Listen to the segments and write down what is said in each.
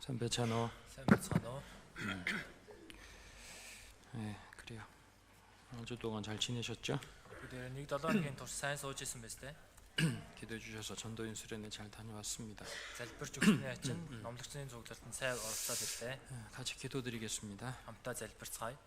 선배찬호. 선배찬호. 네, 그래요. 한 주 동안 잘 지내셨죠? 그들은 нэг 7-гийн турш сайн сууж исэн биз дээ. 기도해 주셔서 전도인 수련회 잘 다녀왔습니다. залбирч өгснээ чинь номлогчны цуглаалтанд сайн оролцоод ирлээ. 같이 기도드리겠습니다. хамтаа залбирцгаая.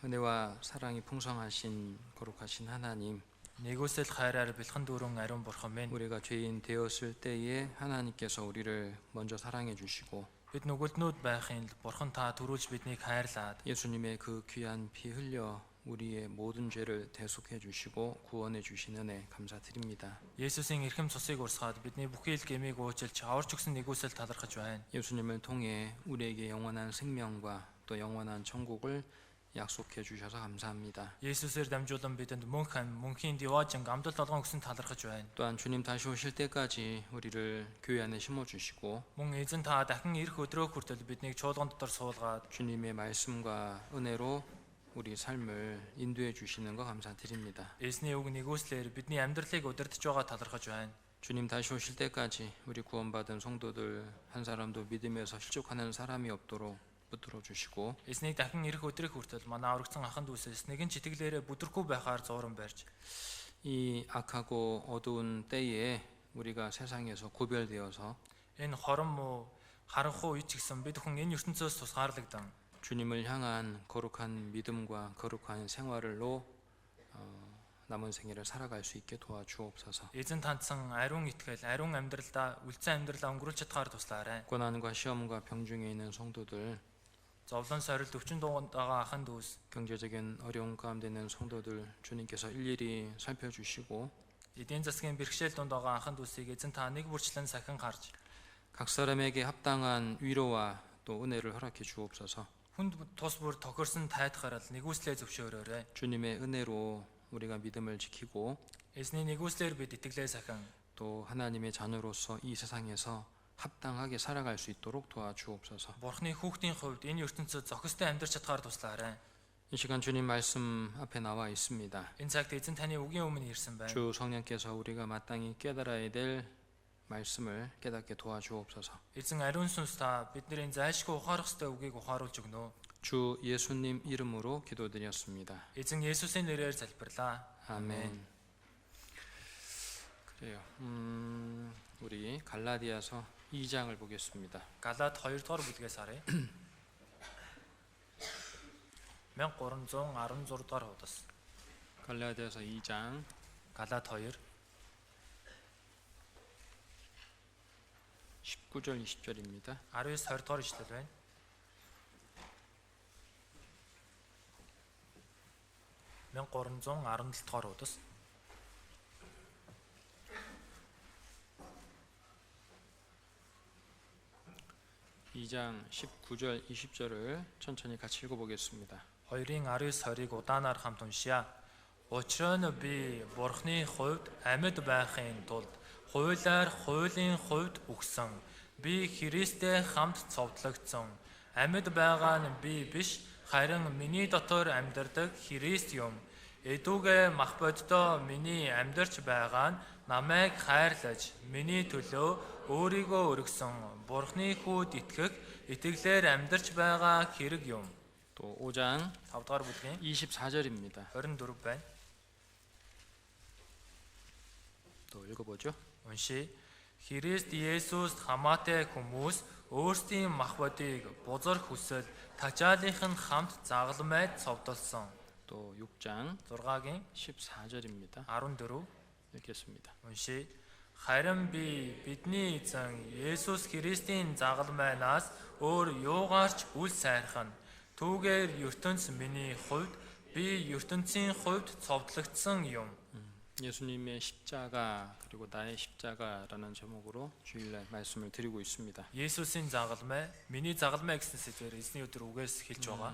은혜와 사랑이 풍성하신 거룩하신 하나님, Нэгүсэл хайраар бэлхэн дүүрэн ариун бурхан минь. 우리가 죄인 되었을 때에 하나님께서 우리를 먼저 사랑해 주시고 Бид нүгэлтнүүд байхын бурхан та түрүүлж биднийг хайрлаад 예수님의 그 귀한 피 흘려 우리의 모든 죄를 대속해 주시고 구원해 주신 은혜 감사드립니다. Есүсийн эрхэм цусыг урсгаад бидний бүхий л гмийг уучлж аварч өгсөн нэгүсэл талархаж байна. 예수님을 통해 우리에게 영원한 생명과 또 영원한 천국을 약속해 주셔서 감사합니다. Есүсээр дамжуулан бидэнд мөнхийн диважин амдалт олгон өгсөн талархаж байна. 또한 주님 다시 오실 때까지 우리를 교회 안에 심어 주시고 Мөн эзэн та дахин ирэх өдрөө хүртэл биднийг чуулган дотор суулгаад 주님의 말씀과 은혜로 우리 삶을 인도해 주시는 거 감사드립니다. Эзний үг нэгүслэр бидний амьдралыг удирдах байгаа талархаж байна. 주님 다시 오실 때까지 우리 구원받은 성도들 한 사람도 믿음에서 실족하는 사람이 없도록 붙들어 주시고 Эзний дахин ирэх өдрийг хүртэл манай аврагдсан аханд үсээс нэгэн ч итгэлээрээ бүдрэхгүй байхаар зууран барьж 이 악하고 어두운 때에 우리가 세상에서 구별되어서 энэ хорон муу харанхуй үеч гэсэн бид хүн энэ ертөнцөөс тусгаарлагдсан 주님을 향한 거룩한 믿음과 거룩한 생활로 남은 생애를 살아갈 수 있게 도와주옵소서. эзэн тандсан ариун итгэл, ариун амьдралдаа үлдсэн амьдралаа өнгөрүүлж чадхаар туслаарай. 고난과 시험과 병중에 있는 성도들, Зовлон сорилт өвчин дуунд байгаа аханд үс 경제적인 어려움 가운데 있는 성도들 주님께서 일일이 살펴주시고 эдийн засгийн бэрхшээл дунд байгаа аханд үсийг эзэн та нэг бүрчлэн сахин гарч 각 사람에게 합당한 위로와 또 은혜를 허락해 주옵소서. хүнд тус бүр тохирсон тайтгарал нэгүслээ зөвшөөрөөрэй. 주님의 은혜로 우리가 믿음을 지키고 Эзний нэгүслэр бид итгэлээ сахин 또 하나님의 자녀로서 이 세상에서 합당하게 살아갈 수 있도록 도와주옵소서. Бурхны хүүхдийн хувьд энэ ертөнцид зохистой амьдарч чадхаар туслаарай. 이 시간 주님 말씀 앞에 나와 있습니다. Энэ цагт эзэн таны үгийн өмнө ирсэн байна. 주 성령께서 우리가 마땅히 깨달아야 될 말씀을 깨닫게 도와주옵소서. Эзэн ариун сүнс та бидний зайлшгүй ухаарах ёстой үгийг ухааруулж өгнө. 주 예수님 이름으로 기도드렸습니다. Эзэн Есүсийн нэрээр залбирлаа. 아멘. 그래요. 우리 갈라디아서 2장을 보겠습니다. Галаад 2 дугаар бүлгээс харъя. 1316 дугаар хуудас. 갈라디아서 2장 Галаад 2 19절 20절입니다. 19 20 дугаар ишлэл байна. Мен 317 дугаар хуудас. 이 장 19절 20절을 천천히 같이 읽어보겠습니다. 2-ын 19-20-ыг удаанаар хамт уншия. Учир нь би Бурхны хувьд амьд байхын тулд хуулиар хуулийн хувьд үхсэн. Би Христтэй хамт цовдлогдсон. Амьд байгаа нь би биш, харин миний дотор амьдардаг Христ юм. Эдүгэ мах боддоо миний амьдарч байгаа нь намайг хайрлаж, миний төлөө өөрийгөө өргөсөн. Бурхны хүүд итгэх, итгэлээр амьдарч байгаа хэрэг юм. 또 5장 5 дугаар бүлгийн 24절입니다. 24 байна. 또 읽어보죠. Уншия. Христ Есүст хамаатай хүмүүс өөрсдийн мах бодыг бузар хүсэл тажаалынх нь хамт загалмайд цовдлсон. 또 6장 6-гийн 14절입니다. 14 읽겠습니다. уншия. Харин би бидний эзэн Есүс Христийн загалмайнаас өөр юугаарч үл сайрхан. Түүгээр ертөнц миний хувьд би ертөнцийн хувьд цовдлогдсон юм. 예수님의 십자가 그리고 나의 십자가라는 제목으로 주일날 말씀을 드리고 있습니다. Есүсийн загалмай, миний загалмай гэсэн сэдвээр эзний өдөр үгээс хэлж байгаа.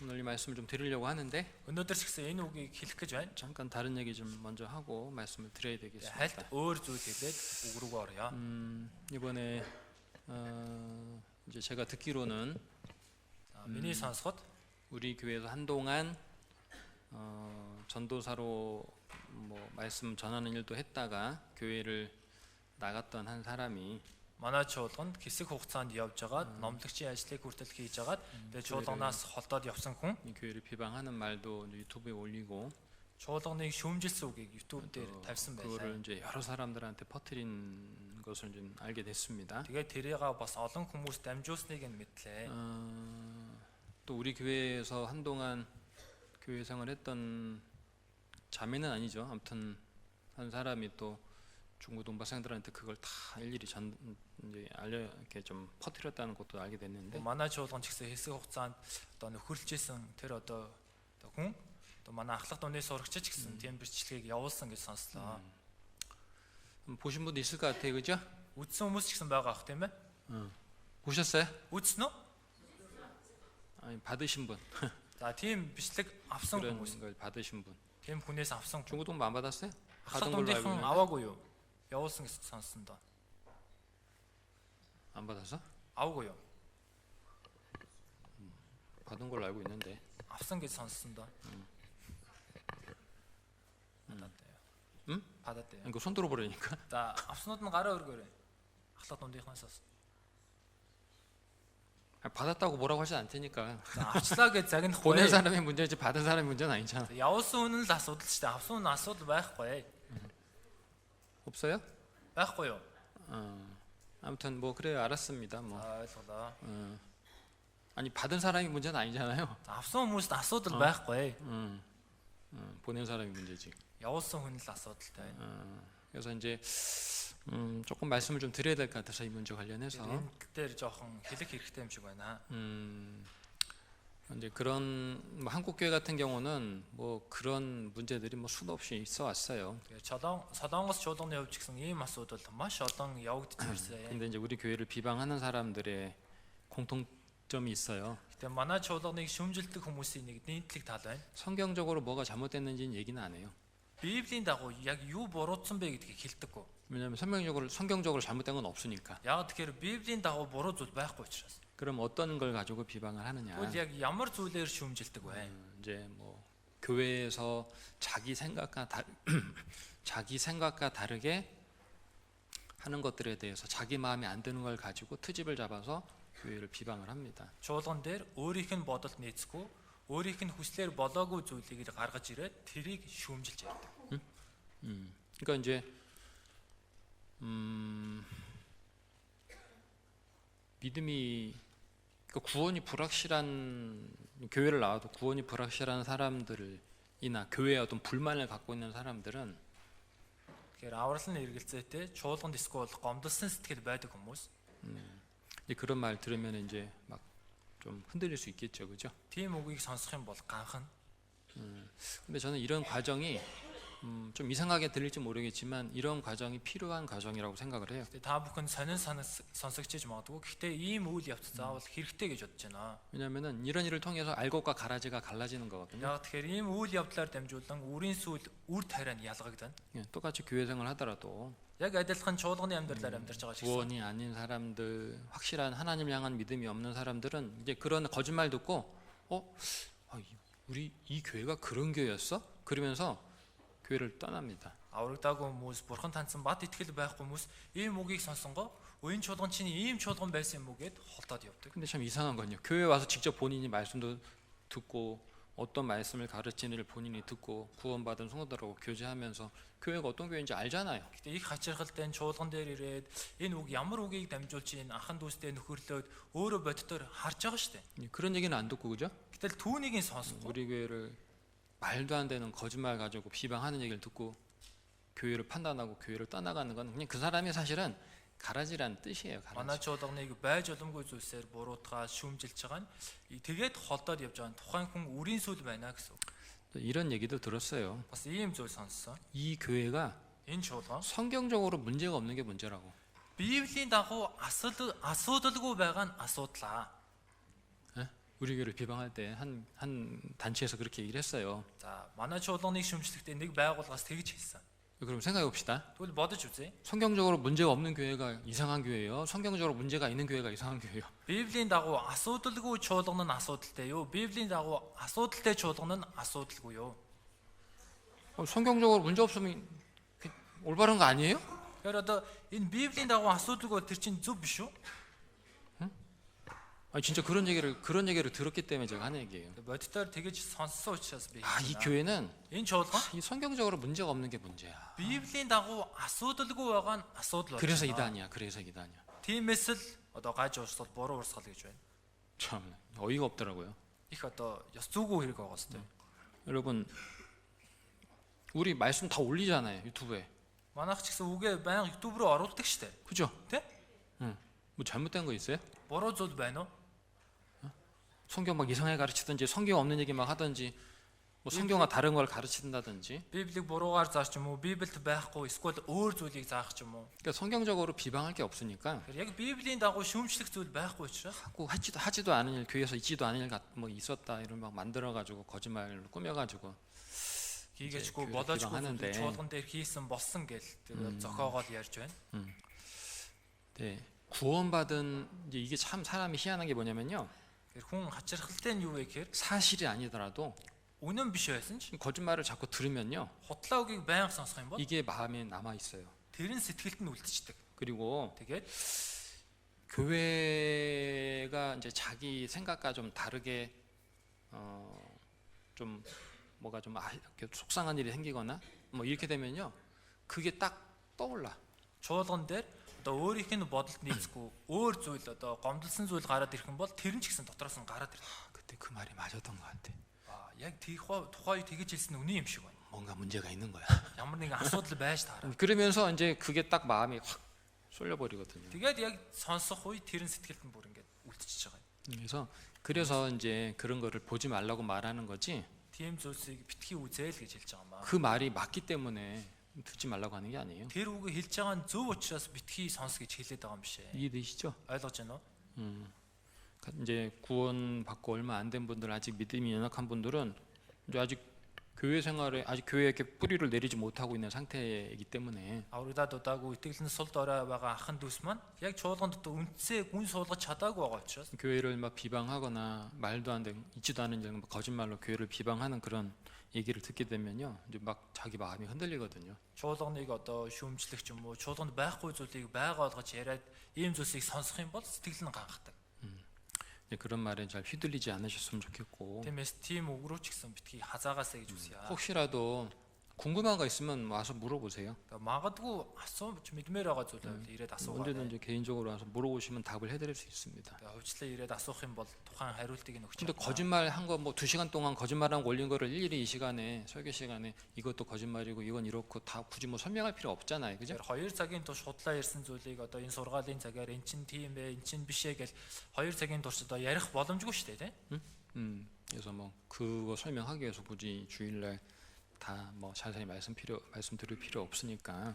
오늘 이 말씀을 좀 드리려고 하는데 Өнөөдөр ч гэсэн энэ үгийг хэлэх гэж байна. 잠깐 다른 얘기 좀 먼저 하고 말씀을 드려야 Хальт 되겠습니다. өөр зүйл хэлээд үг рүү орё. 이번에 이제 제가 듣기로는 Миний сонсоход 우리 교회에서 한동안 전도사로 뭐 말씀 전하는 일도 했다가 교회를 나갔던 한 사람이 манай чуулганд хэсэг хугацаанд явж агаад номлогчийн ажлыг хүртэл хийж агаад тэгээд чуулганаас холдоод явсан хүн 이 교회를 비방하는 말도 이제 유튜브에 올리고 чуулганыг шүүмжилсэн үгийг YouTube дээр тавьсан байлаа. 그거를 이제 여러 사람들한테 퍼뜨린 것을 좀 알게 됐습니다. Тэгээд тэрийг бас олон хүмүүс дамжуулсныг нь мэдлээ. 또 우리 교회에서 한동안 교회 생활을 했던 자매는 아니죠. 아무튼 한 사람이 또 중고 동바생들한테 그걸 다 일일이 이제 이렇게 좀 퍼뜨렸다는 것도 알게 됐는데 манай чуулган ч гэсэн хэсэг хугацаанд одоо нөхөрлөжсэн тэр одоо хүн одоо манай ахлах дуны сурагч ч гэсэн тийм бичлэгийг явуулсан гэж сонслоо. 보신 분도 있을 것 같아요, 그죠? Үдсэн хүмүүс ч гэсэн байгаа ах тийм ээ. 보셨어요? Үдсэн үү? 아니 받으신 분 За тийм бичлэг авсан 그런 хүмүүс. 걸 받으신 분. Тийм хүнээс авсан хүн. 중고 동바 안 받았어요? Ахлах 받은 걸로 알고 дундийнхан 있는데 аваагүй юу? Явуулсан гэж сонссон доо. 안 받았어? Аваагүй юу? 받은 걸로 알고 있는데 авсан гэж сонссон доо. 받았대요. 응? 받았대요. 이거 손 들어보려니까 За авснууд нь гараа өргөөрэй. Ахлах дундийнхнаасаас. 받았다고 뭐라고 하지 않테니까 За авчлаа гэж загнах 보낸 гүй. 사람의 문제지 받은 사람의 문제는 아니잖아. Явуулсан хүн л асуудал ч дээ. Авсан хүн асуудал байхгүй. 없어요? Байхгүй юу? 아무튼 뭐 그래요, 알았습니다. 뭐 За ойлголоо. 아니 받은 사람이 문제는 아니잖아요. За авсан хүмүүст асуудал байхгүй. 보낸 사람이 문제지. Явуулсан хүн л асуудалтай. 그래서 이제 조금 말씀을 좀 드려야 될 것 같아서 이 문제 관련해서 Энэ дээр жоохон хэлэх хэрэгтэй юм шиг байна. 이제 그런 뭐 한국 교회 같은 경우는 뭐 그런 문제들이 뭐 수도 없이 있어 왔어요. Тэгээ Солонгос чуулганы хувьд ч гэсэн ийм асуудал маш олон явагдаж ирсэн. 근데 이제 우리 교회를 비방하는 사람들의 공통점이 있어요. Гэтэ манай чуулганыг шүмжилдэг хүмүүсийн нэг нийтлэг тал байна. 성경적으로 뭐가 잘못됐는지는 얘기는 안 해요. Библийн дагуу яг юу буруутсан бэ гэдгийг хэлдэггүй. 왜냐하면 성경적으로 잘못된 건 없으니까. Яг тэгэхээр Библийн дагуу буруу зүйл байхгүй учраас. 그럼 어떤 걸 가지고 비방을 하느냐? Тэгвэл яг ямар зүйлээр шүмжилдэг вэ? 이제 뭐 교회에서 자기 생각과 다르게 하는 것들에 대해서 자기 마음에 안 드는 걸 가지고 트집을 잡아서 교회를 비방을 합니다. Чуулган дээр өөрийнх нь бодолд нийцэхгүй, өөрийнх нь хүслээр болоогүй зүйлийг гаргаж ирээд тэрийг шүүмжилж ярьдаг. 그러니까 이제 믿음이 그러니까 구원이 불확실한 교회를 나와도 구원이 불확실한 사람들이나 교회에 어떤 불만을 갖고 있는 사람들은 Тэгэхээр аврал нь эргэлзээтэй чуулганд эсвэл гомдолсон сэтгэл байдаг хүмүүс 이제 그런 말 들으면 이제 막 좀 흔들릴 수 있겠죠, 그죠? тийм үгийг сонсох юм бол ганхан. 근데 저는 이런 과정이 좀 이상하게 들릴지 모르겠지만 이런 과정이 필요한 과정이라고 생각을 해요. Та бүхэн сонин сонсогчиж магадгүй. Гэхдээ ийм үйл явц заавал хэрэгтэй гэж бодож байна. 왜냐하면은 이런 일을 통해서 알곡과 가라지가 갈라지는 거거든요. Яг тэгэхээр ийм үйл явдлаар дамжуулан үрийн сүүл үр тариа нь ялгагдана. 예, 똑같이 교회 생활 하더라도 Яг адилхан чуулганы амьдралаар амьдарч байгаа шиг. 구원이 아닌 사람들, 확실한 하나님 향한 믿음이 없는 사람들은 이제 그런 거짓말 듣고 우리 이 교회가 그런 교회였어? 그러면서 교회를 떠납니다. Аврагдаагүй хүмүүс, бурхан таньсан бат итгэл байхгүй хүмүүс ийм үгийг сонсонгоо үеийн чуулган чинь ийм чуулган байсан юм уу гэд холдоод явдаг. 근데 참 이상한 건요. 교회 와서 직접 본인이 말씀도 듣고 어떤 말씀을 가르치는지를 본인이 듣고 구원받은 성도들하고 교제하면서 교회가 어떤 교회인지 알잖아요. Гэтэ их хачирхалтай чуулган дээр ирээд энэ үг ямар үгийг дамжуулж ийн ахан дүүстэй нөхөрлөөд өөрөө боддоор харж байгаа штэ. 그런 얘기는 안 듣고 그죠? Гэтэл түүнийг нь сонсохгүй. 우리 교회를 말도 안 되는 거짓말 가지고 비방하는 얘기를 듣고 교회를 판단하고 교회를 떠나가는 건 그냥 그 사람이 사실은 가라지란 뜻이에요. Манай 가라지. чуулганыг байж боломгүй зүйлсээр буруутгаад шүүмжилж байгаа нь тэгээд холдоод явж байгаа нь тухайн хүн үрийн сүл байна гэсэн. 이런 얘기도 들었어요. Бас ийм зүйл сонссон. 이 교회가 Энэ чуулган 성경적으로 문제가 없는 게 문제라고. Библийн дагуу асуудалгүй байгаа нь асуудлаа. 예? 우리 교회를 비방할 때 한 단체에서 그렇게 얘기를 했어요. За манай чуулганыг шүүмжлэхдээ нэг байгууллагаас тэгж хэлсэн. 그럼 생각해 봅시다. Тэгвэл бодож үзье. 성경적으로 문제가 없는 교회가 이상한 교회예요. 성경적으로 문제가 있는 교회가 이상한 교회예요. Библийн дагуу асуудалгүй чуулган нь асуудалтай юу? Библийн дагуу асуудалтай чуулган нь асуудалгүй юу? 성경적으로 문제 없으면 올바른 거 아니에요? Тэгэхээр одоо энэ Библийн дагуу асуудалгүй тэр чинь зөв биш үү? 아니 진짜 그런 얘기를 들었기 때문에 제가 하는 얘기예요. бодитоор тэгэж сонссон учраас би 아, 이 хэлж байна. 교회는 Энэ чуулган 이 성경적으로 문제가 없는 게 문제야. Библийн дагуу асуудалгүй байгаа нь асуудал 그래서 болж байна. 이단이야. 그래서 이단이야. Тиймээс л одоо гаж урсгал, буруу урсгал гэж байна. 참 어이가 없더라고요. Их одоо ёс зүйгүй хэрэг байгаа сте. 여러분 우리 말씀 다 올리잖아요. 유튜브에. Манайх ч гэсэн үгээ байнга YouTube руу оруулдаг штэ. 그죠? Тэ? 응. 뭐 잘못된 거 있어요? Буруу зүйл байна уу? 성경 막 이상하게 가르치든지 성경 없는 얘기 막 하든지 뭐 성경과 다른 걸 가르친다든지. Библийг буруугаар заах ч юм уу, Библиэд байхгүй эсвэл өөр зүйлийг заах ч юм уу. 그러니까 성경적으로 비방할 게 없으니까 Тэгэхээр яг Библийн дагуу шүүмжлэх зүйл байхгүй учраас 하고 하지도 않은 일, 교회에서 있지도 않은 일 뭐 있었다 이런 막 만들어 가지고 거짓말로 꾸며 가지고 хийгээчгүй 교회를 болоочгүй 비방하는데. чуулган дээр хийсэн болсон гэл тэгээд зохиогоод ярьж байна. 네. 구원받은 이게 참 사람이 희한한 게 뭐냐면요. Тэгэхээр хүн хачирхалтай нь юу вэ гэхээр 사실이 아니더라도 үнэн биш байсан ч 거짓말을 자꾸 들으면요. худлаа үгийг байнга сонсох юм бол 이게 마음에 남아 있어요. тэр нь сэтгэлд нь үлдчихдэг. 그리고 Тэгээд 교회가 이제 자기 생각과 좀 다르게 좀 뭐가 좀 이렇게 속상한 일이 생기거나 뭐 이렇게 되면요. 그게 딱 떠올라. чуулган дээр одоо өөрийнх нь бодолд нийцэхгүй өөр зүйл одоо гомдлсон зүйл гараад ирэх юм бол тэр нь ч гэсэн дотроос нь гараад ирнэ. 그때 그 말이 맞았던 것 같아. Яг тухай тэгэж хэлсэн нь үнэн юм шиг байна. 뭔가 문제가 있는 거야. Ямар нэгэн асуудал байж таараа. 그러면서 이제 그게 딱 마음이 확 쏠려버리거든요. Тэгээд яг сонсох үе тэр нь сэтгэлд нь бүр ингээд үлдчихэж байгаа юм. 그래서 이제 그런 거를 보지 말라고 말하는 거지. Тийм зүйлсийг битгий үзээл гэж хэлж байгаа маа. 그 말이 맞기 때문에 듣지 말라고 하는 게 아니에요. Тэр үгийг хэлж байгаа нь зөв учраас битгий сонс гэж хэлээд байгаа юм биш ээ. 이해되시죠? ойлгож байна уу? 이제 구원 받고 얼마 안 된 분들, 아직 믿음이 연약한 분들은 이제 아직 교회 생활에 아직 교회에 이렇게 뿌리를 내리지 못하고 있는 상태이기 때문에 Аврагдаад удаагүй итгэлэн сул дорой байгаа ахын дүүс маань яг чуулганд үнцээ гүн суулгаж чадаагүй байгаа учраас 교회를 막 비방하거나 말도 안 되는 있지도 않은 일 거짓말로 교회를 비방하는 그런 얘기를 듣게 되면요, 이제 막 자기 마음이 흔들리거든요. чуулганыг одоо шүүмжлэх ч юм уу, чуулганд байхгүй зүйлийг байгаа болгож яриад ийм зүйлсийг сонсох юм бол сэтгэл нь гангадаг. 이제 그런 말에 잘 휘둘리지 않으셨으면 좋겠고, Тиймээс тийм үг рүү ч гэсэн битгий хазаагаасаа гэж үсье. 혹시라도 궁금한 거 있으면 와서 물어보세요. Магадгүй асууж мэдмээр байгаа зүйл байвал ирээд асуугаа. 언제든지 개인적으로 와서 물어보시면 답을 해드릴 수 있습니다. Хөвчлээ ирээд асуух юм бол тухайн хариултыг нь өгч. 근데 거짓말 한 거 뭐 2시간 동안 거짓말한 거 올린 거를 일일이 이 시간에 설교 시간에 이것도 거짓말이고 이건 이렇고 다 굳이 뭐 설명할 필요 없잖아요. 그죠? 2 цагийн турш худлаа ярьсан зүйлийг одоо энэ сургаалын цагаар эн чин тийм ээ, эн чин биш ээ гэж 2 цагийн турш одоо ярих боломжгүй шүү дээ, тийм? 그래서 뭐 그거 설명하기 위해서 굳이 주일날 다 뭐 자세히 말씀드릴 필요 없으니까.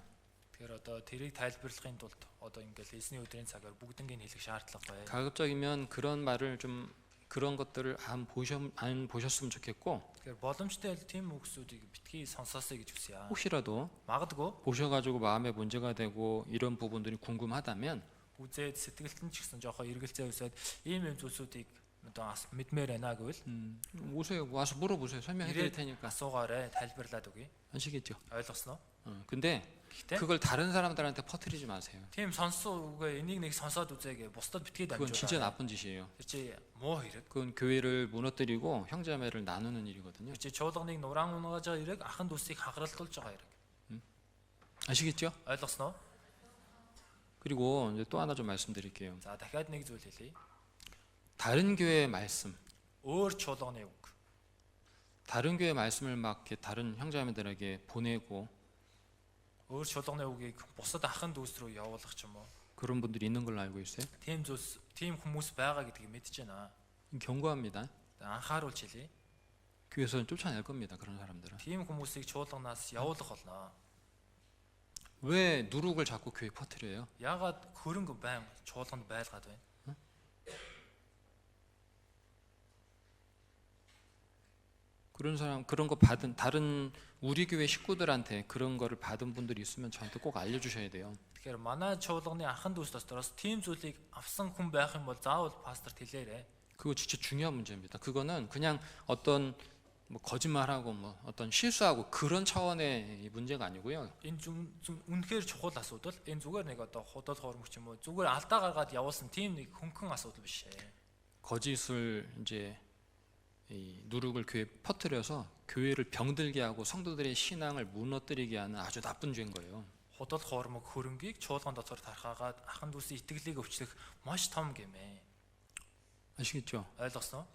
Тэгэхээр одоо тэрийг тайлбарлахын тулд одоо ингээл эзний өдрийн цагаар бүгднийг хэлэх шаардлага байна. 가급적이면 그런 말을 좀 그런 것들을 안 보셨으면 좋겠고, Тэгэхээр боломжтой бол тийм үгсүүдийг битгий сонсоосэй гэж хүсье. 혹시라도 Магадгүй 보셔가지고 마음에 문제가 되고 이런 부분들이 궁금하다면 үзээд сэтгэлд нь ч гэсэн жоохон эргэлзээ үсээд ийм зүйлсүүдийг одоо мэдмээр байна гэвэл 오세요. 와서 물어보세요. 설명해 드릴 테니까. асуугаарай, тайлбарлаад өгье. 아시겠죠? ойлгосноо? 근데 Гэхдээ 그걸 다른 사람들한테 퍼뜨리지 마세요. тийм сонссон үгээ энийг нэг сонсоод үзээгээ бусдад битгий 그건 진짜 дамжуулаа. 나쁜 짓이에요. Тэр чи муу хэрэг. 그건 교회를 무너뜨리고 형제자매를 나누는 일이거든요. Тэр чи чуулганыг нураан унгааж байгаа хэрэг, ахын дүүсийг хагаралтуулж байгаа хэрэг. 아시겠죠? Ойлгосноо? 그리고 이제 또 하나 좀 말씀드릴게요. За дахиад нэг зүйл хэлье. 다른 교회의 말씀, Өөр чуулганы үг. 다른 교회 말씀을 막 이렇게 다른 형제자매들에게 보내고 Өөр чуулганы үгийг бусад ахын дүүс рүү явуулах ч юм уу. 그런 분들이 있는 걸로 알고 있어요. Тийм зүйлс, тийм хүмүүс байгаа гэдгийг мэдэж байна. 경고합니다. Анхааруулж хэлье. 교회에서는 쫓아낼 겁니다. 그런 사람들은. Тийм хүмүүсийг чуулганаас явуулах болно. 왜 누룩을 자꾸 교회에 퍼뜨려요? Яагаад хөрөнгө байн чуулганд байлгаад байна? 그런 사람 그런 거 받은 다른 우리 교회 식구들한테 그런 거를 받은 분들이 있으면 저한테 꼭 알려주셔야 돼요. Тэгэхээр манай чуулганы ахын дүүс дотроос тийм зүйлийг авсан хүн байх юм бол заавал пасторт хэлээрэй. 그거 진짜 중요한 문제입니다. 그거는 그냥 어떤 뭐 거짓말하고 뭐 어떤 실수하고 그런 차원의 이 문제가 아니고요. Энэ үнэхээр чухал асуудал. Энэ зүгээр нэг одоо худал хоормогч юм уу зүгээр алдаа гаргаад явуулсан тийм нэг хөнгөн асуудал биш ээ. 거짓을 이제 이 누룩을 교회에 퍼뜨려서 교회를 병들게 하고 성도들의 신앙을 무너뜨리게 하는 아주 나쁜 죄인 거예요. Худал хоормог хөрөнгийг чуулган дотор тархаагаад ахын дүүсийн итгэлийг өвчлөх маш том гэмээ. 아시겠죠? ойлгосноо?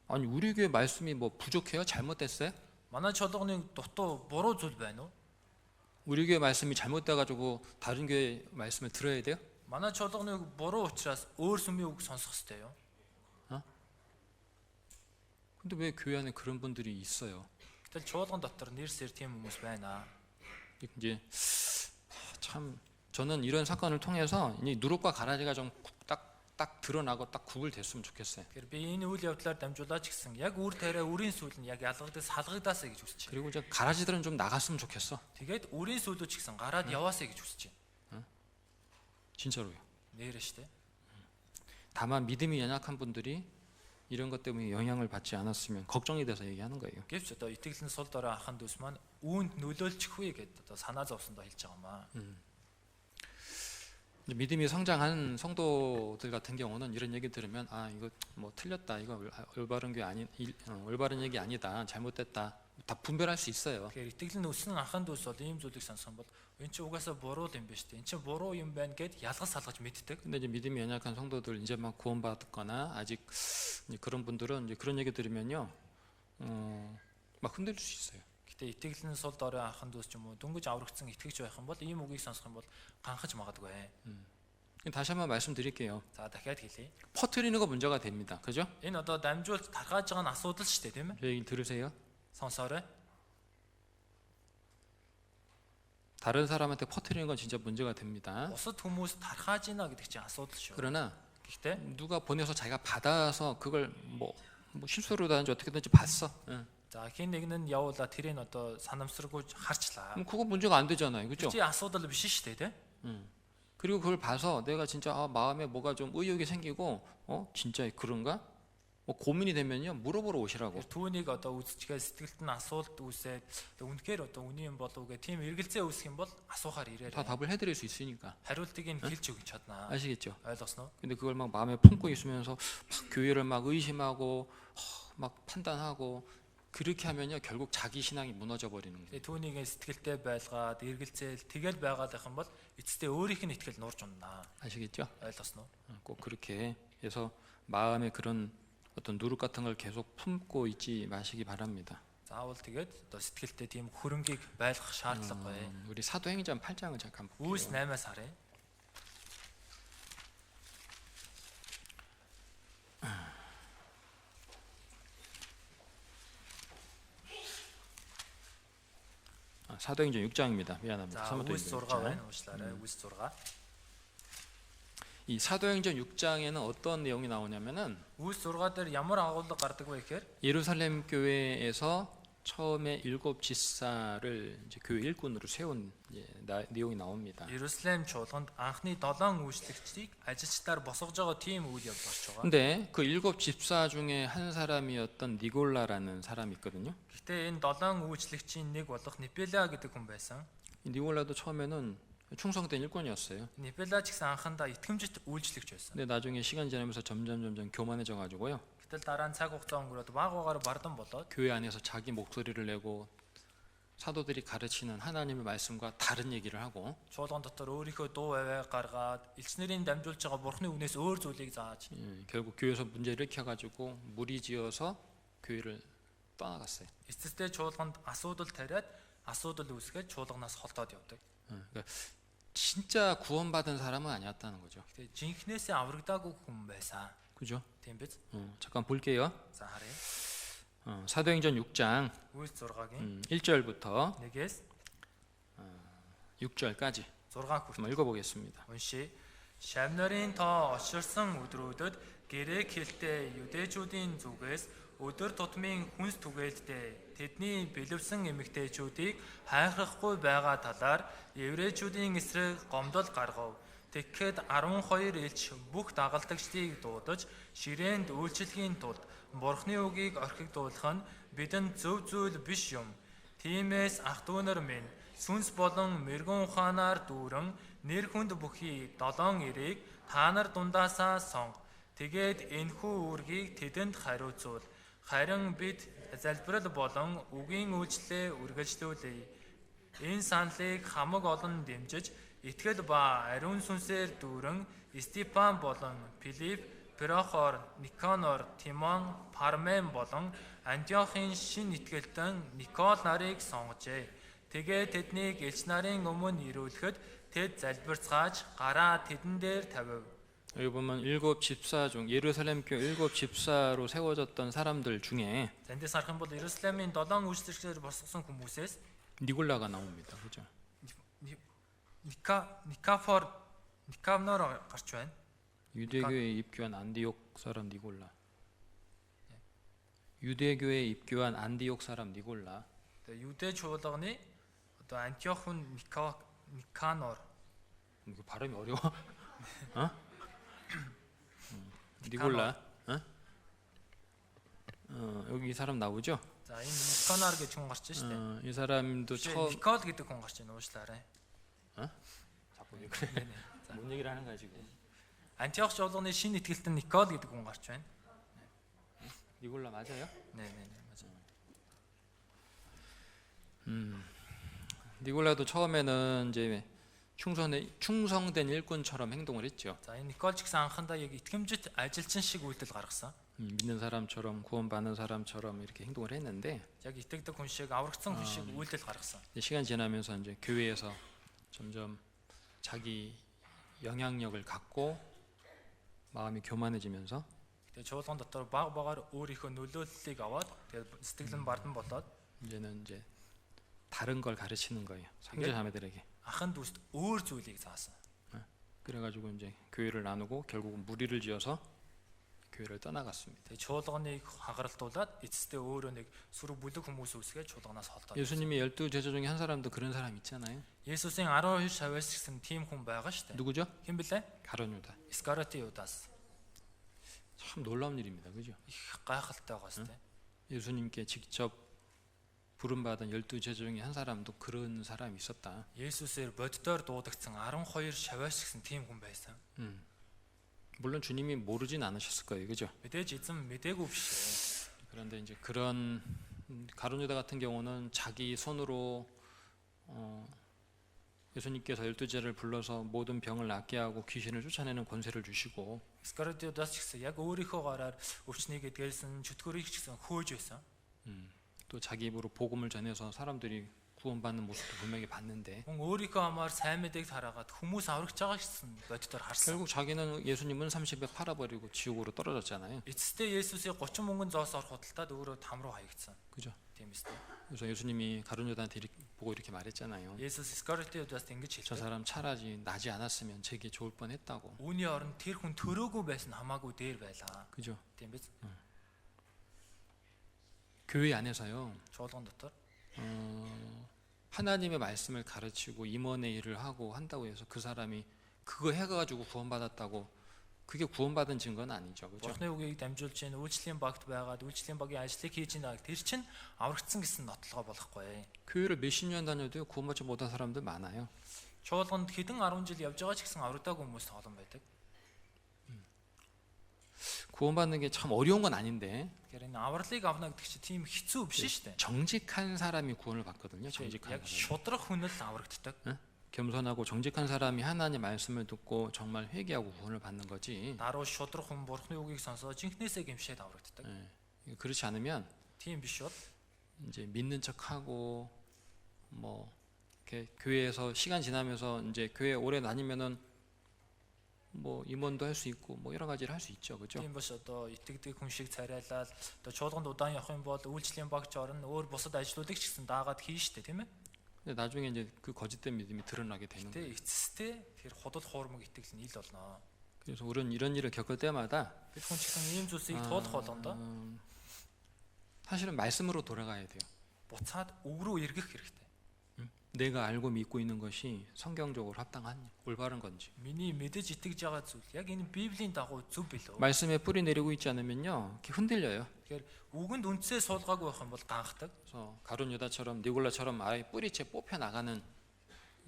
아니 우리 교회 말씀이 뭐 부족해요? 잘못됐어요? Манай чуулганы дутуу буруу зүйл байна уу? 우리 교회 말씀이 잘못돼 가지고 다른 교회 말씀을 들어야 돼요? Манай чуулганы буруу учраас өөр сүмийн үг сонсох ёстой юу? 근데 왜 교회 안에 그런 분들이 있어요? Гэтэл чуулган дотор нэрсээр тийм хүмүүс байна. 이제 참 저는 이런 사건을 통해서 이 누룩과 가라지가 좀 딱 드러나고 딱 구분됐으면 좋겠어요. Тэгэхээр би энэ үйл явдлаар дамжуулаад ч гэсэн яг үр тариа үрийн сүйл нь яг ялгагдаж салгагдаасаа гэж хүсэж байна. 그리고 이제 가라지들은 좀 나갔으면 좋겠어. Тэгээд үрийн сүлүүд ч гэсэн гараад яваасаа гэж хүсэж байна. 진짜로요. Нэрэ штэ. 다만 믿음이 연약한 분들이 이런 것 때문에 영향을 받지 않았으면 걱정이 돼서 얘기하는 거예요. Гэвч одоо итгэлэн сул дорой ахын дүүс маань үүнд нөлөөлчихвээ гэдээ одоо санаа зовсондоо хэлж байгаа маа. 믿음이 성장한 성도들 같은 경우는 이런 얘기 들으면 아 이거 뭐 틀렸다 이거 올바른 게 아닌 올바른 얘기 아니다 잘못됐다 다 분별할 수 있어요. Тэгэхээр итгэлэн өснөн ахын дүүс бол ийм зүйлийг сонсох юм бол энэ чинь угаасаа буруу юм байна шүү дээ. Энд чинь буруу юм байна гэд ялгаж салгаж мэддэг. 근데 이제 믿음이 연약한 성도들 이제 막 구원받거나 아직 이제 그런 분들은 이제 그런 얘기 들으면요 막 흔들릴 수 있어요. Гэтэ итгэлэн сул дорой ахын дүүс ч юм уу дөнгөж аврагдсан итгэж байх юм бол ийм үгийг сонсох юм бол ганхаж магадгүй. 다시 한번 말씀드릴게요. За дахиад хэлье. 퍼뜨리는 거 문제가 됩니다. 그죠? Энэ одоо дамжуулж тархааж байгаа нь асуудал шүү дээ, тийм ээ? 제 얘기 들으세요. Сонсоорой. 다른 사람한테 퍼뜨리는 건 진짜 문제가 됩니다. Бусад хүмүүс тархааж ийна гэдэг чинь асуудал шүү. 그러나 Гэхдээ 누가 보내서 자기가 받아서 그걸 뭐 실수로든지 어떻게든지 봤어. 응. за хин нэг нь явуулаа тэрийг одоо санамсаргүй харчлаа. 그거 문제가 안 되잖아요. 그죠? Чи асуудал биш шүү дээ, тийм? 그리고 그걸 봐서 내가 진짜 마음에 뭐가 좀 의욕이 생기고 진짜 그런가? 뭐 고민이 되면요 물어보러 오시라고. Түүнийг одоо үзчихээ сэтгэлд нь асуулт үүсээд үнэхээр одоо үний юм болов уу гэх тийм эргэлзээ үүсэх юм бол асуухаар 다 ирээрэй. 답을 해드릴 수 있으니까. Хариултыг нь хэлж өгч чаднаа. 아시겠죠? Ойлгосноо? 근데 그걸 막 마음에 품고 있으면서 막 교회를 막 의심하고 막 판단하고 그렇게 하면요 결국 자기 신앙이 무너져 버리는 거예요. Түүнийг сэтгэлдээ байлгаад эргэлзээл тэгэл байгаад байх юм бол эцэстээ өөрийнх нь итгэл нуурж унана. 아시겠죠? Ойлгосноо? 꼭 그렇게 해서 마음에 그런 어떤 누룩 같은 걸 계속 품고 있지 마시기 바랍니다. Заавал тэгээд одоо сэтгэлдээ тийм хөрөнгийг байлгах шаардлагагүй. 우리 사도행전 8장을 잠깐 Үүс 볼게요. 8-аас харъя. 사도행전 6장입니다. 미안합니다. За Үүс 6 사도행전 6장. байна. Уучлаарай. Үүс 6. 이 사도행전 6장에는 어떤 내용이 나오냐면은 Үүс 6 дээр ямар агуулга гардаг вэ гэхээр 예루살렘 교회에서 처음에 7 집사를 이제 교회 일꾼으로 세운 내용이 나옵니다. Иерусалим чуулганд анхны 7 үйлчлэгчдийг ажилчдаар босгож байгаа тийм үйл явдал гарч байгаа. 근데 그 7 집사 중에 한 사람이었던 니골라라는 사람이 있거든요. Гэхдээ энэ 7 үйлчлэгчийн нэг болох Нипелα гэдэг хүн байсан. 이 니골라도 처음에는 충성된 일꾼이었어요. Нипелα ч гэсэн анхандаа итгэмжит үйлчлэгч байсан. 근데 나중에 시간 지나면서 점점 교만해져 가지고요. Гэтэл дараа нь цаг хугацаа өнгөрөөд баг бардан болоод 교회 안에서 자기 목소리를 내고 사도들이 가르치는 하나님의 말씀과 다른 얘기를 하고 чуулган дотор өөрийнхөө дуу аваа гаргаад элчнэрийн дамжуулж байгаа бурхны үнээс өөр зүйлийг зааж 결국 교회에서 문제를 일으켜 가지고 무리지어서 교회를 떠나갔어요. эцэстээ чуулганд асуудал тариад асуудал үүсгээд чуулганаас холдоод явдаг. 그러니까 진짜 구원받은 사람은 아니었다는 거죠. Гэтэ жинхнээсээ аврагдаагүй хүн байсан. 그죠? Тийм биз? 잠깐 볼게요. За харъя. 사도행전 6장 Үүс 6-гийн 1절부터 1-ээс 6절까지 6 хүртэл 한번 읽어보겠습니다. уншия. Шавнарын тоо очирсан өдрүүдэд грек хэлтэй юдэчүүдийн зүгээс өдөр тутмын хүнс түгээлтэй тэдний бэлэвсэн эмэгтэйчүүдийг хайхрахгүй байгаа талаар еврейчүүдийн эсрэг гомдол гаргав. Тэгэхэд 12 элч бүх дагалдагчдыг дуудаж ширээнд үйлчлэхийн тулд Бурхны үгийг орхигдуулах нь бидэнд зөв зүйл биш юм. Тиймээс ах дүүнэр минь сүнс болон мэрэгэн ухаанаар дүүрэн нэр хүнд бүхий 7 ирийг та нар дундаасаа сонго. Тэгээд энэхүү үүргийг тэдэнд хариуцуул. Харин бид залбирал болон үгийн үйлчлэлээ үргэлжлүүлье. Энэ саналыг хамаг олон дэмжиж итгэл ба ариун сүнсээр дүүрэн Стефан болон Филипп, Прохор, Никанор, Тимон, Пармен болон Антиохын шин итгэлтэн Никол нарыг сонгожээ. Тэгээд тэднийг элч нарын өмнө ирүүлэхэд тэд залбирцгааж гараа тэдэн дээр тавив. 여기 보면 일곱 집사 중 예루살렘 교회 일곱 집사로 세워졌던 사람들 중에 За эндээс харах юм бол Иерусалимийн 7 үйлчлэгчээр босгосон хүмүүсээс 니골라가 나옵니다. 그죠? Никанор гарч байна. 유대교에 입교한 안디옥 사람 니골라. 유대교에 입교한 안디옥 사람 니골라. Тэгээ Юдэ чуулганы одоо Антиохын Никанор. 이거 발음이 어려워. 어? 니골라. 여기 이 사람 나오죠? За энэ Никанор гэж хүн гарч байна шүү дээ. 이 사람도 처음 Никол гэдэг хүн гарч байна уушлаарай. 자꾸 왜 그래? 뭔 얘기를 하는 거야 지금? Антиох чуулганы шинэ итгэлтэн Никол гэдэг хүн гарч байна. 니골라 맞아요? 네, 맞아. 니골라도 처음에는 이제 충성된 일꾼처럼 행동을 했죠. За энэ Никол ч гэсэн анхандаа яг итгэмжит ажилчин шиг үйлдэл гаргасан. 믿는 사람처럼 구원받는 사람처럼 이렇게 행동을 했는데 Яг итгэдэг хүн шиг аврагдсан хүн шиг үйлдэл гаргасан. 시간 지나면서 이제 교회에서 점점 자기 영향력을 갖고 마음이 교만해지면서 Тэгээ чуулган дотор баг багаар өөрийнхөө нөлөөллийг аваад тэгээ сэтгэл нь бардан болоод 이제는 이제 다른 걸 가르치는 거예요. 형제 자매들에게. ахын дүүст өөр зүйлийг заасан. 그래가지고 이제 교회를 나누고 결국은 무리를 지어서 교회를 떠나갔습니다. Тэгээ чуулганыг хагаралтуулаад эцэстээ өөрөө нэг сүрэг бүлэг хүмүүс үүсгээд чуулганаас холдоод. 예수님이 12 제자 중에 한 사람도 그런 사람 있잖아요. Есүсийн 12 шавьяас гэсэн тийм хүн байгаа шүү дээ. 누구죠? Хэн блэ? 가룟유다. Искариот Юдас. 참 놀라운 일입니다. 그죠? Их гайхалтай байгаа шүү дээ. 예수님께 직접 부름받은 12 제자 중에 한 사람도 그런 사람이 있었다. Есүсээр боддоор дуудагдсан 12 шавьяас гэсэн тийм хүн байсан. 물론 주님이 모르진 않으셨을 거예요. 그죠? Мэдээж эзэн мэдээгүй биш. 그런데 이제 그런 가룟유다 같은 경우는 자기 손으로 예수님께서 12제를 불러서 모든 병을 낫게 하고 귀신을 쫓아내는 권세를 주시고 Искариот Юдас ч гэсэн яг өөрийнхөө гараар өвчнийг эдгэлсэн, чөтгөрийг ч гэсэн хөөж байсан. 또 자기 입으로 복음을 전해서 사람들이 구원받는 모습도 분명히 봤는데 Хүн өөрийнхөө амаар сайн мэдээг тараагаад хүмүүс аврагч байгаа гэсэн боддоор харсан. 결국 자기는 예수님은 30에 팔아버리고 지옥으로 떨어졌잖아요. Эцэстээ Есүсийг 30 мөнгөн зоос орох худалдаад өөрөө там руу хаягдсан. 그죠? Тийм ээ. 그래서 예수님이 가룟유다한테 보고 이렇게 말했잖아요. Есүс Искариот Юдаст ингэж 저 хэлсэн. 사람 차라리 나지 않았으면 제게 좋을 뻔했다고. Үүний оронд тэр хүн төрөөгүй байсан хамаагүй дээр байлаа. 그죠? Тийм биз? 교회 안에서요. Чуулган дотор 하나님의 말씀을 가르치고 임원의 일을 하고 한다고 해서 그 사람이 그거 해가지고 구원받았다고 그게 구원받은 증거는 아니죠. 그죠? Бурхны үгийг дамжуулж чинь үйлчлэлийн багт байгаад үйлчлэлийн багийн ажлыг хийж байгаа. Тэр чинь аврагдсан гэсэн нотлогоо болохгүй. 교회를 몇십 년 다녀도요 구원받지 못한 사람들 많아요. Чуулганд хэдэн 10 жил явж байгаа ч гэсэн аврагдаагүй хүмүүс олон байдаг. 구원받는 게 참 어려운 건 아닌데 Тэгэхээр энэ авралыг авна гэдэг чинь тийм хэцүү биш шүү дээ. 정직한 사람이 구원을 받거든요. 정직한 Яг 사람. шудраг хүн л аврагддаг. 겸손하고 정직한 사람이 하나님의 말씀을 듣고 정말 회개하고 구원을 받는 거지. Даруй шудраг хүн Бурхны үгийг сонсоод жинхнээсээ гимшээд аврагддаг. 그렇지 않으면 Тийм биш бол 이제 믿는 척하고 뭐 이렇게 교회에서 시간 지나면서 이제 교회 오래 다니면은 뭐 임원도 할 수 있고 뭐 여러 가지를 할 수 있죠. 그죠? тийм бас одоо итгэдэг хүн шиг царайлаад одоо чуулганд удаан явах юм бол үйлчлэлийн багч орно өөр бусад ажлуудыг ч гэсэн даагаад хийн штэ тийм ээ. 근데 나중에 이제 그 거짓된 믿음이 드러나게 되는 Тэ 거예요. эцэстээ тэр худал хуурмаг итгэл нь ил болно. 그래서 우리는 이런 일을 겪을 때마다 Бид хүн ч гэсэн ийм зүйлсийг туулах болгондоо 사실은 말씀으로 돌아가야 돼요. буцаад үг рүү эргэх хэрэгтэй. 내가 알고 믿고 있는 것이 성경적으로 합당한 올바른 건지. Миний мэдэж итгэж байгаа зүйл яг энэ Библийн дагуу зөв билүү? 말씀에 뿌리 내리고 있지 않으면요, 이렇게 흔들려요. Тэгэхээр үгэнд үндсээ суулгаагүй байх юм бол ганхдаг. 그래서 가룟 유다처럼 니골라처럼 아예 뿌리채 뽑혀 나가는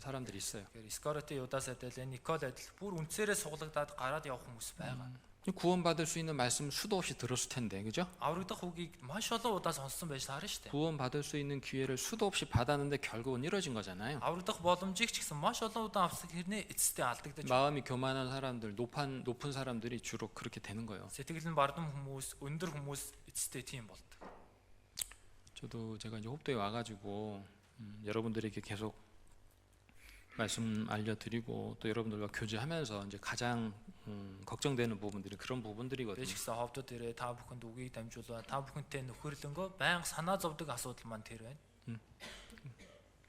사람들이 있어요. Тэгэхээр Скороти Юдас адил Никол адил бүр үндсээрээ суглагдаад гараад явах хүмүүс байгаа. 구원받을 수 있는 말씀 수도 없이 들었을 텐데, 그죠? Аврагдах үгийг маш олон удаа сонссон байж таарна шүү дээ. 구원받을 수 있는 기회를 수도 없이 받았는데 결국은 이뤄진 거잖아요. Аврагдах боломжийг ч гэсэн маш олон удаа авсан хэрнээ эцэстээ алдагдаж. 마음이 교만한 사람들, 높은 사람들이 주로 그렇게 되는 거예요. Сэтгэл нь бардам хүмүүс, өндөр хүмүүс эцэстээ тийм болдог. 저도 제가 이제 홉도에 와가지고 여러분들에게 계속 말씀 알려드리고 또 여러분들과 교제하면서 이제 가장 걱정되는 부분들이 그런 부분들이거든요. Тэгсэн ховдод ирээ та бүхэнд үгийг дамжуулаа, та бүхэнтэй нөхөрлөнгөө байнга санаа зовдөг асуудал маань тэр байна.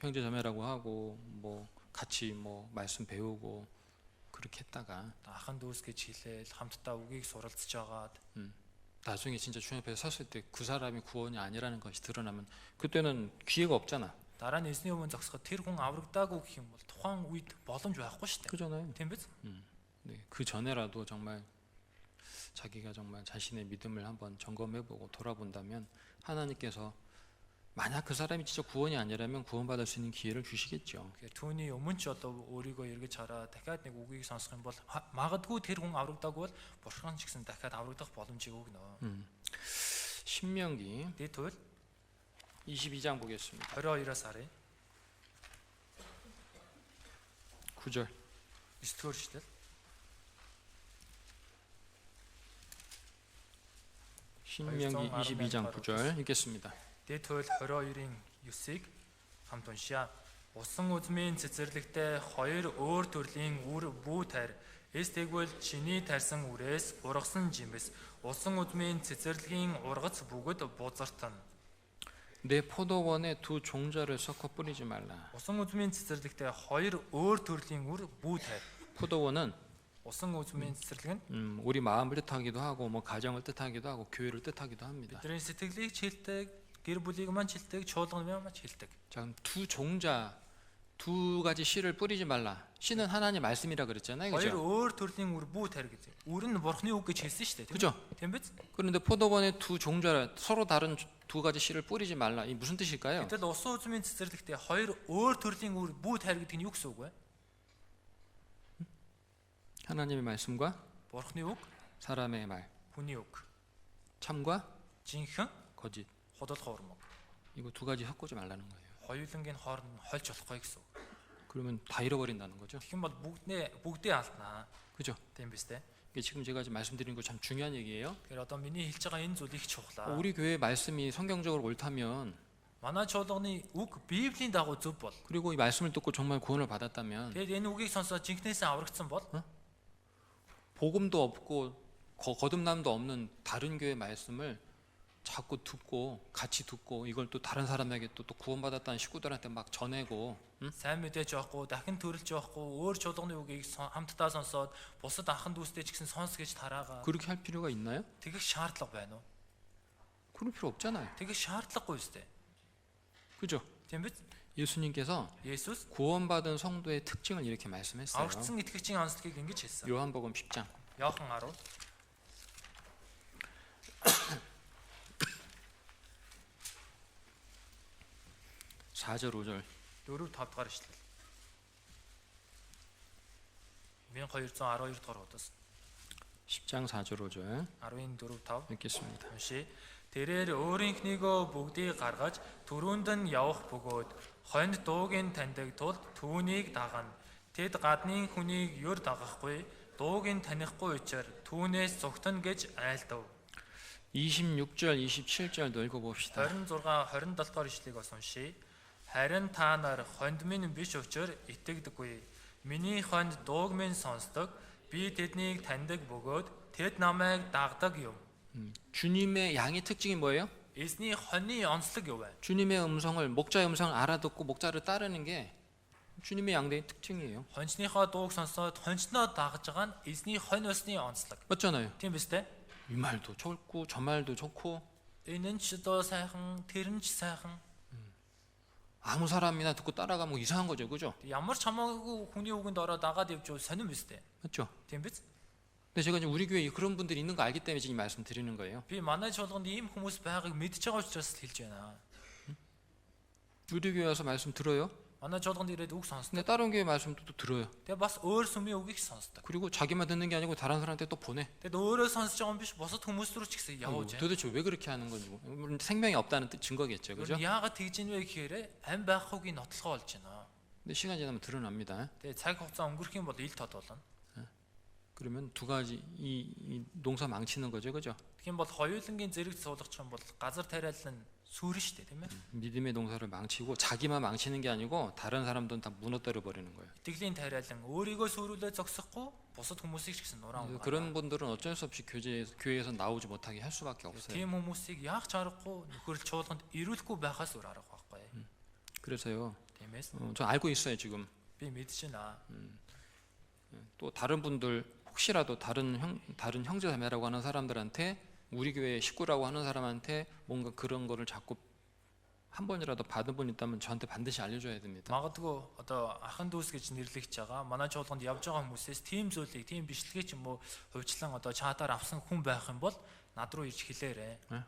형제 자매라고 하고 뭐 같이 뭐 말씀 배우고 그렇게 했다가 Ахын дүүс гэж хэлээл хамтдаа үгийг суралцж агаад 나중에 진짜 주님 앞에 섰을 때 그 사람이 구원이 아니라는 것이 드러나면 그때는 기회가 없잖아. дараа нь эзний өмнө зогсоход тэр хүн аврагдаагүй гэх юм бол тухайн үед боломж байхгүй шүү дээ. 그잖아요. Тийм биз? 네, 그 전에라도 정말 자기가 정말 자신의 믿음을 한번 점검해보고 돌아본다면 하나님께서 만약 그 사람이 진짜 구원이 아니라면 구원받을 수 있는 기회를 주시겠죠. Тэгэхээр түүний өмнө ч одоо өөрийгөө эргэж хараа дахиад нэг үгийг сонсох юм бол магадгүй тэр хүн аврагдаагүй бол бурхан ч гэсэн дахиад аврагдах боломжийг өгнө. 신명기 Дээд туйл 22장 보겠습니다. 22-аас харъя. 9절. 9-р шүтэл. 신명기 22장 9절 읽겠습니다. Дээд туйл 22-ийн 9-ыг хамт уншъя. Усан үзмийн цэцэрлэгтэй хоёр өөр төрлийн үр бүү тарь. Эс тэгвэл чиний тарьсан үрээс ургасан жимс. Усан үзмийн цэцэрлэгийн ургац бүгд бузартана. 내 포도원에 두 종자를 섞어 뿌리지 말라. Усан үзмийн цэцэрлэгтэй хоёр өөр төрлийн үр бүү тарь. 포도원은 Усан үзмийн цэцэрлэг нь 우리 마음을 뜻하기도 하고 뭐 가정을 뜻하기도 하고 교회를 뜻하기도 합니다. бидний сэтгэлийг чилдэг, гэр бүлийг маань чилдэг, чуулганы маань чилдэг. 자, 그럼 두 종자 두 가지 씨를 뿌리지 말라. 씨는 하나님 말씀이라 그랬잖아요. Хоёр 그죠? өөр төрлийн үр бүү тарь гэж. Үр нь бурхны үг гэж хэлсэн шүү дээ. 그죠? Тийм биз? 그런데 포도원에 두 종자 서로 다른 두 가지 씨를 뿌리지 말라. 이 무슨 뜻일까요? Гэтэл усан үзмийн цэцэрлэгтээ хоёр өөр төрлийн үр бүү тарь гэдэг нь юу гэсэн үг вэ? 하나님의 말씀과 Бурхны үг, 사람의 말, хүний үг. 참과 Жинхэнэ 거짓. худал хуурмаг. 이거 두 가지 섞지 말라는 거예요. Хоёулангийн хооронд нь хольж болохгүй гэсэн үг. 그러면 다 잃어버린다는 거죠. Тэгэх юм бол бүгдээ алднаа. 그죠? Тийм биз дээ. 이게 지금 제가 지금 말씀드리는 거 참 중요한 얘기예요. Тэгэхээр одоо миний хэлж байгаа энэ зүйл их чухлаа. 우리 교회 말씀이 성경적으로 옳다면 Манай чуулганы үг Библийн дагуу зөв бол. 그리고 이 말씀을 듣고 정말 구원을 받았다면 Тэгэд энэ үгийг сонсоод жинхнээсээ аврагдсан бол 복음도 없고 거듭남도 없는 다른 교회 말씀을 자꾸 듣고 같이 듣고 이걸 또 다른 사람에게 또 구원받았다는 식구들한테 막 전해고 сайн мэдээж авахгүй, дахин төрөлж авахгүй, өөр чуулганы үгийг хамтдаа сонсоод бусад ахын дүүстэй ч гэсэн сонс гэж тараагаа. 그렇게 할 필요가 있나요? Тэгэх шаардлага байна уу? 그럴 필요 없잖아요. Тэгэх шаардлагагүй үстэй. 그죠? Тийм биз? 예수님께서 Есүс 구원받은 성도의 특징을 이렇게 말씀했어요. аврагдсан итгэгчийн онцлогийг ингэж хэлсэн. 요한복음 10장 Иохан 10 4절 5절 4-5 дахь ишлэл. 1212 дахь удаас 10장 4절 5절 14-5 읽겠습니다. уншия. Тэрээр өөрийнхнийгөө бүгдийг гаргаж түрүүнд нь явах бөгөөд хонь дуугийн таньдаг тул түүнийг дагана. Тэд гадны хүнийг юр дагахгүй, дуугийн танихгүй учраас түүнээс зүгтэн гэж айлдав. 26절 27절도 읽어봅시다. 26 27 дахь ишлэгийг бас уншия. Харин та нар хонд минь биш учраас итгэдэггүй. Миний хонд дууг минь сонсдог. Би тэднийг таньдаг бөгөөд тэд намайг дагдаг юм. 주님의 양의 특징이 뭐예요? Эзний хоньны онцлог юу вэ? 주님의 음성을 목자의 음성을 알아듣고 목자를 따르는 게 주님의 양의 특징이에요. Хоньчныхоо дууг сонсоод хоньчноо дагж байгаа нь эзний хонь усны онцлог. 맞잖아요. Тийм биз дээ? 이 말도 좋고 저 말도 좋고 Энэ нь ч доо сайхан, тэр нь ч сайхан. 아무 사람이나 듣고 따라가면 이상한 거죠, 그죠? Ямар ч хамаагүй хүний үгэнд ороод дагаад явж сонирн биз дээ. 맞죠? Тийм биз? 근데 제가 이제 우리 교회에 그런 분들이 있는 거 알기 때문에 지금 말씀드리는 거예요. Би манай чуулганд ийм хүмүүс байгааг мэдж байгаа учраас хэлж байна. 우리 교회 와서 말씀 들어요. Манай чуулганд ирээд үг сонсдог. 근데 다른 교회 말씀도 또 들어요. Тэгээ бас өөр сүмийн үгийг сонсдог. 그리고 자기만 듣는 게 아니고 다른 사람한테 또 보내. Тэгэд өөрөө сонсож байгаа юм биш бусад хүмүүс рүү ч гэсэн явуулж байна. 도대체 왜 그렇게 하는 건지 물론 생명이 없다는 증거겠죠, 그죠? Яагаад тэгж ийн вэ гэхээр ам байхгүйг нотлохоо олж байна. 근데 시간 지나면 드러납니다. Тэгээ цаг хугацаа өнгөрөх юм бол ил тод болно. 그러면 두 가지 이 농사 망치는 거죠, 그죠? Тэгэх юм бол хоёулангийн зэрэг суулгачих юм бол газар тариалал нь сүрэн штэ тийм ээ. 믿음의 농사를 망치고 자기만 망치는 게 아니고 다른 사람들은 다 무너뜨려 버리는 거예요. Итгэлийн тариалан өөрийгөө сүрүүлээ зогсохгүй бусад хүмүүсийг ч гэсэн нураа 그래서 그런 분들은 어쩔 수 없이 교회에서 나오지 못하게 할 수밖에 없어요. Тийм хүмүүсийг яах ч аргагүй нөхөрл чуулганд ирүүлэхгүй байхаас өөр арга байхгүй. 그래서요, Тиймээс 저 알고 있어요 지금. би мэдэж байна. 또 다른 분들 혹시라도 다른 형제 자매라고 하는 사람들한테 우리 교회 식구라고 하는 사람한테 뭔가 그런 거를 자꾸 한 번이라도 받은 분 있다면 저한테 반드시 알려줘야 됩니다. Магадгүй одоо ахын дүүс гэж нэрлэгдэж байгаа манай чуулганд явж байгаа хүмүүсээс тийм зүйлийг тийм бичлэгээ ч юм уу хувьчлан одоо чатаар авсан хүн байх юм бол над руу ирж хэлээрэй.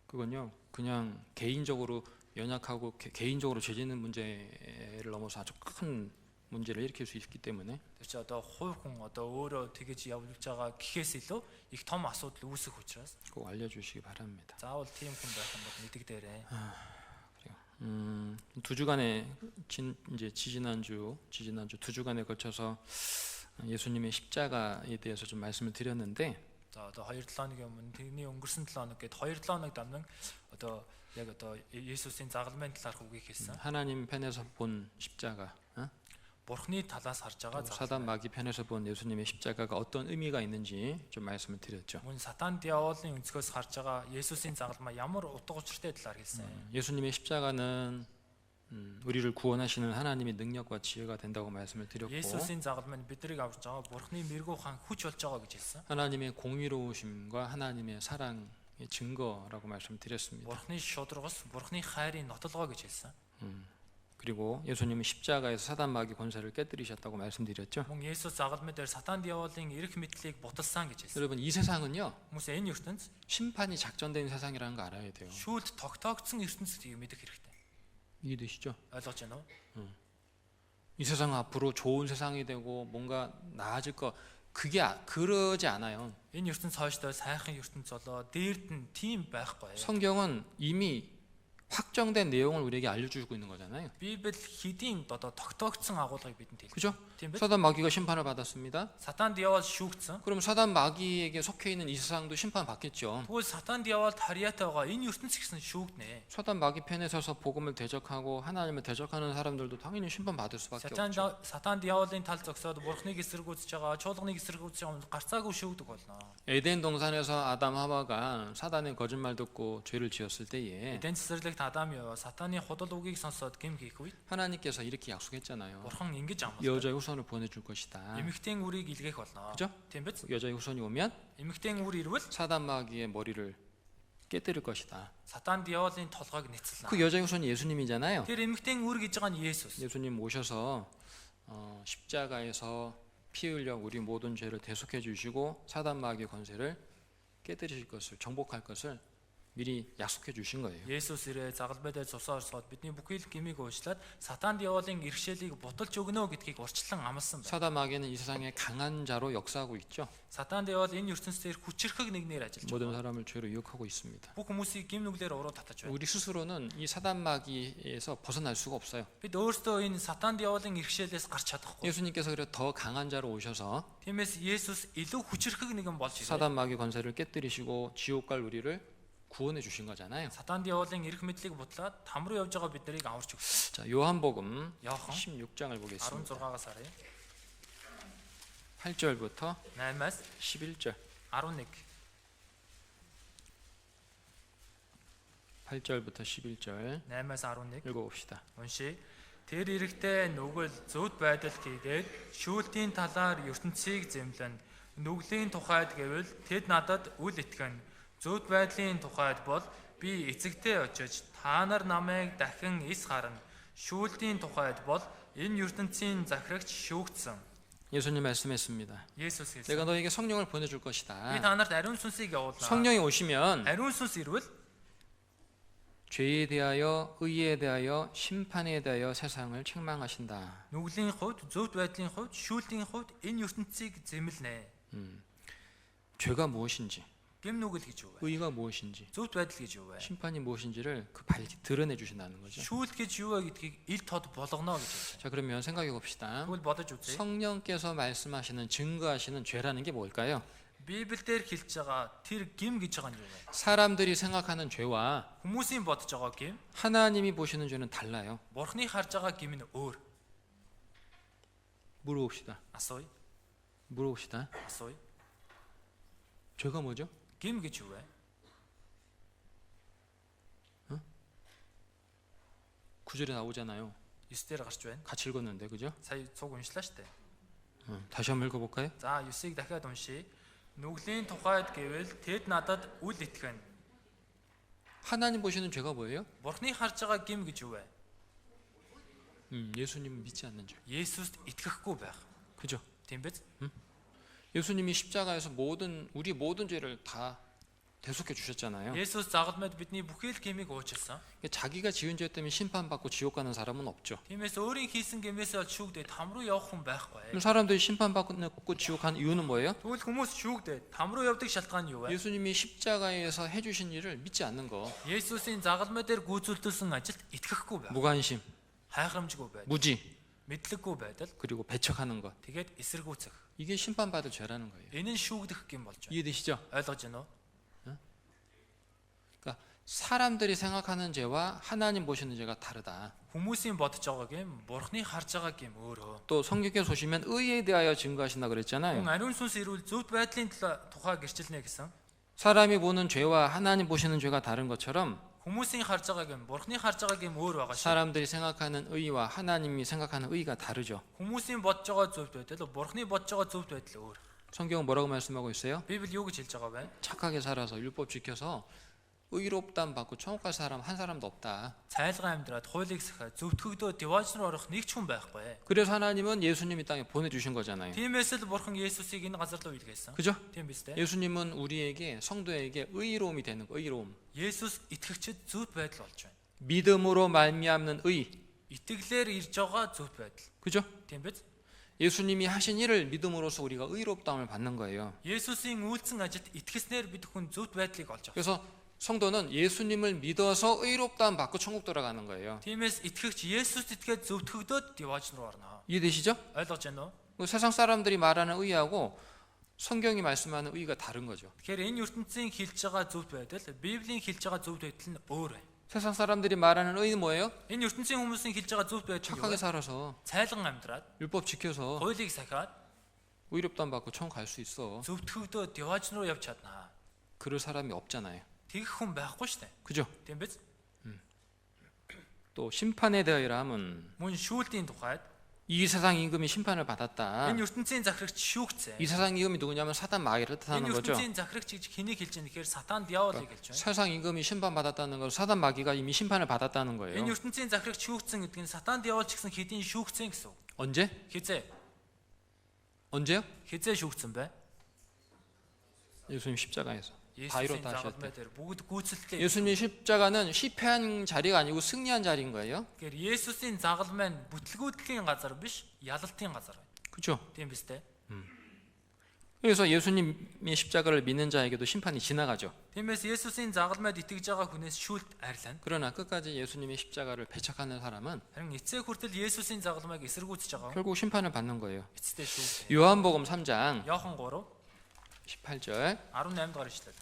그건요 그냥 개인적으로 연약하고 개인적으로 죄 짓는 문제를 넘어서 아주 큰 문제를 일으킬 수 있기 때문에 Тэр чи одоо хувь хүн одоо өөрөө тэгэж явуулж байгаа гэхээс илүү их том асуудал үүсэх учраас 꼭 알려주시기 바랍니다. заавал тийм хүн байх юм бол мэдэгдээрэй. 두 주간에 이제 지지난주 두 주간에 걸쳐서 예수님의 십자가에 대해서 좀 말씀을 드렸는데 За одоо 2-7 хоногийн өмнө тэрний өнгөрсөн 7 хоног гээд 2-7 хоног дамнан одоо яг одоо Есүсийн загалмайн талаарх үгийг хэлсэн. 하나님 편에서 본 십자가, Бурхны талаас харж байгаа 사단 마귀 편에서 본 예수님의 십자가가 어떤 의미가 있는지 좀 말씀을 드렸죠. мөн сатан диаволын өнцгөөс харж байгаа Есүсийн загалмай ямар утга учиртай талаар хэлсэн. 예수님의 십자가는 우리를 구원하시는 하나님의 능력과 지혜가 된다고 말씀을 드렸고 Есүсийн загалмай биднийг авч байгаа Бурхны мэрэгүү хаан хүч болж байгаа гэж хэлсэн. 하나님의 공의로우심과 하나님의 사랑의 증거라고 말씀드렸습니다. Бурхны шударгас, Бурхны хайрын нотлогоо гэж хэлсэн. 그리고 예수님은 십자가에서 사단 마귀 권세를 깨뜨리셨다고 말씀드렸죠. Мөн Есүс загалмай дээр сатан диаволын эрх мэдлийг буталсан гэж хэлсэн. 여러분 이 세상은요 Хүмүүс энэ ертөнц 심판이 작전된 세상이라는 거 알아야 돼요. шүүлт тогтоогдсон ертөнцийг мэдэх хэрэгтэй. 이해되시죠? ойлгож байна уу? 이 세상은 앞으로 좋은 세상이 되고 뭔가 나아질 거 그게 그러지 않아요. Энэ ертөнц хойштоо сайхан ертөнц болоо дээрд нь тийм байхгүй. 성경은 이미 확정된 내용을 우리에게 알려주고 있는 거잖아요. Библи хэдийн одоо тогтоогдсон агуулгыг бидэнд хэлж 그죠? тийм биз? 사단 마귀가 심판을 받았습니다. Сатан диавол шүүгдсэн. 그럼 사단 마귀에게 속해 있는 이 세상도 심판 받겠죠. Тэгвэл сатан диаволд харьяатай байгаа энэ ертөнц гэсэн шүүгднэ. 사단 마귀 편에 서서 복음을 대적하고 하나님을 대적하는 사람들도 당연히 심판 받을 수밖에 없죠. Сатан диаволын тал зогсоод бурхныг эсэргүүцэж байгаа, чуулганыг эсэргүүцэж байгаа гарцаагүй шүүгдэг болно. 에덴 동산에서 아담 하와가 사단의 거짓말 듣고 죄를 지었을 때에 Эден цэцэрлэгт Адам ёо сатаны худал үгийг сонсоод гим хийх үед 하나님께서 이렇게 약속했잖아요. бурхан ингэж амлав. 여자의 후손을 보내줄 것이다. Эмэгтэй үрийг илгээх болно. 그죠? Тийм биз? 여자의 후손이 오면 Эмэгтэй үр ирвэл 사단 마귀의 머리를 깨뜨릴 것이다. сатан диаволын толгойг нэцэлнэ. 그 여자의 후손이 예수님이잖아요. Тэр эмэгтэй үр гэж байгаа нь Есүс. 예수님 오셔서 십자가에서 피 흘려 우리 모든 죄를 대속해 주시고 사단 마귀의 권세를 깨뜨리실 것을 정복할 것을 미리 약속해 주신 거예요. Есүс ирээ загалбай дээр цусаа орсоод бидний бүхий л гмийг уучлаад сатан диаволын иргэшээлийг буталж өгнө гэдгийг урьдчилан амласан байна. 사단 마귀는 이 세상에 강한 자로 역사하고 있죠. Сатан диавол энэ ертөнцийн хүчрхэг нэгнээр ажиллаж 모든 байна. 사람을 죄로 유혹하고 있습니다. Бүх хүмүүсийг гим нүглээр уруу татаж байна. 우리 스스로는 이 사단 마귀에서 벗어날 수가 없어요. Бид өөрсдөө энэ сатан диаволын иргэшээлээс гарч чадахгүй. 예수님께서 그래 더 강한 자로 오셔서 Тиймээс Есүс илүү хүчрхэг нэгэн болж ирээ. 사단 마귀 권세를 깨뜨리시고 지옥 갈 우리를 구원해 주신 거잖아요. Сатан диаволын эрх мэдлийг бутлаад там руу явж байгаа биднийг аварч өгсөн. 자, 요한복음 Иохан 16장을 보겠습니다. 16-аас харъя. 8절부터 8-аас 11절. 11. 8절부터 11절 8-аас 11. 읽어봅시다. Уншия. Тэр эрэхтэй нүгэл зөвд байдал хийгээд шүүлтийн талаар ертөнцийг зэмлэн нүглийн тухайд гэвэл тэд надад үл итгэн. Зөвд байдлын тухайд бол би эцэгтэй очиж та нар намайг дахин эс харна. Шүүлтийн тухайд бол энэ ертөнцийн захирагч шүүгдсэн. 예수님 말씀했습니다. Есүс хэлсэн. 내가 너에게 성령을 보내줄 Би 것이다. та нарт ариун сүнсийг явуулнаа. 성령이 오시면 Ариун сүнс ирвэл 죄에 대하여, 의에 대하여, 심판에 대하여 세상을 책망하신다. нүглийн хувьд, зөвхт байдлын хувьд, шүүлтийн хувьд энэ ертөнцийг зэмлэнэ. 죄가 무엇인지, Гэм нүгэл гэж юу вэ? 의가 무엇인지, Зөвхт байдал гэж юу вэ? 심판이 무엇인지를 그 밝히 드러내 주신다는 거죠. Шүүлт гэж юу вэ гэдгийг ил тод болгоно гэж хэлж байна. 자, 그러면 생각해 봅시다. Тэгвэл бодож үзье. 성령께서 말씀하시는 증거하시는 죄라는 게 뭘까요? Библиэлд хэлж байгаа тэр гим гэж байгаа нь юу вэ? 사람들이 생각하는 죄와 Хүмүүсийн бодож байгаа гим, 하나님이 보시는 죄는 달라요. Бурхны харж байгаа гим нь өөр. 물어봅시다. Асууя. 물어봅시다. Асууя. 죄가 뭐죠? Гим гэж юу вэ? 구절에 나오잖아요. 9-дэр гарч байна. 같이 읽었는데, 그죠? Сая цуг уншлаа штэ. 다시 한번 읽어볼까요? За 9-ыг дахиад уншия. Нүглийн тухайд гэвэл тэд надад үл итгэн. 하나님 보시는 죄가 뭐예요? Бурхны харж байгаа гим гэж юу вэ? 예수님을 믿지 않는 죄. Есүст итгэхгүй байх. 그죠? Тийм биз? 예수님이 십자가에서 우리 모든 죄를 다 대속해 주셨잖아요. Есүс загалмайд бидний бүхий л гимийг уучлсан. 자기가 지은 죄 때문에 심판받고 지옥 가는 사람은 없죠. Тиймээс өөрийн хийсэн гимээс бол шүүгдээд там руу явах хүн байхгүй. 그럼 사람들이 심판받고 지옥 가는 이유는 뭐예요? Тэгвэл хүмүүс шүүгдээд там руу явдаг шалтгаан нь юу вэ? 예수님이 십자가에서 해주신 일을 믿지 않는 거. Есүсийн загалмай дээр гүйцэлдүүлсэн ажилд итгэхгүй байх. 무관심, Хайхрамжгүй байдал, 무지, мэдлэггүй байдал, 그리고 배척하는 것. тэгээд эсэргүүцэх. 이게 심판받을 죄라는 거예요. Энэ нь шүүгдэх гим болж байна. 이해되시죠? Ойлгож байна уу? 그러니까 사람들이 생각하는 죄와 하나님 보시는 죄가 다르다. Хүмүүсийн бодож байгаа гим, Бурхны харж байгаа гим өөрөө. 또 성경에 보시면 의에 대하여 증거하신다 그랬잖아요. Хүн ариун сүнс ирвэл зөвхт байдлын тухай гэрчилнэ гэсэн. 사람이 보는 죄와 하나님 보시는 죄가 다른 것처럼 Хүмүүсийн харж байгаа гим, Бурхны харж байгаа гим өөр байгаа шүү. 사람들이 생각하는 의와 하나님이 생각하는 의가 다르죠. Хүмүүсийн бодож байгаа зөвхт байдал, Бурхны бодож байгаа зөвхт байдал өөр. 성경은 뭐라고 말씀하고 있어요? Библи юу гэж хэлж байгаа вэ? 착하게 살아서 율법 지켜서 의롭다함 받고 천국 갈 사람 한 사람도 없다. Цайлгаа амьдраад хуулийг сахиад зөвтгөгдөө дивааж руу орох нэг ч хүн байхгүй. 그래서 하나님은 예수님이 땅에 보내주신 거잖아요. Тиймээс л Бурхан Есүсийг энэ газар руу илгээсэн. 그죠? Тийм биз дээ. 예수님은 우리에게 성도에게 의로움이 되는 거, 의로움. Есүс итгэгчид зөвхт байдал болж байна. 믿음으로 말미암는 의. Итгэлээр ирж байгаа зөвхт байдал. 그죠? Тийм биз? 예수님이 하신 일을 믿음으로써 우리가 의롭다함을 받는 거예요. Есүсийн үйлцэн ажилд итгэснээр бид хүн зөвхт байдлыг олж авсан. 그래서 성도는 예수님을 믿어서 의롭다함 받고 천국 돌아가는 거예요. Тиймээс итгэгч Есүст итгээд зөвтгөгдөөд дивааж руу орно. 이해되시죠? Ойлгож байна уу? 세상 사람들이 말하는 의하고 성경이 말씀하는 의가 다른 거죠. Тэгэхээр энэ ертөнцийн хэлж байгаа зөвхт байдал, Библийн хэлж байгаа зөвхт байдал нь өөр байна. 세상 사람들이 말하는 의는 뭐예요? Энэ ертөнцийн хүмүүсийн хэлж байгаа зөвхт байдал 착하게 юу вэ? 살아서 Цайлган амьдраад, 율법 지켜서 хуулийг сахиад, 의롭다함 받고 천국 갈 수 있어. зөвтгөгдөө дивааж руу явж чаднаа. 그럴 사람이 없잖아요. Тэгэх хүн байхгүй штэ. 그죠? Тийм биз? 또 심판에 대하여라 함은 Мөн шүүлтийн тухайд 이 세상 임금이 심판을 받았다. энэ ертөнцийн захирагч шүүгцээ. 이 세상 임금이 누구냐면 사단 마귀를 뜻하는 Энэ 거죠. ертөнцийн захирагч гэж хэнийг хэлж байгаа нэхээр сатан диаволыг хэлж байна. 세상 임금이 심판받았다는 건 사단 마귀가 이미 심판을 받았다는 거예요. Энэ ертөнцийн захирагч шүүгцэн гэдэг нь сатан диавол ч гэсэн хэдийн шүүгцэн гэсэн үг. 언제? Хизээ. 언제요? Хизээ шүүгцэн бай. 예수님 십자가에서 다 Есүсийн 이뤘다 하실 загалмай 때. дээр бүгд гүйцэлтэй. 예수님 십자가는 실패한 자리가 아니고 승리한 자리인 거예요. Тэгэхээр Есүсийн загалмай нь бүтлгүүдлийн газар биш, ялалтын газар байна. 그렇죠? Тийм биз дээ. 그래서 예수님의 십자가를 믿는 자에게도 심판이 지나가죠. Тиймээс Есүсийн загалмайд итгэж байгаа хүнээс шүүлт арилна. 그러나 끝까지 예수님의 십자가를 배척하는 사람은 Харин эцэг хүртэл Есүсийн загалмайг эсэргүүцэж байгаа хүн 결국 심판을 받는 거예요. эцэстээ шүүл. 요한복음 3장 Иохан 3 18절 18 дугаар ишлэл.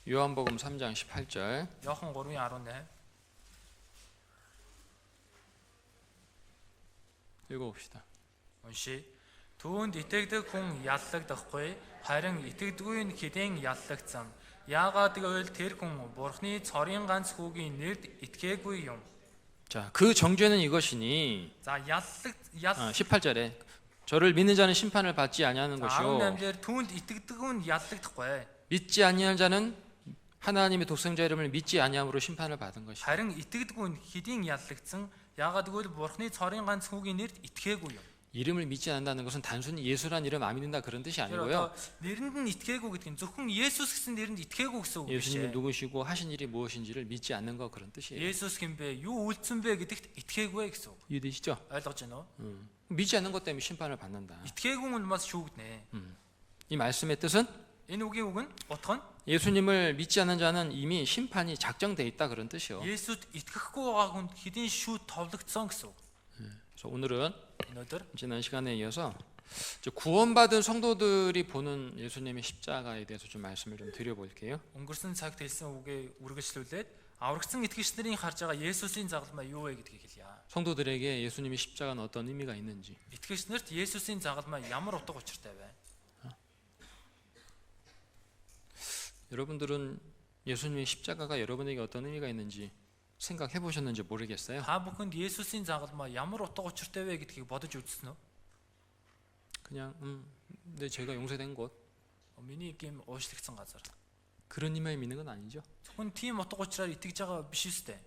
요한복음 3장 18절 Иохан 3-ын 18. 읽어봅시다. Уншия. Түүнд итгэдэг хүн яллагдахгүй, харин итгэдэггүй нь хэдийн яллагдсан. Яагаад гэвэл тэр хүн Бурхны цорын ганц хүүгийн нэрд итгээгүй юм. 자, 그 정죄는 이것이니 За 18절에 저를 믿는 자는 심판을 받지 아니하는 것이요 18-ээр түүнд итгэдэг хүн яллагдахгүй. 믿지 아니하는 자는 하나님의 독생자 이름을 믿지 아니함으로 심판을 받은 것이다. Харин итгэдэггүй нь хэдийн яллагдсан. Яагаад гэвэл Бурхны цорын ганц хүүгийн нэрд итгээгүй юм. 이름을 믿지 않는다는 것은 단순히 예수란 이름 안 믿는다 그런 뜻이 Тэр 아니고요. одоо нэрэнд нь итгээгүй гэдэг нь зөвхөн Есүс гэсэн нэрэнд итгээгүй гэсэн үг биш. 예수님이 누구시고 하신 일이 무엇인지를 믿지 않는 거 그런 뜻이에요. Есүс хэмбэ юу үйлдсэн бэ гэдэгт итгээгүй гэсэн үг. 이해되시죠? ойлгож байна уу? 믿지 않는 것 때문에 심판을 받는다. итгээгүй нь бас шүүгднэ. 이 말씀의 뜻은 Энэ үгийн үг нь утга нь 예수님을 믿지 않는 자는 이미 심판이 작정돼 있다 그런 뜻이요. Есүст итгэхгүй байгаа хүнд хэдийн шүүд товлогдсон гэсэн үг. 그래서 오늘은 Өнөөдөр 지난 시간에 이어서 이제 구원받은 성도들이 보는 예수님의 십자가에 대해서 좀 말씀을 좀 드려볼게요. өнгөрсөн цагт хэлсэн үгээ үргэлжлүүлээд аврагдсан итгэгчдийн харж байгаа Есүсийн загалмаа юу вэ гэдгийг хэлье. 성도들에게 예수님의 십자가는 어떤 의미가 있는지, Итгэгчнэрт Есүсийн загалмаа ямар утга учиртай вэ? 여러분들은 예수님의 십자가가 여러분에게 어떤 의미가 있는지 생각해 보셨는지 모르겠어요. Та бүхэнд Есүсийн загалмаа ямар утга учиртай вэ гэдгийг бодож үзсэн үү? 그냥 네, 제가 용서된 곳 Миний гэм уушлагдсан газар. 그런 의미를 믿는 건 아니죠. Зөвхөн тийм утга учираар итгэж байгаа биш үстэй.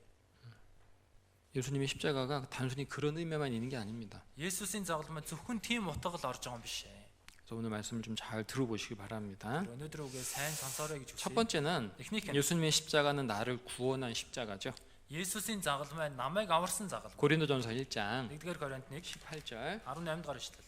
예수님의 십자가가 단순히 그런 의미만 있는 게 아닙니다. Есүсийн загалмаа зөвхөн тийм утга л орж байгаа юм биш ээ. 그래서 오늘 말씀을 좀 잘 들어보시기 바랍니다. Өнөөдөр үгээ сайн сонсоорой гэж 첫 хүсье. 번째는 Эхнийх нь 예수님의 십자가는 나를 구원한 십자가죠. Есүсийн загалмаа намайг аварсан загалмаа. 고린도전서 1장 1-р Коринтыг 18절 18 дугаар ишлэл.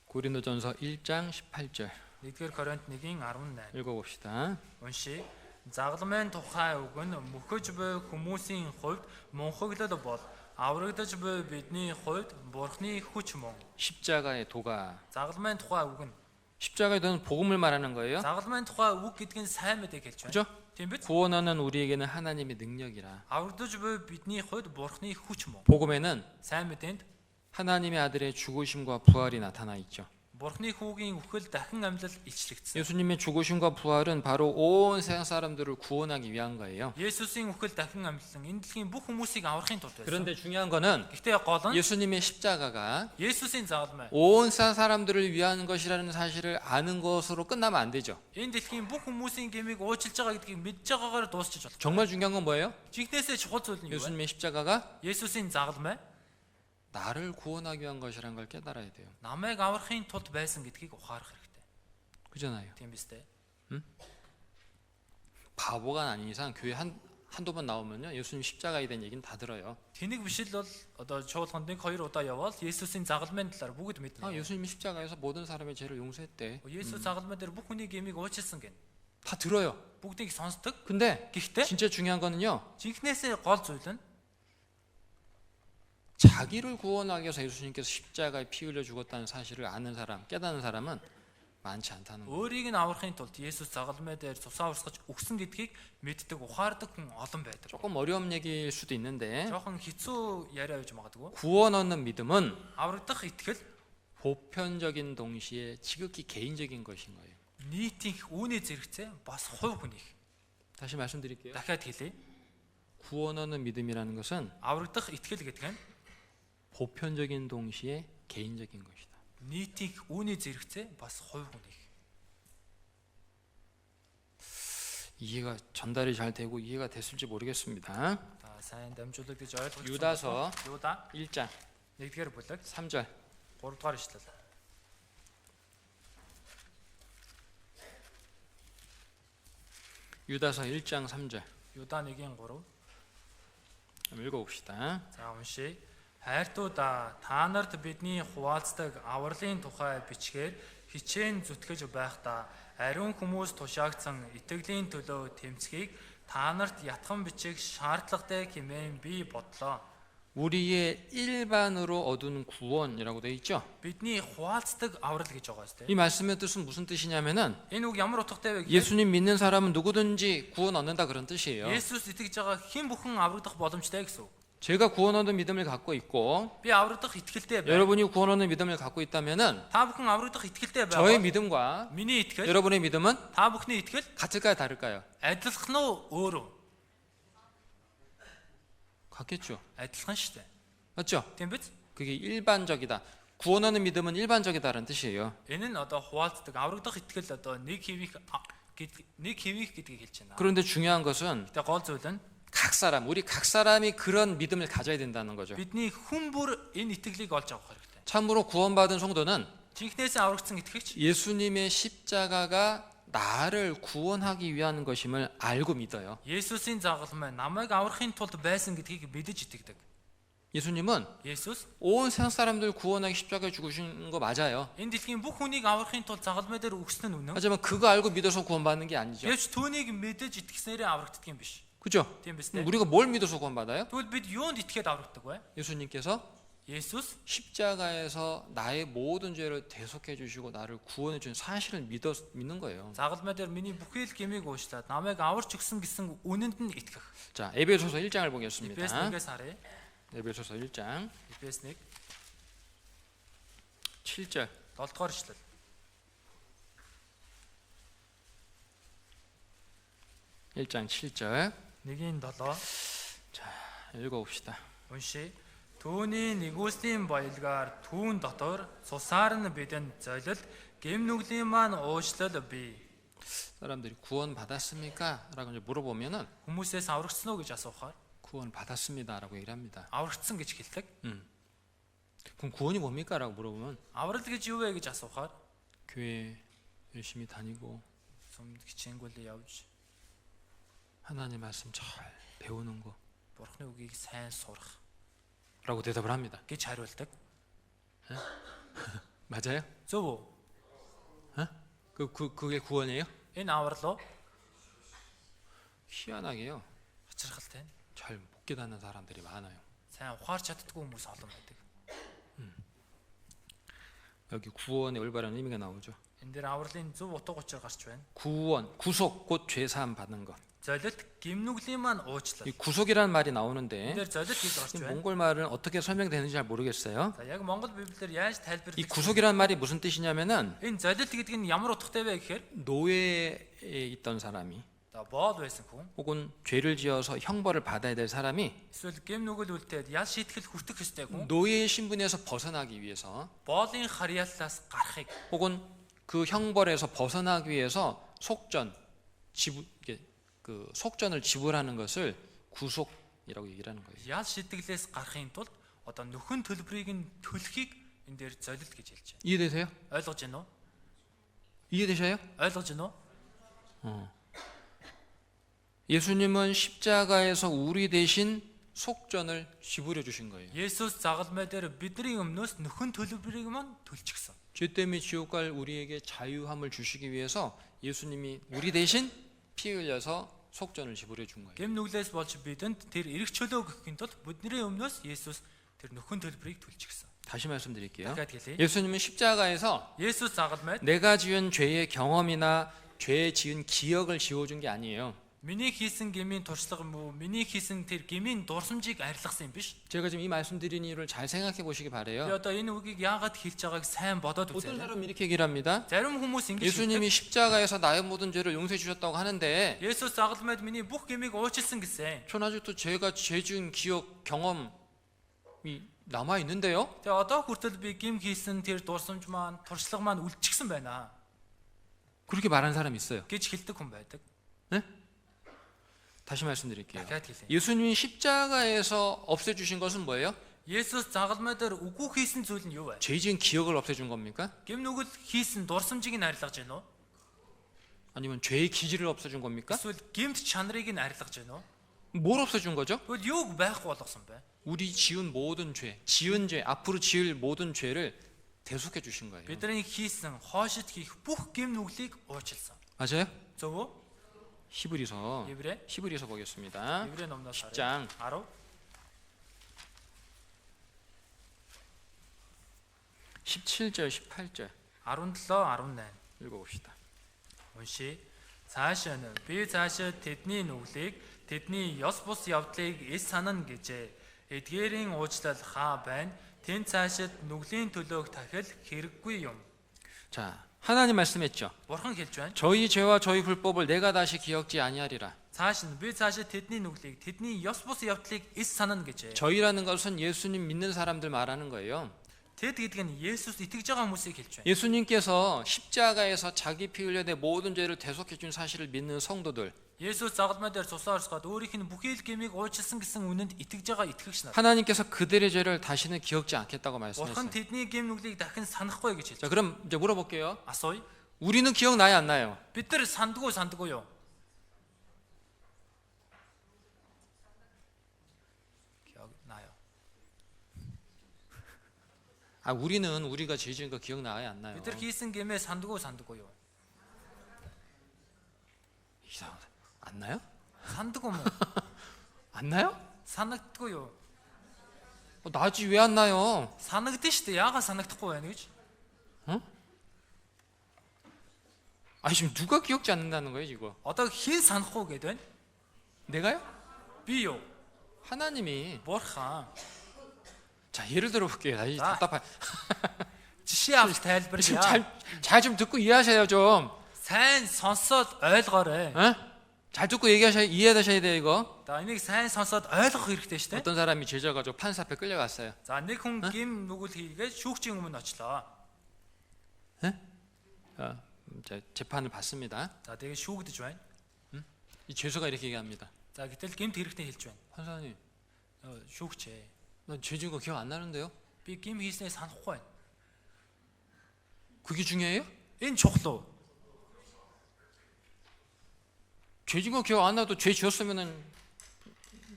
고린도전서 1장 18절 1-р Коринт 1:18 읽어봅시다. уншия. Загалмайн тухай үг нь мөхөж буй хүмүүсийн хувьд мөнхөглөл бол аврагдаж буй бидний хувьд Бурхны хүч мөн. 십자가의 도가, Загалмайн тухай үг нь 십자가의 도는 복음을 말하는 거예요. загалмайн тухай үг гэдэг нь сайн мэдээг хэлж байна. 그죠? Тийм биз? 구원하는 우리에게는 하나님의 능력이라. Аврагдаж буй бидний хувьд Бурхны хүч мөн. 복음에는 Сайн мэдээнд 하나님의 아들의 죽으심과 부활이 나타나 있죠. Бурхны хүүгийн үхэл дахин амьлал илчлэгдсэн. 예수님의 죽으심과 부활은 바로 온 세상 사람들을 구원하기 위한 거예요. Есүсийн үхэл дахин амьлсан энэ дэлхийн бүх хүмүүсийг аврахын тулд байсан. 그런데 중요한 거는 Гэхдээ гол нь 예수님의 십자가가 Есүсийн загалмай 온 세상 사람들을 위한 것이라는 사실을 아는 것으로 끝나면 안 되죠. энэ дэлхийн бүх хүмүүсийн гэмийг уучлж байгаа гэдгийг мэдж байгаагаар дуусчих болно. 정말 중요한 건 뭐예요? Жигнэсээ чухал зүйл нь юу вэ? 예수님의 십자가가 Есүсийн загалмай 나를 구원하기 위한 것이라는 걸 깨달아야 돼요. намайг аврахын тулд байсан гэдгийг ухаарах хэрэгтэй. 그잖아요. Тийм биз дээ. 바보가 아닌 이상 교회 한두 번 나오면요, 예수님 십자가에 대한 얘기는 다 들어요. Тэнийг биш л бол одоо чуулганд 1-2 удаа явбал Есүсийн загалмайн талаар бүгд 아, мэднэ. 예수님이 십자가에서 모든 사람의 죄를 용서했대. Есүс загалмай дээр бүх хүний гэмийг уучлсан гэн. 다 들어요. Бүгдийг сонсдог. 근데 Гэхдээ 진짜 중요한 거는요, жигнэсээ гол зүйл нь 자기를 구원하기 위해서 예수님께서 십자가에 피 흘려 죽었다는 사실을 아는 사람, 깨닫는 사람은 많지 않다는 거예요. өөрийг нь аврахын тулд Есүс загалмай дээр цусаа урсгаж өгсөн гэдгийг мэддэг, ухаардаг хүн олон байдаг. 조금 어려운 얘기일 수도 있는데 Жохон хэцүү яриа байж магадгүй. 구원 얻는 믿음은 Аврагдах итгэл 보편적인 동시에 지극히 개인적인 것인 거예요. нийтийн үүний зэрэгцээ бас хувь хүнийх. 다시 말씀드릴게요. Дахиад хэлье. 구원 얻는 믿음이라는 것은 Аврагдах итгэл гэдэг нь 보편적인 동시에 개인적인 것이다. нийтийн үүний зэрэгцээ бас хувь хүнийх. 이해가 전달이 잘 되고 이해가 됐을지 모르겠습니다. За сайн дамжуулагдаж ойлгож 유다서 Юда 1장 1-р бүлэг 3절 3-р ишлэл. 유다서 1장 3절 Юда 1-ийн 3. 한번 읽어봅시다. За уншия. Хайртуудаа та нарт бидний хуваалцдаг авралын тухай бичгээр хичээн зүтгэж байхдаа ариун хүмүүс тушаагдсан итгэлийн төлөө тэмцэхийг та нарт ятхан бичих шаардлагатай хэмээн би бодлоо. 우리의 일반으로 얻은 구원이라고 되어 있죠. Бидний хуваалцдаг аврал гэж байгаа шүү дээ. 이 말씀의 뜻은 무슨 뜻이냐면은 Энэ үг ямар утгатай вэ гэхээр 예수님 믿는 사람은 누구든지 구원 얻는다 그런 뜻이에요. Есүс итгэж байгаа хэн бүхэн аврагдах боломжтой гэсэн үг. 제가 구원 얻는 믿음을 갖고 있고 Би аврагдах итгэлтэй байна. 여러분이 구원 얻는 믿음을 갖고 있다면은 Та бүхэн аврагдах итгэлтэй 저의 байгаа. 믿음과 Миний итгэл, 여러분의 믿음은 та бүхний итгэл 같을까요, 다를까요? адилхан уу өөр үү? 같겠죠. Адилхан шүү дээ. 맞죠? Тийм биз? 그게 일반적이다. 구원하는 믿음은 일반적이다라는 뜻이에요. Энэ нь одоо хуваалцдаг аврагдах итгэл одоо нэг хэвих гэдгийг хэлж байна. 그런데 중요한 것은 Тэгээ гол зүйл нь 우리 각 사람이 그런 믿음을 가져야 된다는 거죠. бидний хүн бүр энэ итгэлийг олж авах хэрэгтэй. 참으로 구원받은 성도는 Жинхнээс аврагдсан итгэгч 예수님의 십자가가 나를 구원하기 위한 것임을 알고 믿어요. Есүсийн загалмай намайг аврахын тулд байсан гэдгийг мэдэж итгэдэг. 예수님은 Есүс 온 세상 사람들 구원하기 십자가에 죽으신 거 맞아요. энэ дэлхийн бүх хүнийг аврахын тулд загалмай дээр өгсөн нь үнэн. 하지만 그거 알고 믿어서 구원받는 게 아니죠. Гэвч түүнийг мэдэж итгэснээрээ аврагддаг юм биш. 그죠? Тийм биз дээ. 우리가 뭘 믿어서 구원받아요? Тэгвэл бид юунд итгээд аврагддаг вэ? 예수님께서 Есүс 십자가에서 나의 모든 죄를 대속해 주시고 나를 구원해 준 사실을 믿는 거예요. загалмай дээр миний бүхий л гмийг уучлаад намайг аварч өгсөн гэсэн үнэнд нь итгэх. 자, 에베소서 1장을 보겠습니다. Эфес 1-ээс харъя. 에베소서 1장 Эфес 1 7절. 7 дугаар ишлэл. 일장 7절 1-7 읽어봅시다. уншия. Түүний нэгүслийн баялгаар түүн дотор цусаар нь бидэнд золил гэм нүглийн маань уучлал бий. 사람들이 구원 받았습니까? 라고 이제 물어보면은 Хүмүүсээс аврагдсан уу гэж асуухаар 구원 받았습니다라고 얘기를 합니다. аврагдсан гэж хэлдэг. 그럼 구원이 뭡니까? 라고 물어보면 Аврал гэж юу вэ гэж асуухаар 교회 열심히 다니고 сүмд хичээнгүйлээ явж 하나님 말씀 잘 배우는 거 Бурхны үгийг сайн сурах 라고 대답을 합니다. гэж хариулдаг. 맞아요? Зөв үү? 그게 구원이에요? Энэ аврал уу? 희한하게요. Учирхалтай. 잘 못 깨닫는 사람들이 많아요. Сайн ухаарч чаддгүй хүмүүс олон байдаг. 여기 구원의 올바른 의미가 나오죠. Энэ дээр авралын зөв утга учир гарч байна. 구원, 구속, 곧 죄사함 받는 것. Золилт гимнүглийн маань уучлал. 이 구속이라는 말이 Энэ 나오는데 дээр золилт гэж гарч 이 байна. 몽골 말은 어떻게 설명되는지 잘 모르겠어요. За яг Монгол Библиэр яаж 이 тайлбарлаж 구속이라는 말이 무슨 뜻이냐면은 энэ золилт гэдэг нь ямар утгатай вэ гэхээр 노예에 있던 사람이 за боол байсан хүн 혹은 죄를 지어서 형벌을 받아야 될 사람이 эсвэл гимнүгэл үлдээд ял шийтгэл хүртэх ёстой хүн 노예의 신분에서 벗어나기 위해서 боолын харьяаллаас гарахыг 혹은 그 형벌에서 벗어나기 위해서 그 속전을 지불하는 것을 구속이라고 얘기를 하는 거예요. ял шийтгэлээс гарахын тулд одоо нөхөн төлбөрийг нь төлөхийг энэ дээр золилт гэж хэлж байна. 이해되세요? Ойлгож байна уу? 이해되셔요? Ойлгож байна уу? 예수님은 십자가에서 우리 대신 속전을 지불해 주신 거예요. Есүс загалмай дээр бидний өмнөөс нөхөн төлбөрийг маань төлчихсөн. 죄 때문에 지옥 갈 우리에게 자유함을 주시기 위해서 예수님이 우리 대신 피 흘려서 속전을 지불해 준 거예요. Гэм нүглээс болж бидэнд тэр эрх чөлөө өгөхийн тулд бидний өмнөөс Есүс тэр нөхөн төлбөрийг төлчихсөн. 다시 말씀드릴게요. дахиад хэлье. 예수님은 십자가에서 Есүс загалмайд 내가 지은 죄의 경험이나 죄 지은 기억을 지워준 게 아니에요. миний хийсэн гмийн туршлага мүү миний хийсэн тэр гмийн дурсамжийг арилгасан юм биш. 제가 지금 이 말씀드린 이유를 잘 생각해 보시기 Би 바래요. одоо энэ үгийг яагаад хэлж байгааг сайн бодоод 어떤 үзээрэй. 사람 이렇게 얘기를 합니다. Зарим хүмүүс ингэж 예수님이 십자가에서 나의 모든 죄를 용서해 주셨다고 하는데 Есүс загалмайд миний бүх гмийг уучлсан гэсэн. 전 아직도 죄가 죄 지은 기억 경험이 남아 있는데요. Тэгээ одоо хүртэл би гм хийсэн тэр дурсамж маань туршлага маань үлдчихсэн байна 그렇게 말하는 사람이 있어요. гэж хэлдэг хүн байдаг. 다시 말씀드릴게요. дахиад хэлье. 예수님이 십자가에서 없애주신 것은 뭐예요? Есүс загалмай дээр үгүй хийсэн зүйл нь юу вэ? 죄 지은 기억을 없애준 겁니까? Гэм нүгэл хийсэн дурсамжийг нь арилгаж байна уу? 아니면 죄의 기질을 없애준 겁니까? Эсвэл гэмт чанарыг нь арилгаж байна уу? 뭘 없애준 거죠? Тэгвэл юуг байхгүй болгосон бэ? 우리 지은 모든 죄, 지은 죄, 앞으로 지을 모든 죄를 대속해 주신 거예요. Бидний хийсэн хоошид хийх бүх гэм нүглийг уучлсан. 맞아요? Зөв үү? 히브리서 Еврей 보겠습니다. Еврей номноос 10장 10 17절 18절 17 18 읽어봅시다. уншия. Цаашаа нь би цаашаа тэдний нүглийг тэдний ёс бус явдлыг эс санана гэжээ. Эдгээрийн уучлал хаа байна? Тэн цаашид нүглийн төлөөг тахил хэрэггүй юм. 자, 하나님 말씀했죠. Бурхан хэлж байна. 저희 죄와 저희 불법을 내가 다시 기억지 아니하리라. Цааш нь би цаашаа тэдний нүглийг тэдний ёс бус явдлыг эс санана гэжээ. 저희라는 것은 예수님 믿는 사람들 말하는 거예요. Тэд гэдэг нь Есүс итгэж байгаа хүмүүсийг хэлж байна. 예수님께서 십자가에서 자기 피 흘려 내 모든 죄를 대속해 준 사실을 믿는 성도들, Есүс загалмай дээр цусаар орсгаад өөрийнх нь бүхий л гмийг уучлсан гэсэн үнэнд итгэж байгаа итгэгч нар. 하나님께서 그들의 죄를 다시는 기억지 않겠다고 Бурхан 말씀했어요. тэдний гм нүглийг дахин санахгүй гэж хэлж. 자, 그럼 이제 물어볼게요. Асууя. 우리는 기억나요, 안 나요? Бид нар сандгүй юу? 기억나요. 아, 우리는 우리가 죄 지은 거 기억나요, 안 나요? Бид нар хийсэн гмээ сандгүй юу? 이상하다. 안 나요? Сандгүй мó? 안 나요? Санагддаггүй юу? 나지 왜 안 나요? Санагдсан шүү дээ. Яагаад санагдахгүй байна гэж? 아니 지금 누가 기억지 않는다는 거예요, 지금? Одоо хэн санахгүй гээд байна? 내가요? Би юу? 하나님이. Бурхан. 자, 예를 들어 볼게요. 나 이제 아. 답답해. Жишээ авч 지금 тайлбарлая. 잘 좀 듣고 이해하셔요, 좀. Сайн сонсоод ойлгоорой. 어? 잘 듣고 얘기하셔야 이해하셔야 돼요, 이거. За энийг сайн сонсоод ойлгох хэрэгтэй шүү дээ. 어떤 사람이 죄져가지고 판사 앞에 끌려갔어요. За нэг хүн гим нүгэл хийгээд шүүгчийн өмнө очлоо. 자, 재판을 받습니다. За тэгээд шүүгдэж байна. 이 죄수가 이렇게 얘기합니다. За гэтэл гимт хэрэгтэй хэлж байна. 판사님, Шүүгчээ. 나 죄 지은 거 기억 안 나는데요? Би гим хийснээ санахгүй байна. 그게 중요해요? Энэ чухал уу? 죄 지은 거 기억 안 나도 죄 지었으면은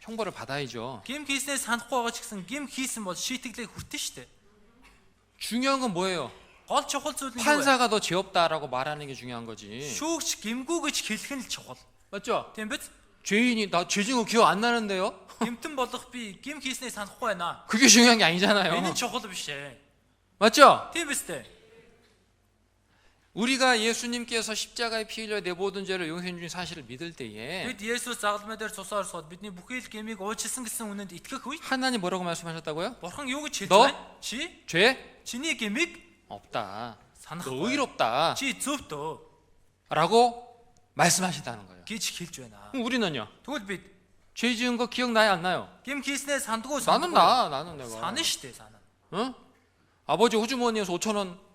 형벌을 받아야죠. Гим хийснээ санахгүй байгаа ч гэсэн гим хийсэн бол шийтгэлээ хүртэн шүү дээ. 중요한 건 뭐예요? Гол чухал зүйл нь юу вэ? 판사가 더 죄 없다라고 말하는 게 중요한 거지. Шүүгч гимгүү гэж хэлэх нь л чухал. 맞죠? Тийм биз? 죄인이 나 죄 지은 거 기억 안 나는데요? Гимтэн болох би гим хийснээ санахгүй байна. 그게 중요한 게 아니잖아요. Энэ нь чухал биш ээ. 맞죠? Тийм биз дээ. 우리가 예수님께서 십자가에 피 흘려 내 모든 죄를 용서해 주신 사실을 믿을 때에 Бид Есүс загалмай дээр цусаар сууд бидний бүхий л гмийг уучлсан гэсэн үнэнд итгэх үе 하나님 뭐라고 말씀하셨다고요? Бурхан юу гэж хэлж 너? байна? Чи 죄 чиний гмийг 없다. 너 санахгүй. 의롭다. Чи зөвтөө 라고 말씀하신다는 거예요. гэж хэлж байна. 그럼 우리는요? Тэгвэл бид 죄 지은 거 기억나요, 안 나요? гим хийснээ сандгүй 나는 санахгүй. 나는 내가. Санаа штэ санаа. 응? 아버지 호주머니에서 5,000원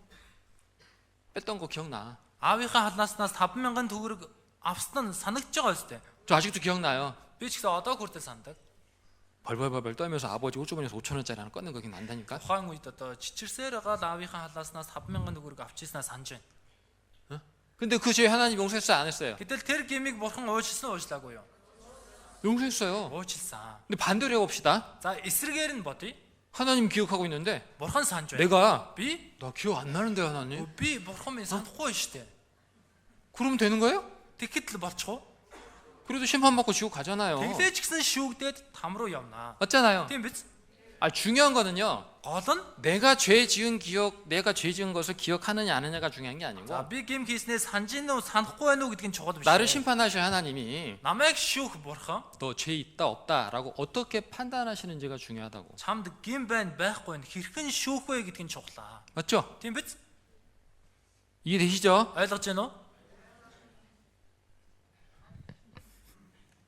뺐던 거 기억나. Аавынхаа халнааснаас 5,000 төгрөг авсан нь санагдж байгаа үстэй. 저 아직도 기억나요. Би ч гэсэн одоо хүртэл сандаг. 벌벌벌벌 떨면서 아버지 호주머니에서 5,000원짜리 하나 꺼낸 거 기억난다니까. Тухайн үед одоо чичирсээр байгаа аавынхаа халнааснаас 5,000 төгрөг авчихснаа санаж байна. 근데 그 죄 하나님 용서했어요, 안 했어요? Гэтэл тэр гмийг бурхан уучлсан уучлаагүй юу? 용서했어요. Уучлсан. 근데 반대로 해봅시다. За эсрэгээр нь бодъё. 하나님 기억하고 있는데 Бурхан санаж байна. 내가 Би 나 기억 안 나는데 하나님. би бурхан минь санахгүй штэ. 그러면 되는 거예요? Тэгэхэд л болчихоо. 그래도 심판 받고 지옥 가잖아요. Тэглээ ч гэсэн шүүгдээд там руу явнаа. 맞잖아요. Тийм биз? 아, 중요한 거는요. Гол нь 내가 죄 지은 것을 기억하느냐 안 하느냐가 중요한 게 아니고 за би гим хийснээ санаж ийн үү санахгүй байна уу гэдг нь чухал биш. 나를 심판하실 하나님이 Намайг шүүх бурхан 너 죄 있다 없다라고 어떻게 판단하시는지가 중요하다고. чамд гим байна байхгүй нь хэрхэн шүүх вэ гэдг нь чухлаа. 맞죠? Тийм биз? 이해되시죠? Ойлгож байна уу?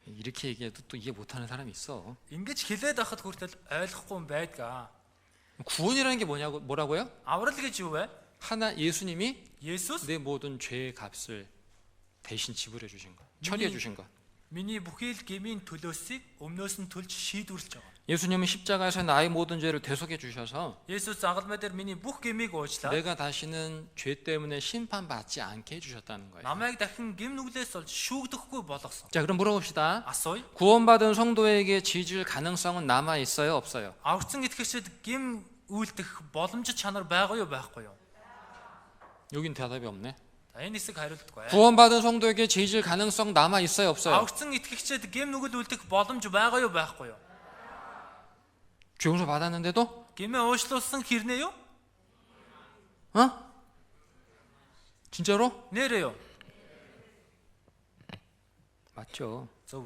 이렇게 얘기해도 또 이해 못하는 사람이 있어. Ингэж хэлээд байхад хүртэл ойлгохгүй юм байдгаа. 구원이라는 게 뭐라고요? Аврал гэж юу вэ? 예수님이 Есүс 내 모든 죄의 값을 대신 지불해 주신 것, 처리해 주신 것. миний бүхий л гмийн төлөөсийг өмнөөс нь төлж шийдвэрлэж байгаа. 예수님은 십자가에서 나의 모든 죄를 대속해 주셔서 Есүс загалмай дээр миний бүх гмийг уучлаа. 내가 다시는 죄 때문에 심판받지 않게 해주셨다는 거예요. Намайг дахин гим нүглээс олж шүүгдэхгүй болгосон. 자, 그럼 물어봅시다. Асууя. 구원받은 성도에게 지질 가능성은 남아 있어요, 없어요? Аврагцсан итгэгчид гим үйлдэх боломж чанар байгаа юу байхгүй юу? 여긴 대답이 없네. За энэ хэсэг хариултгүй. 구원받은 성도에게 지질 가능성 남아 있어요, 없어요? Аврагцсан итгэгчид гим нүгэл үйлдэх боломж байгаа юу байхгүй юу? 죄 용서 받았는데도? Гимээ уучлуулсан хэрнээ юу? 어? 진짜로? Нэрээ юу? 맞죠. Зөв.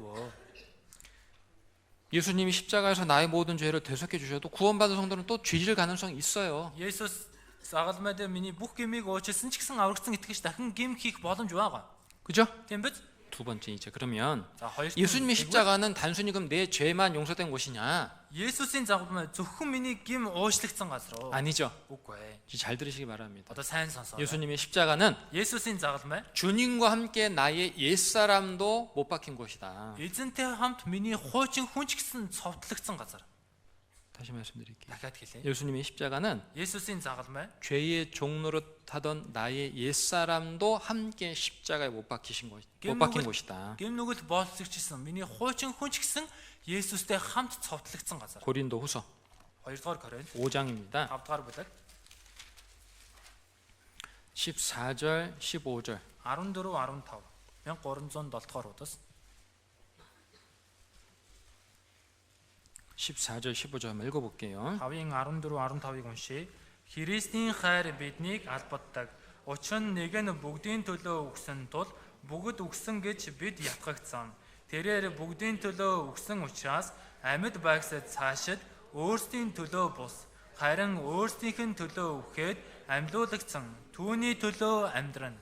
예수님이 십자가에서 나의 모든 죄를 대속해 주셔도 구원받은 성도는 또 죄질 가능성이 있어요. Есүс загалмай дээр миний бүх гмийг уучлсан ч гэсэн аврагцсан итгэгч дахин гим хийх боломж байгаа. 그죠? Тийм биз? 두 번째 이제 그러면 За хоёр 예수님의 십자가는 단순히 그럼 내 죄만 용서된 곳이냐? Есүсийн загалмай зөвхөн миний гим уучлагдсан газар уу? 아니죠. Үгүй ээ. 잘 들으시기 바랍니다. Одоо сайн сонсоо. 예수님의 십자가는 Есүсийн загалмай 주님과 함께 나의 옛사람도 못 박힌 곳이다. эзэнтэй хамт миний хуучин хүн ч гэсэн цовдлогдсон газар. 다시 말씀드릴게요. Дахиад хэлье. 예수님의 십자가는 Есүсийн загалмай 죄의 종로릇 하던 나의 옛사람도 함께 십자가에 못 박힌 곳이다. гим нүгэл боолцогчсон миний хуучин хүн ч гэсэн Есүстэй хамт цовдлогдсон газар. 고린도후서 2-р Коринт 5장입니다. 5-р бүлэг 14절, 15절. 14 15 1307-р удас 14절, 15절 한번 읽어볼게요. 5-ын 14 15-ыг уншия. Христийн хайр биднийг албаддаг. Учир нь нэг нь бүгдийн төлөө өгсөн тул бүгд өгсөн гэж бид ятгагдсан. Тэрээр бүгдийн төлөө өгсөн учраас амьд байгсад цаашид өөрсдийн төлөө бус харин өөрсдийнх нь төлөө өгөхөд амьлуулагдсан. Түүний төлөө амьдран.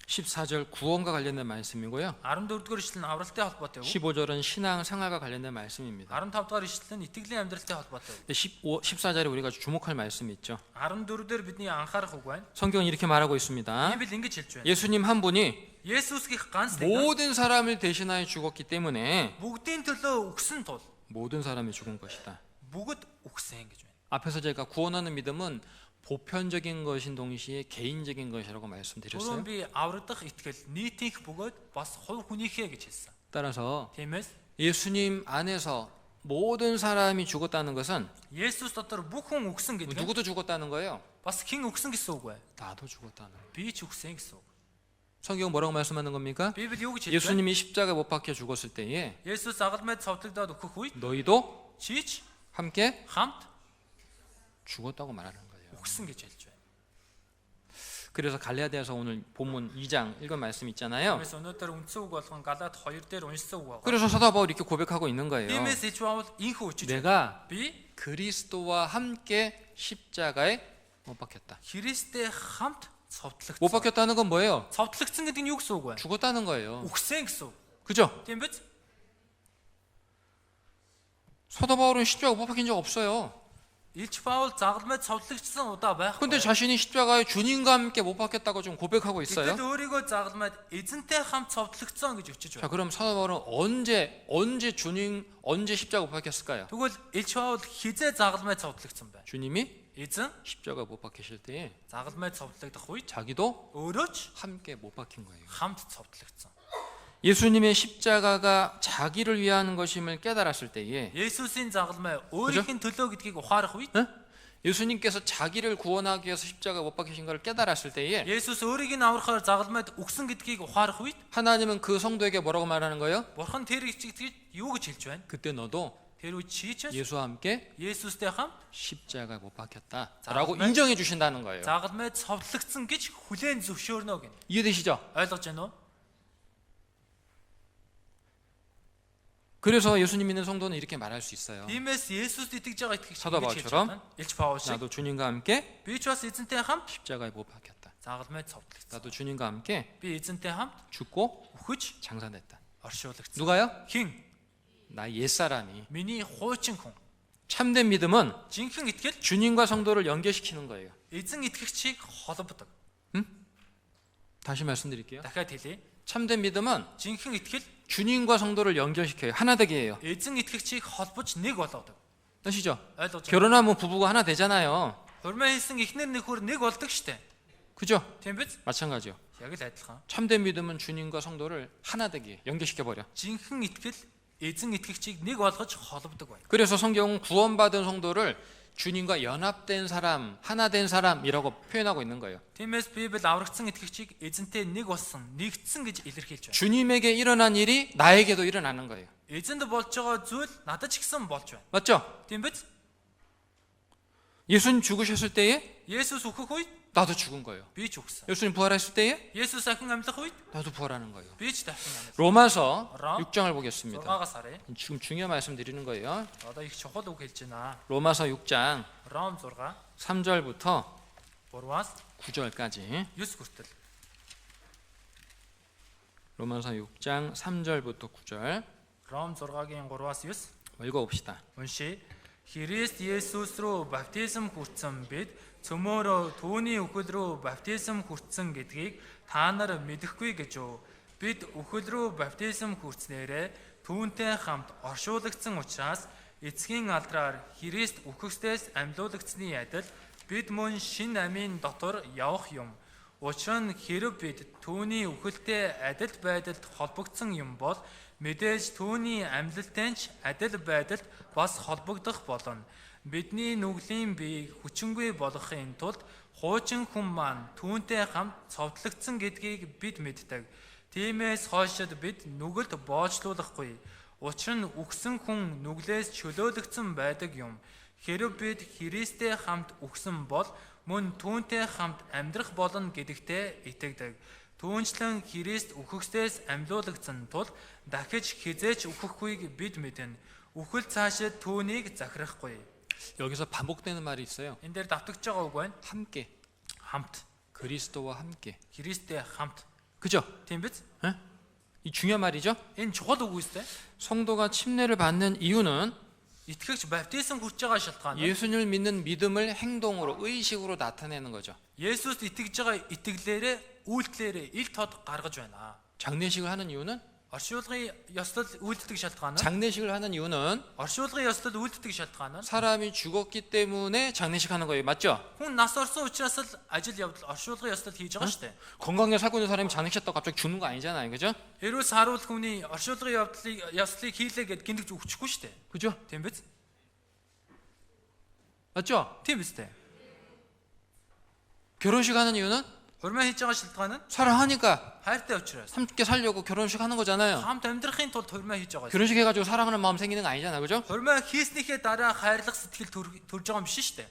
14절 구원과 관련된 말씀이고요. 14-р ишлэл нь авралтай холбоотой юу? 15절은 신앙 생활과 관련된 말씀입니다. 15-р ишлэл нь итгэлийн амьдралтай холбоотой юу? 14절에 우리가 주목할 말씀이 있죠. 14-дөр бидний анхаарах үг байна. 성경은 이렇게 말하고 있습니다. Библи ингэж хэлж байна. 예수님 한 분이 Есүс гих ганц нэг 모든 사람을 대신하여 죽었기 때문에 бүгдийн төлөө өгсөн тул 모든 사람이 죽은 것이다. бүгд өгсөн гэж байна. 앞에서 제가 구원하는 믿음은 보편적인 것인 동시에 개인적인 것이라고 Түрүүн 말씀드렸어요. би аврагдах итгэл нийтийнх бөгөөд бас хувь хүнийхээ гэж хэлсэн. 따라서 Тиймээс 예수님 안에서 모든 사람이 죽었다는 것은 Есүс дотор бүх хүн өгсөн гэдэг нь 누구도 죽었다는 거예요. бас хэн өгсөн гэсэн үг вэ? 나도 죽었다는 거예요. Би ч өгсөн гэсэн үг. 성경 뭐라고 말씀하는 겁니까? Библи юу гэж хэлж байна? 예수님이 십자가에 못 박혀 죽었을 때에 Есүс загалмайд цовдлогдоод өгөх үед 너희도 чийч 함께 хамт 죽었다고 말하는 거예요. өгсөн гэж хэлж байна. 그래서 갈라디아서 오늘 본문 2장 읽은 말씀 있잖아요. Тиймээс өнөөдөр үндсэн үг болгон Галаат 2 дээр уншсан үг байна. 그래서 사도 바울이 이렇게 고백하고 있는 거예요. Тиймээс ич Паул инхүү өчөж байна. 내가 Би 그리스도와 함께 십자가에 못 박혔다. Христтэй хамт цовдлогдсон. 못 박혔다는 건 뭐예요? Цовдлогдсон гэдэг нь юу гэсэн үг вэ? 죽었다는 거예요. Үгсэн гэсэн үг. 그죠? Тийм биз? 사도 바울은 십자가 못 박힌 적 없어요. Илч Паул загалмайд цовдлогдсон удаа байхгүй. 근데 자신이 십자가에 주님과 함께 못 박혔다고 좀 고백하고 있어요. Гэтэл өөрийгөө загалмайд эзэнтэй хамт цовдлогдсон гэж өчөж 자, байна. 그럼 사도 바울은 언제 십자가 못 박혔을까요? Тэгвэл Илч Паул хизээ загалмайд цовдлогдсон бай. 주님이 Эзэн 십자가 못 박히실 때에 загалмайд цовдлогдох үед 자기도 өөрөө ч 함께 못 박힌 거예요. хамт цовдлогдсон. 예수님의 십자가가 자기를 위한 것임을 깨달았을 때에 Есүсийн загалмай өөрийнх нь төлөө гэдгийг ухаарах үед 예수님께서 자기를 구원하기 위해서 십자가 못 박히신 것을 깨달았을 때에 Есүс өөрийг нь аврахаар загалмайд өгсөн гэдгийг ухаарах үед 하나님은 그 성도에게 뭐라고 말하는 거예요? Бурхан тэр ихчигдгийг юу гэж хэлж байна? 그때 너도 Тэр үед чи ч 예수와 함께 Есүстэй хамт 십자가에 못 박혔다라고 자, 인정해 주신다는 거예요. загалмайд цовдлогдсон гэж хүлээн зөвшөөрнө гэнэ. 이해되시죠? Ойлгож байна уу? 그래서 예수님 믿는 성도는 이렇게 말할 수 있어요. Тиймээс Есүст итгэж байгаа итгэгч 사도 ингэж хэлж 바울처럼 байна. Илч Паул шиг 나도 주님과 함께 би ч бас эзэнтэй хамт 십자가에 못 박혔다. загалмайд цовдлогдсон. 나도 주님과 함께 Би эзэнтэй хамт 죽고 өгөж 장사됐다. оршуулгдсан. 누가요? Хин 나 옛사람이. миний хуучин хүн. 참된 믿음은 Жинхэнэ итгэл 주님과 성도를 연결시키는 거예요. эзэн итгэгчийг холбодог. 다시 말씀드릴게요. Дахиад хэлье. 참된 믿음은 Жинхэнэ итгэл 주님과 성도를 연결시켜요. 하나 되게 해요. эзэн итгэгчийг холбож нэг болгодог. 아시죠? ойлгож байна. 결혼하면 부부가 하나 되잖아요. Хурмаа хийсэн эхнэр нөхөр нэг болдог штэ. 그죠? Тийм биз? 마찬가지요. Яг л адилхан. 참된 믿음은 주님과 성도를 하나 되게 연결시켜 버려. Жинхэнэ итгэл эзэн итгэгчийг нэг болгож холбодог байна. 그래서 성경은 구원받은 성도를 주님과 연합된 사람, 하나 된 사람이라고 표현하고 있는 거예요. Тиймээс Библи аврагдсан итгэгчийг эзэнтэй нэг болсон, нэгдсэн гэж илэрхийлж байна. 주님에게 일어난 일이 나에게도 일어나는 거예요. Эзэнд болж байгаа зүйл надад ч гэсэн болж байна. 맞죠? Тийм биз? 예수님 죽으셨을 때에 Есүс өөхөх үед 나도 죽은 거예요. би ч өгсөн. 예수님 부활했을 때에 Есүс дахин амьлах үед 나도 부활하는 거예요. би ч дахин амьлах. 로마서 로? 6장을 보겠습니다. 6-аас харъя. 지금 중요한 말씀 드리는 거예요. Одоо их чухал үг хэлж байна. 로마서 6장 Ром 6 3절부터 3-аас 9절까지 9 хүртэл. 로마서 6장 3절부터 9절 Ром 6-гийн 3-аас 9 읽어봅시다. уншия. Христ Есүс рүү баптизм хүртсэн бид цөмөөрөө түүний үхэл рүү баптизм хүртсэн гэдгийг та нар мэдэхгүй гэж үү? Бид үхэл рүү баптизм хүртснээрээ түүнтэй хамт оршуулгдсан учраас эцгийн алдраар Христ үхэхстээс амьлуулагдсны адил бид мөн шин амийн дотор явах юм. Учир нь хэрэв бид түүний үхэлтэй адил байдалд холбогдсон юм бол мэдээж түүний амьлалтай ч адил байдалд бас холбогдох болно. Бидний нүглийн бие хүчингүй болгохын тулд хуучин хүн маань түүнтэй хамт цовдлогдсон гэдгийг бид мэддэг. Тиймээс хойшид бид нүгэлд боочлуулахгүй. Учир нь үхсэн хүн нүглээс чөлөөлөгдсөн байдаг юм. Хэрэв бид Христтэй хамт үхсэн бол мөн түүнтэй хамт амьдрах болно гэдэгтээ итгэдэг. Түүнчлэн Христ үхэхстээс амьлуулагдсан тул дахиж хизээч үхэхгүйг бид мэднэ. Үхэл цаашид түүнийг захирахгүй. 여기서 반복되는 말이 있어요. Энэ дээр давтагдж байгаа үг байна. 함께, Хамт. 그리스도와 함께. Христтэй хамт. 그죠? Тийм биз? 에? 이 중요한 말이죠. Энэ чухал үг үстэй. 성도가 침례를 받는 이유는 Итгэгч баптизм хүрч байгаа шалтгаан нь 예수님을 믿는 믿음을 행동으로, 의식으로 나타내는 거죠. Есүст итгэж байгаа итгэлээрээ, үйлдэлээрээ ил тод гаргаж байна. 장례식을 하는 이유는 Оршуулгын ёслол үйлддэг шалтгаан нь 장례식을 하는 이유는 оршуулгын ёслол үйлддэг шалтгаан нь 사람이 죽었기 때문에 장례식하는 거예요. 맞죠? хүн нас орсон учраас л ажил явдал оршуулгын ёслол хийж байгаа шүү дээ. 건강하게 살고 있는 사람이 장례식했다고 갑자기 죽는 거 아니잖아요. 그죠? Эрүүл сааруул хүний оршуулгын ёслыг хийлээ гэд гинтгч өгчихгүй шүү дээ. 그죠? Тийм биз? 맞죠? Тийм биз дээ. 결혼식 하는 이유는 Хурмаа хийж байгаа шалтгаан нь 사랑하니까 хайртай учраас. 함께 살려고 결혼식 하는 거잖아요. Хамт амьдрахын тулд хурмаа хийж байгаа. 결혼식 해가지고 사랑하는 마음 생기는 거 아니잖아요. 그죠? Хурмаа хийснийхээ дараа хайрлах сэтгэл төрж байгаа юм биш шүү дээ.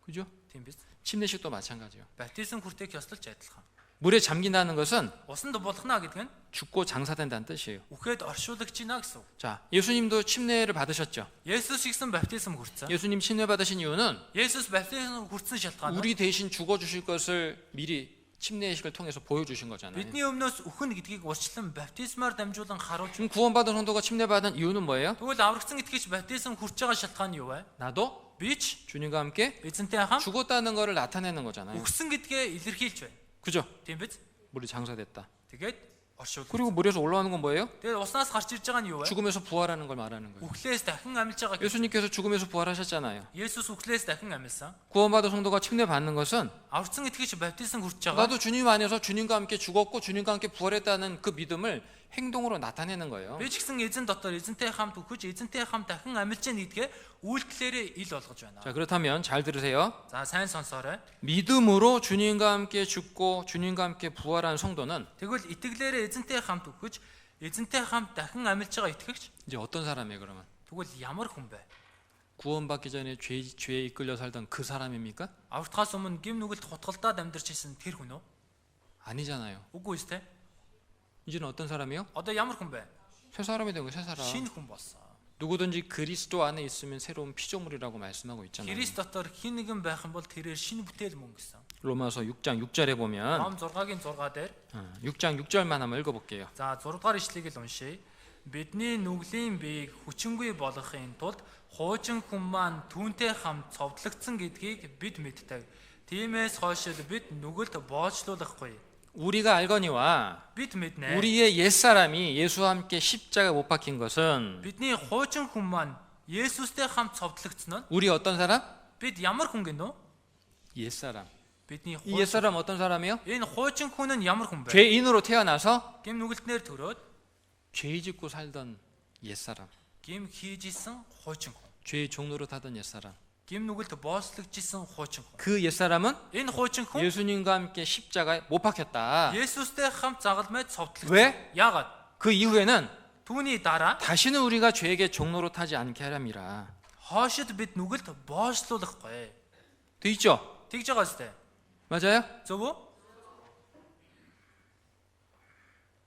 그죠? Тийм биз? 침례식도 마찬가지예요. Баптизм хүртээх ёслолч адилхан. 물에 잠긴다는 것은 Усанд болгоно гэдэг нь 죽고 장사된다는 뜻이에요. үхээд оршуулгаж гинэ гэсэн үг. 자, 예수님도 침례를 받으셨죠. Есүс ихсэн баптизм хүртсэн. 예수님 침례 받으신 이유는 Есүс баптизм хүртсэн шалтгаан нь 우리 대신 죽어 주실 것을 미리 침례식을 통해서 보여주신 거잖아요. бидний өмнөөс үхэн гэдгийг урьдчилан баптизмаар дамжуулан харуулж. 지금 구원받은 성도가 침례 받은 이유는 뭐예요? Тэгвэл аврагдсан итгэж баптизм хүрч байгаа шалтгаан нь юу вэ? 나도 Би ч 주님과 함께 эзэнтэй хамт 죽었다는 것을 나타내는 거잖아요. үхсэн гэдгээ илэрхийлж байна. 그죠? Тийм биз? 물이 장사됐다. Тэгээд оршуулгаж. 그리고 물에서 올라오는 건 뭐예요? Тэгээд уснаас гарч ирж байгаа нь юу вэ? 죽음에서 부활하는 걸 말하는 거예요. Үхлээс дахин амьлж байгаа. 예수님께서 죽음에서 부활하셨잖아요. Есүс үхлээс дахин амьлсан. 구원받은 성도가 침례 받는 것은 Аврагдсан итгэж баптизм хүрч байгаа. 나도 주님 안에서 주님과 함께 죽었고 주님과 함께 부활했다는 그 믿음을 행동으로 나타내는 거예요. Би ч гэсэн эзэн дотор эзэнтэй хамт үхэж эзэнтэй хамт дахин амьлж яах гэдгээ үйлдэлээрээ ил болгож байна. 자, 그렇다면 잘 들으세요. За сайн сонсоорой. 믿음으로 주님과 함께 죽고 주님과 함께 부활한 성도는 Тэгвэл итгэлээрээ эзэнтэй хамт үхэж эзэнтэй хамт дахин амьлж байгаа итгэгч 이제 어떤 사람이에요, 그러면? тэгвэл ямар хүн бэ? 구원받기 전에 죄에 이끌려 살던 그 사람입니까? Аврагдахаас өмнө гим нүгэлд хутгалдаад амьдарч исэн тэр хүн үү? 아니잖아요. Үгүй ээ. 이제는 어떤 사람이요? Одоо ямар хүн бэ? 새 사람이 된 거예요, 새 사람. Шинэ хүн болсон. 누구든지 그리스도 안에 있으면 새로운 피조물이라고 말씀하고 있잖아요. Христ дотор хэн нэгэн байх юм бол тэрээр шинэ бүтээл мөн гэсэн. 로마서 6장 6절에 보면 Ром 6-гийн 6 дээр 6장 6절만 한번 읽어볼게요. за 6 дугаар ишлэгийг л уншъя. Бидний нүглийн биеийг хүчингүй болгохын тулд хуучин хүн маань түүнтэй хамт цовдлогдсон гэдгийг бид мэддэг. Тиймээс хойшид бид нүгэлд боочлуулахгүй. 우리가 알거니와 Бид мэднэ. 우리의 옛사람이 예수와 함께 십자가에 못 박힌 것은 Бидний хуучин хүн маань Есүстэй хамт цовдлогдсон нь 우리 어떤 사람? бид ямар хүн гэнэ үү? 옛사람. Бидний 이 옛사람 어떤 사람이요? энэ хуучин хүн нь ямар хүн бэ? 죄인으로 태어나서 Гим нүгэлтнэр төрөөд 죄 짓고 살던 옛사람. гим хийж исэн хуучин хүн. 죄의 종로로 타던 옛사람. Гим нүгэлд боослогж исэн хуучин хүн. 그 옛사람은 Энэ хуучин хүн 예수님과 함께 십자가에 못 박혔다. Есүстэй хамт загалмайд цовдлогдсон. 왜? Яагаад? 그 이후에는 Түүний дараа 다시는 우리가 죄에게 종로로 타지 않게 하람이라. хоошид бид нүгэлд боослуулахгүй. 돼 있죠? Тэгж байгаа зү? 맞아요? Зөв үү?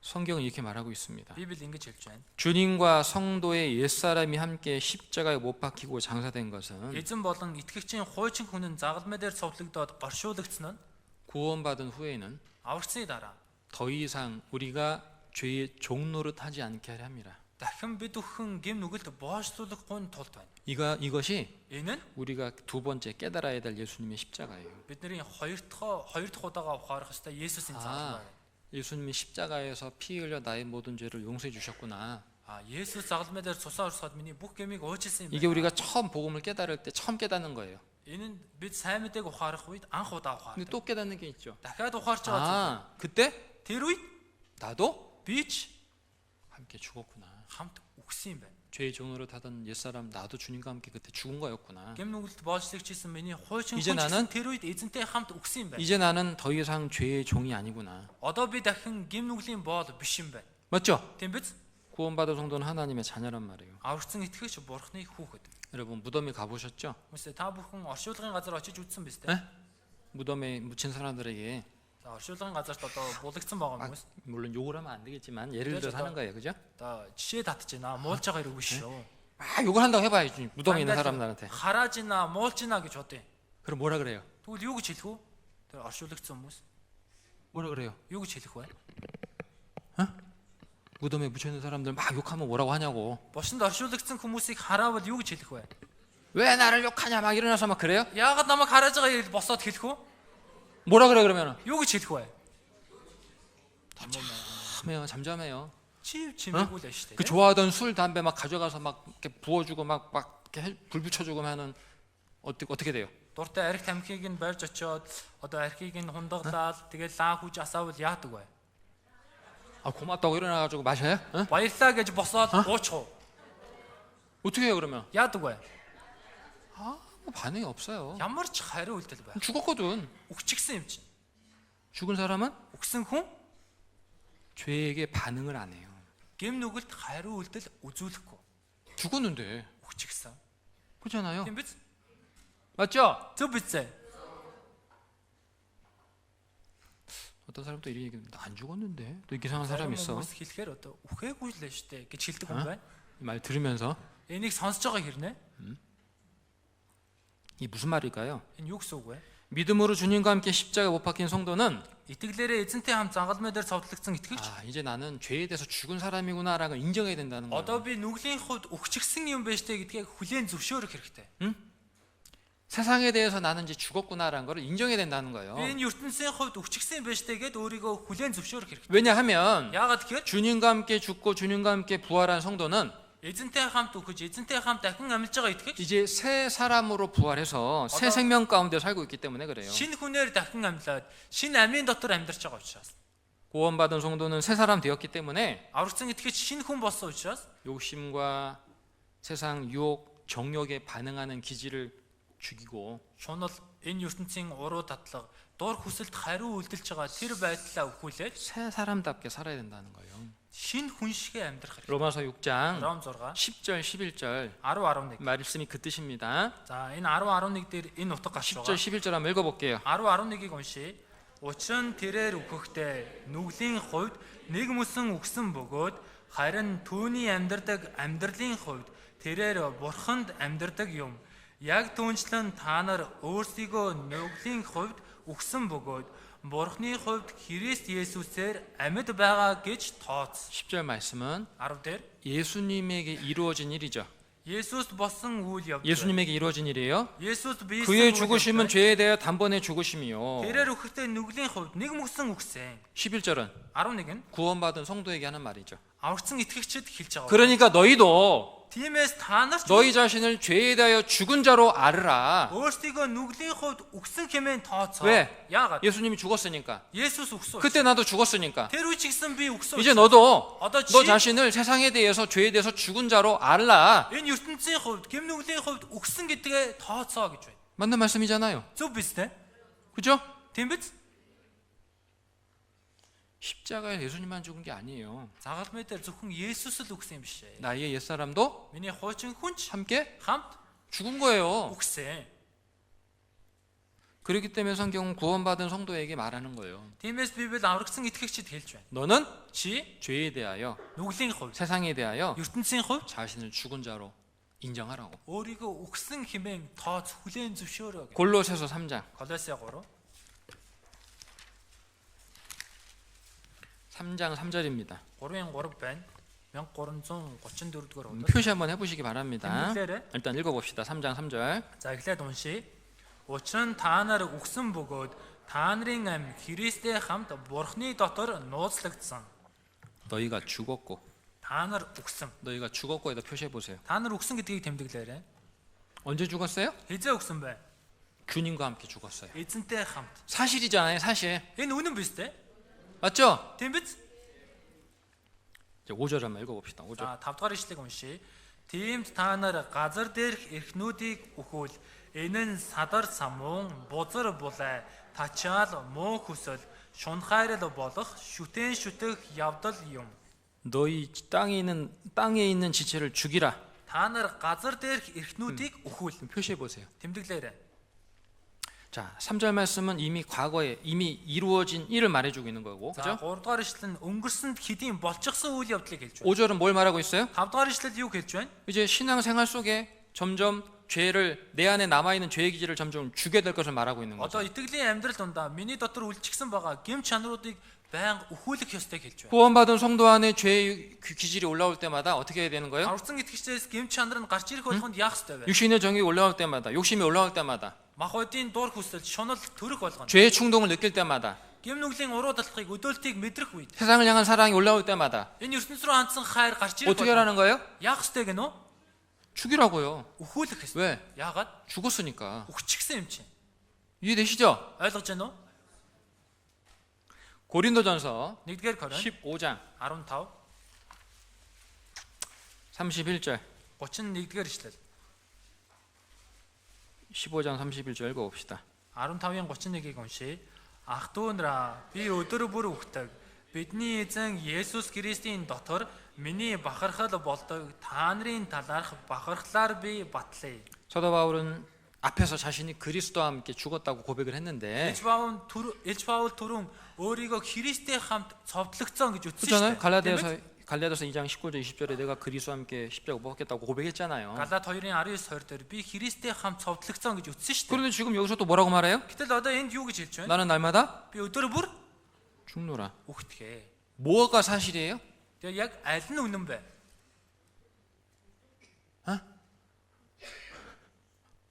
성경은 이렇게 말하고 있습니다. Библи ингэж хэлж байна. 주님과 성도의 옛사람이 함께 십자가에 못 박히고 장사된 것은 Эзэн болон итгэгчийн хуучин хүн нь загалмай дээр цовдлогдоод оршуулгдсан нь 구원받은 후에는 аврагсны дараа 더 이상 우리가 죄의 종노릇 하지 않게 하려 함이라. дахин бид бүхэн гим нүгэлд боочлуулахгүй тулд байна. 이것이 Энэ нь 우리가 두 번째 깨달아야 될 예수님의 십자가예요. бидний хоёр дахь удаага ухаарах ёстой Есүсийн загалмай. 예수님이 십자가에서 피 흘려 나의 모든 죄를 용서해 주셨구나. Есүс загалмай дээр цусаа урсгаад миний бүх гмийг уучлсан юм 이게 байна. 우리가 처음 복음을 깨달을 때 처음 깨닫는 거예요. Энэ нь бид сайн мэдээг ухаарах үед анх удаа 근데 ухаардаг. 또 깨닫는 게 있죠. Дахиад ухаарч байгаа. 그때 Тэр үед 나도 би ч 함께 죽었구나. хамт үхсэн юм байна. 죄의 종으로 타던 옛사람 나도 주님과 함께 그때 죽은 거였구나. Гим нүгэлд боочлогчсэн миний хуучин 이제 хүн 나는- тэр үед эзэнтэй хамт үхсэн юм байна. 이제 나는 더 이상 죄의 종이 아니구나. Одоо би дахин гим нүглийн боол биш юм байна. 맞죠? Тийм биз? 구원받은 성도는 하나님의 자녀란 말이에요. Аврагдсан итгэгч бурхны хүүхэд. 여러분 무덤에 가보셨죠? Үгүй та бүхэн оршуулгын газар очиж үзсэн биз 에? дээ. 무덤에 묻힌 사람들에게 За оршуулгын газарт одоо булагдсан байгаа хүмүүс. 물론 욕을 하면 안 되겠지만 예를 들어서 하는 거예요, 그죠? Одоо жишээ татж байна. Муулж байгаа хэрэг биш шүү. 막 욕을 한다고 해봐야지 무덤에 있는 사람들한테. харааж байна, муулж байна гэж бодъё. 그럼 뭐라 그래요? Тэгвэл юу гэж хэлэх вэ? Тэр оршуулгдсан хүмүүс 뭐라 그래요? юу гэж хэлэх вэ? 무덤에 묻혀 있는 사람들 막 욕하면 뭐라고 하냐고. Бошинд оршуулгдсан хүмүүсийг хараавал юу гэж хэлэх вэ? 왜 나를 욕하냐 막 일어나서 막 그래요? Яагаад намайг харааж байгаа юм босоод хэлэх вэ? 뭐라 그래 그러면은? Юу гэж хэлэх вэ? 잠잠해요. чимээгүй л шүү 그 дээ. 좋아하던 술 담배 막 가져가서 막 이렇게 부어주고 막 이렇게 불 붙여주고 하는 어떻게 돼요? Дуртай арх тамхиг нь барьж очиод одоо архийг нь хундаглаад тэгээд лаа хүж асаавал яадаг вэ? 고맙다고 일어나가지고 마셔요? 응? Баярлаа гэж босоод уучих уу? 어떻게 해요 그러면? Яадаг вэ? 뭐 반응이 없어요. Ямар ч хариу үйлдэл бай. 죽었거든. Үхчихсэн юм чинь. 죽은 사람은 Үхсэн хүн 죄에게 반응을 안 해요. гим нүгэлт хариу үйлдэл үзүүлэхгүй. 죽었는데 Үхчихсэн. 그렇잖아요. Тийм биз? 맞죠? Зөв биз? 어떤 사람도 이런 얘기 안 죽었는데 또 이렇게 생각하는 사람이 있어. Хүмүүс хэлэхээр одоо үхээгүй л шүү дээ гэж хэлдэг хүн байна. 이 말 들으면서 Энийг сонсож байгаа хэрнээ. 이 무슨 말일까요? Энэ юу гэсэн үг вэ? 믿음으로 주님과 함께 십자가 못 박힌 성도는 Итгэлээрээ эзэнтэй хамт загалмай дээр цовдлогдсон итгэгч 이제 나는 죄에 대해서 죽은 사람이구나라는 걸 인정해야 된다는 거예요. одоо би нүглийн хувьд үхчихсэн юм байна штэ гэдгийг хүлээн зөвшөөрөх хэрэгтэй. 세상에 대해서 나는 이제 죽었구나라는 걸 인정해야 된다는 거예요. Би энэ ертөнцийн хувьд үхчихсэн юм байна штэ гэд өөрийгөө хүлээн зөвшөөрөх хэрэгтэй. 왜냐하면 Яагаад гэхээр 주님과 함께 죽고 주님과 함께 부활한 성도는 эзэнтэй хамт үхэж эзэнтэй хамт дахин амьлж байгаа итгэгч 이제 새 사람으로 부활해서 새 생명 가운데 살고 있기 때문에 그래요. шинэ хүнээр дахин амьлаад шинэ амийн дотор амьдарч байгаа учраас 구원받은 성도는 새 사람 되었기 때문에 аврагдсан итгэгч шинэ хүн болсон учраас 욕심과 세상 유혹, 정욕에 반응하는 기질을 죽이고 шунал энэ ертөнцийн уруу татлага дур хүсэлт хариу үйлдэлж байгаа тэр байдлаа өхүүлээд 새 사람답게 살아야 된다는 거예요. шинэ хүн шигээ амьдрах хэрэгтэй. 로마서 6장 Ром 6 10절 11절 10 11. 말씀이 그 뜻입니다. За энэ 10 11 дээр энэ утга гарч 10절 байгаа. 11절 한번 읽어볼게요. 10 11-ийг уншийе. Учир нь тэрээр үхэхдээ нүглийн хувьд нэг мөсөн үгсэн бөгөөд харин түүний амьдардаг амьдралын хувьд тэрээр бурханд амьдардаг юм. Яг түүнчлэн та нар өөрсдийгөө нүглийн хувьд үгсэн бөгөөд бурхны хувьд Христ Есүсээр амьд байгаа гэж тооц. 10절 말씀은 10 дээр 예수님에게 이루어진 일이죠. Есүс болсон үйл явдал. 예수님에게 이루어진 일이에요. Есүс биесэн 그의 үйл 죽으심은 явдал. 죄에 대하여 단번에 죽으심이요. тэрээр үхэхдээ нүглийн хувьд нэг мөсөн үгсэн. 11절은 11 нь 구원받은 성도에게 하는 말이죠. аврагдсан итгэгчид хэлж байгаа. 그러니까 너희도 Тиймээс та нар ч 너희 자신을 죄에 대하여 죽은 자로 알으라. өөрсдийгөө нүглийн хувьд үгсэн хэмээн тооцоо. 왜? Яагаад? 예수님이 죽었으니까. Есүс үгсэн. 그때 나도 죽었으니까. Тэр үе ч гэсэн би үгсэн. 이제 너도 Одоо 너 чи 자신을 세상에 대해서 죄에 대해서 죽은 자로 알라. энэ ертөнцийн хувьд, гэм нүглийн хувьд үгсэн гэдгээ тооцоо гэж байна. 맞는 말씀이잖아요. Зөв биз дээ? 그죠? Тийм биз? 십자가에 예수님만 죽은 게 아니에요. Загалмай дээр зөвхөн Есүс л үгсэн юм биш ээ. 나의 옛사람도 Миний хуучин хүнч 함께 хамт 죽은 거예요. үгсэн. 그렇기 때문에 성경은 구원받은 성도에게 말하는 거예요. Тиймээс Библи аврагдсан итгэгчид хэлж байна. 너는 Чи 죄에 대하여 нүглийн хувьд, 세상에 대하여 ертөнцийн хувьд 자신을 죽은 자로 인정하라고. өөрийгөө үгсэн хэмээн тооц хүлээн зөвшөөрөө гэж. 골로새서 3장 Колосе 3 3장 3절입니다. 3-3 байна. 1334 дугаар удаа. 표시 한번 해보시기 바랍니다. Тэмдэглээрэй. 일단 읽어봅시다. 3장 3절. За эхлээд уншийе. Учир нь та нар үгсэн бөгөөд та нарын амь Христтэй хамт Бурхны дотор нууцлагдсан. 너희가 죽었고. Та нар үгсэн. 너희가 죽었고에다 표시해 보세요. Та нар үгсэн гэдгийг тэмдэглээрэй. 언제 죽었어요? Хизээ үгсэн бэ? 주님과 함께 죽었어요. Эзэнтэй хамт. 사실이잖아요, 사실. Энэ үнэн биз дээ? 맞죠? Тийм биз? 이제 5절 한번 읽어봅시다. 5절. За 5 дахь ишлэгийг уншийе. Тиймд та нар газар дээрх эрхнүүдийг өхөөл энэ нь садар самуун, бузар булай, тачаал, муу хүсэл, шунхайрал болох шүтэн шүтэх явдал юм. 너희 땅에 있는 지체를 죽이라. Та нар газар дээрх эрхнүүдийг өхөөл. 표시해 보세요. Тэмдэглээрэй. 자, 3절 말씀은 이미 과거에 이미 이루어진 일을 말해주고 있는 거고, За 그죠? 3 дахь ишлэл нь өнгөрсөнд хэдийн болчихсон үйл явдлыг хэлж байна. 5절은 뭘 말하고 있어요? 5 дахь ишлэл юу хэлж байна? 이제 신앙생활 속에 점점 죄를 내 안에 남아 있는 죄의 기질을 점점 죽게 될 것을 말하고 있는 거죠. Одоо итгэлийн амьдрал дундаа миний дотор үлчигсэн байгаа гэм чанаруудыг байнга өхүүлэх ёстойг хэлж байна. 구원받은 성도 안에 죄의 기질이 올라올 때마다 어떻게 해야 되는 거예요? Аврагсан итгэгчдээс гэм чанар нь гарч ирэх болгонд яах ёстой вэ? 육신의 정욕이 올라올 때마다, 욕심이 올라올 때마다, Махбодийн дур хүсэл, шунал төрөх болгоно. 죄의 충동을 느낄 때마다, Гэм нүглийн уруу талхыг өдөөлтийг мэдрэх үед 세상을 향한 사랑이 올라올 때마다 энэ ертөнц рүү хандсан хайр гарч ирэх 어떻게 болгоно. 하라는 거예요? Яах ёстой гэнэ? 죽이라고요. Өхүүлэх ёстой. 왜? Яагаад? 죽었으니까. Өгчихсэн юм чинь. 이해되시죠? Ойлгож байна уу? 고린도전서 1-р Коринт 15장 15 31절, 31-р ишлэл. 15장 31절 읽어봅시다. 15-ын 31-ийг уншийе. Ах トゥ нараа би өдөр бүр үхдэг. Бидний эзэн Есүс Христийн дотор миний бахархал болдог. Та нарын талаарх бахархлаар би батлая. 사도 바울은 앞에서 자신이 그리스도와 함께 죽었다고 고백을 했는데, Элж Паул түрүүн өөрийгөө Христтэй хамт цовдлогцсон гэж үздэн 그렇잖아요. шүү дээ. 갈라디아서 2장 19절 20절에 내가 그리스도와 함께 십자가 못 박겠다고 고백했잖아요. Галаад 2-ын 19-20 дээр би Христтэй хамт цовдлогцсон гэж үздэн шүү дээ. 그런데 지금 여기서 또 뭐라고 말해요? Гэтэл одоо энд юу гэж хэлж байна? 나는 날마다 Би өдөр бүр 죽노라. үхтгэе. 뭐가 사실이에요? Тэгээ яг аль нь үнэн бэ?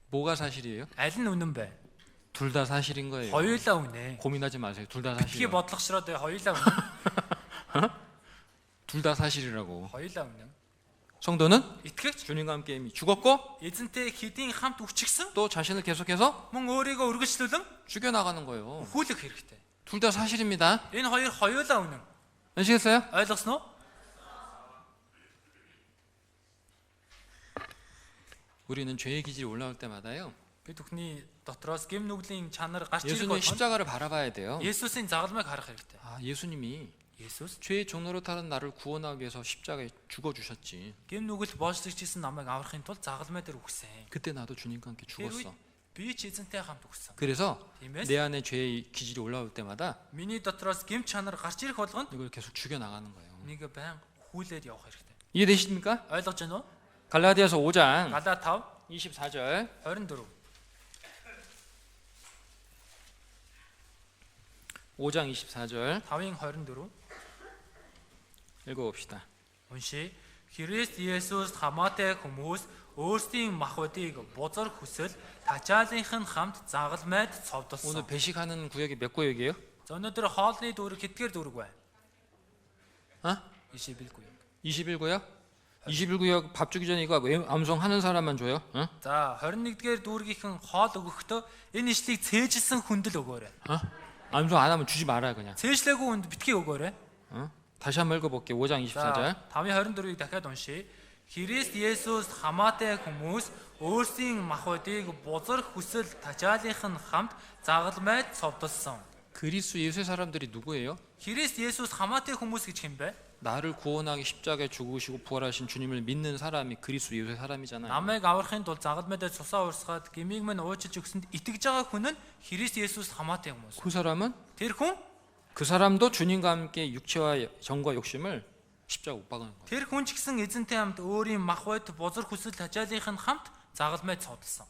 뭐가 사실이에요? Аль нь үнэн бэ? 둘 다 사실인 거예요. Хоёулаа үнэ. 고민하지 마세요. 둘 다 Битгий 사실이에요. бодлогошроод хоёулаа үнэн. 둘 다 사실이라고. Хоёулаа үнэн. 성도는 Итгэгч 주님과 함께 이미 죽었고 эзэнтэй хэдийн хамт үхчихсэн 또 자신을 계속해서 мөн өөрийгөө үргэлжлүүлэн 죽여나가는 거예요. өхүүлэх хэрэгтэй. 둘 다 사실입니다. Энэ хоёр хоёулаа үнэн. 아시겠어요? Ойлгосноо? 우리는 죄의 기질이 올라올 때마다요, Бид бүхний дотроос гэм нүглийн чанар гарч ирэх 예수님의 болгоно. 십자가를 바라봐야 돼요. Есүсийн загалмайг харах хэрэгтэй. 아, 예수님이 Есүс 죄의 종로로 타는 나를 구원하기 위해서 십자가에 죽어주셨지. гэм нүгэл боочлогчсэн намайг аврахын тулд загалмай дээр үхсэн. 그때 나도 주님과 함께 Тэр үед 죽었어. би ч эзэнтэй хамт үхсэн. 그래서 Тиймээс 내 안에 죄의 기질이 올라올 때마다 миний дотроос гэм чанар гарч ирэх болгонд 이걸 계속 죽여나가는 거예요. нэг байн өхүүлээд явах хэрэгтэй. 이해되십니까? Ойлгож байна уу? 갈라디아서 5장 Галаа 5 24절 24 5장 24절 5-ын 24 읽어봅시다. уншия. Христ Есүс хамаатай хүмүүс өөрсдийн махбодыг бузар хүсэл тачаалынх нь хамт загалмайд 오늘 цовдолсон. 배식하는 구역이 몇 구역이에요? За өнөөдөр хоолны дүүрэг хэдгээр дүүрэг вэ? 어? 21 구역. 21구역? 21구역 밥 주기 전에 이거 암송하는 사람만 줘요? 어? За 21-р дүүргийнхэн хоол өгөхдөө энэ ишлийг цээжилсэн хүндэл өгөөрэй. 어? 암송 안 하면 주지 말아요 그냥. Цээжлээгүй хүнд битгий өгөөрэй. 어? 다시 한번 읽어볼게요. 5장 24절. За 5-24-ийг дахиад уншия. Христ Есүс хамаатай хүмүүс өөрсдийн махбодыг бузар хүсэл тачаалынх нь хамт загалмайд цовдолсон. 그리스 예수의 사람들이 누구예요? Христ Есүс хамаатай хүмүүс гэж хэн бэ? 나를 구원하기 십자가에 죽으시고 부활하신 주님을 믿는 사람이 그리스 예수의 사람이잖아요. Намайг аврахын тулд загалмайд цусаа урсгаад гмийг минь уучлж өгсөнд итгэж байгаа хүн нь Христ Есүс хамаатай хүмүүс. 그 사람은 Тэр хүн 그 사람도 주님과 함께 육체와 정과 욕심을 십자가 못 박는 거예요. тэр хүн ч гэсэн эзэнтэй хамт өөрийн махбод бузар хүсэл тачаалынх нь хамт загалмайд цовдолсон.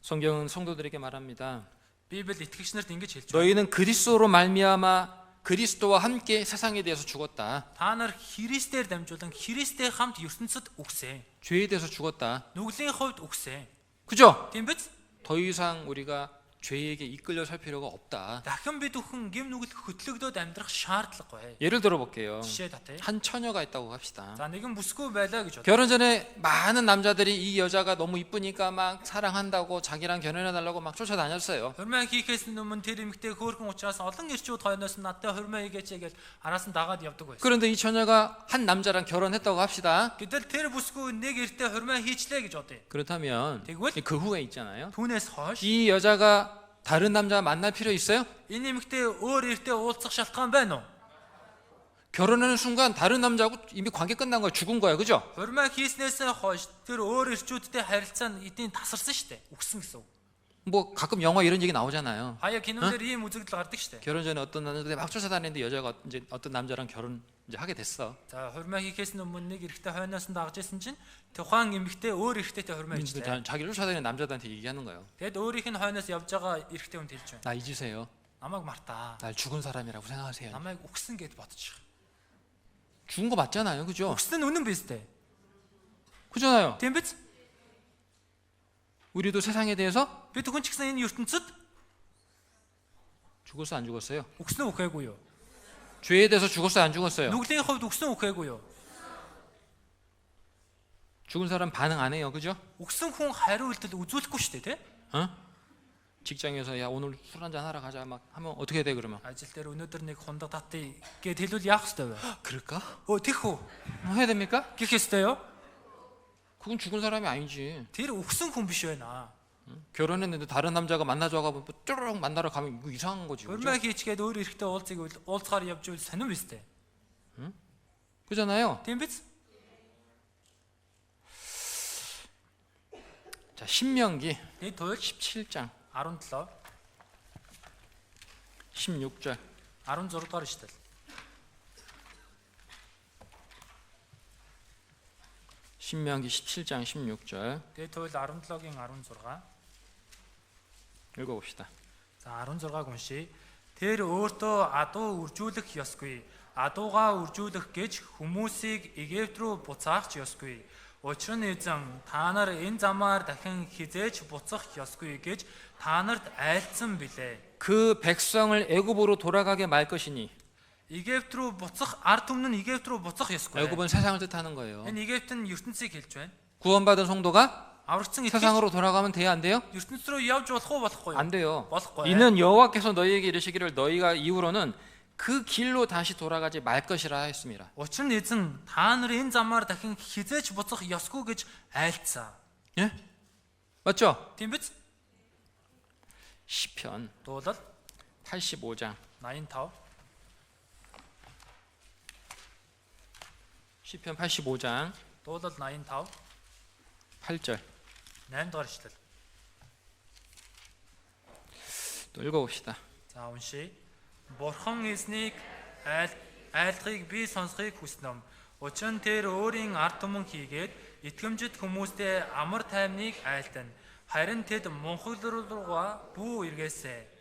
성경은 성도들에게 말합니다. Библи итгэгч нарт ингэж хэлж байна. 너희는 그리스도로 말미암아 그리스도와 함께 세상에 대해서 죽었다. Та нар Христээр дамжуулан Христтэй хамт ертөнцид үгсэн. 죄에 대해서 죽었다. Нүглийн хувьд үгсэн. 그죠? Тийм биз? 더 이상 우리가 죄에게 이끌려 살 필요가 없다. Дахин бид бүхэн гим нүгэл хөтлөгдөөд амьдрах шаардлагагүй. 예를 들어 볼게요. Жишээ татъя. 한 처녀가 있다고 합시다. За нэгэн бүсгүй байлаа гэж бод. 결혼 전에 많은 남자들이 이 여자가 너무 이쁘니까 막 사랑한다고 자기랑 결혼해 달라고 막 쫓아다녔어요. Хурмаа хийхээс өмнө тэр эмэгтэй хөөрхөн учраас олон ирчүүд хойноос нь надтай хурмаа хийгээч гэж араас нь дагаад явдаг байсан. 그런데 이 처녀가 한 남자랑 결혼했다고 합시다. Гэтэл тэр бүсгүй нэг эртээ хурмаа хийчлээ гэж бодъё. 그렇다면 тэгвэл 그 후에 있잖아요. түүнээс хойш 이 여자가 다른 남자 만날 필요 있어요? энэ эмэгтэй өөр эртээ уулзах шалтгаан байна уу? 결혼하는 순간 다른 남자하고 이미 관계 끝난 거야. 죽은 거야. 그죠? Хурмаа хийснээс хойш тэр өөр эрчүүдтэй харилцаа нь эдийн тасарсан шүү дээ. Үгсэн гэсэн үг. 뭐 가끔 영화 이런 얘기 나오잖아요. Хаяа кинонээр ийм үзэгдэл гардаг шүү дээ. 결혼 전에 어떤 남자들 막 쫓아다니는데 여자가 이제 어떤 남자랑 결혼 이제 하게 됐어. За хурмаа хийхээс өмнө нэг эрэгтэй хойноос нь дагж исэн чинь тухайн эмэгтэй өөр эрэгтэйтэй хурмаа 근데 хийжлээ. 자기를 쫓아다니는 남자들한테 얘기하는 거예요. Тэгэд өөрийнх нь хойноос явж байгаа эрэгтэй хүнд хэлж байна. 나 잊으세요. Намайг мартаа. 날 죽은 사람이라고 생각하세요. Намайг үгсэн гэд бодчих. 죽은 거 맞잖아요. 그죠? Үгсэн нь үнэн биз дээ. 그잖아요. Тийм биз? 우리도 세상에 대해서 Бид хүн ч гэсэн энэ ертөнцид 죽었어 안 죽었어요? үгсэн үхээгүй юу? 죄에 대해서 죽었어요 안 죽었어요? Нүглийн хувьд үгсэн үхээгүй юу? 죽은 사람 반응 안 해요. 그죠? Үгсэн хүн хариу үйлдэл үзүүлэхгүй шүү дээ, тий? 어? 직장에서 야 오늘 술 한잔 하러 가자 막 하면 어떻게 돼 그러면? Ажил дээр өнөөдөр нэг хундаг татъя гэд хэлвэл яах ёстой вэ? 그럴까? Тийх үү? 해야 됩니까? Гэх ёстой юу? 그건 죽은 사람이 아니지. Тэр үгсэн хүн биш байна. 결혼했는데 다른 남자가 만나줘가지고 쭈르륵 만나러 가면 이거 이상한 거지. 그죠? Хурмаа хийчгээд өөр эрэгтэй уулзгаар явж ивэл сонирн биз дээ. 그잖아요. Тийм биз? 자 신명기 Нэг туйл 17장 17 16절 16 дугаар ишлэл. 신명기 17장 16절 Тэгээ туйл 17-гийн 16. 읽어봅시다. За 16-г уншия. Тэр өөртөө адуу үржүүлэх ёсгүй. Адуугаа үржүүлэх гэж хүмүүсийг Египт рүү буцаах ёсгүй. Учир нь эзэн та нар энэ замаар дахин хизээж буцах ёсгүй гэж та нарт айлцсан билээ. 그 백성을 애굽으로 돌아가게 말 것이니 Египт рүү буцах ард түмэн нь Египт рүү буцах ёсгүй. 애굽은 세상을 뜻하는 거예요. Энэ Египт нь ертөнцийг хэлж байна. 구원받은 성도가 Аврагдсан итгэж 세상으로 돌아가면 돼요 안 돼요? ертөнц рүү явж болох уу болохгүй юу? 안 돼요. болохгүй. 이는 여호와께서 너희에게 이르시기를 너희가 이후로는 그 길로 다시 돌아가지 말 것이라 했습니다. Учир нь эзэн та нар энэ замаар дахин хизээж буцах ёсгүй гэж айлцсан. 예? 맞죠? Тийм биз? 시편 Дуулал 85장 85. 시편 85장 Дуулал 85 8절 8 дугаар ишлэл. 또 읽어봅시다. За уншия. Бурхан эзнийг айлтгыг би сонсхийг хүснэм. Учир нь тэр өөрийн ард түмэн хийгээд итгэмжит хүмүүстэй амар тайвныг айлтана. Харин тэд монхоглол руугаа бүү эргээсэ.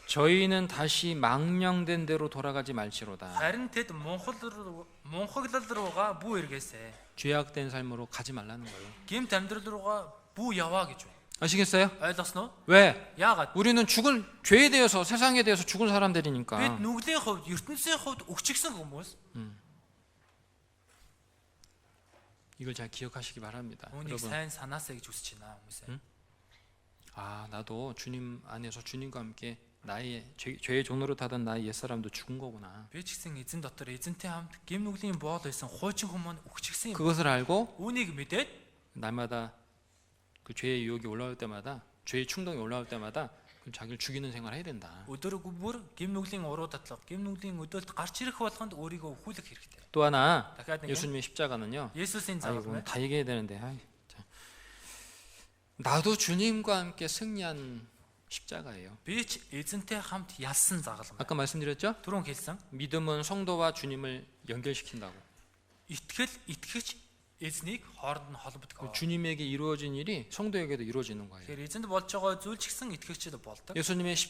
저희는 다시 망령된 대로 돌아가지 말지로다. Харин тэд монхоглол руугаа бүү эргээсэ. 죄악된 삶으로 가지 말라는 거예요. Гэмт амьдрал руугаа бүү яваа гэж байна. 아시겠어요? Ойлгосноо? 왜? Яагаад? 우리는 죽은 죄에 대해서 세상에 대해서 죽은 Бид 사람들이니까. нүглийн хувьд, ертөнцийн хувьд өгчгсөн хүмүүс. 이걸 잘 기억하시기 바랍니다. Үүнийг 여러분. сайн санаасаа гэж үсэж байна хүмүүсээ. 아, 나도 주님 안에서 주님과 함께 나의 죄의 종로로 타던 나의 옛사람도 죽은 거구나. Би ч гэсэн эзэн дотор эзэнтэй хамт гэм нүглийн боол байсан хуучин хүмүүс өгчгсөн юм. 그것을 알고 Үүнийг мэдээд 날마다 그 죄의 유혹이 올라올 때마다 죄의 충동이 올라올 때마다 그 자기를 죽이는 생활을 해야 된다. өдөрөг бүр гэм нүглийн уруу татлага, гэм нүглийн өдөөлт гарч ирэх болгонд өөрийгөө өхүүлэх хэрэгтэй. 또 하나 дахиад нэг 예수님의 십자가는요. Есүсийн 아, 이거 заавар. 다 얘기해야 되는데. 자. 나도 주님과 함께 승리한 십자가예요. Би ч эзэнтэй хамт ялсан загалмай. 아까 말씀드렸죠? Түрүүн хэлсэн. 믿음은 성도와 주님을 연결시킨다고. Итгэл итгэж эзнийг хооронд нь холбдог. 주님에게 이루어진 일이 성도에게도 이루어지는 거예요. Тэгэхээр эзэнд болж байгаа зүйл ч гэсэн итгэгчдэд болдог. 예수님께서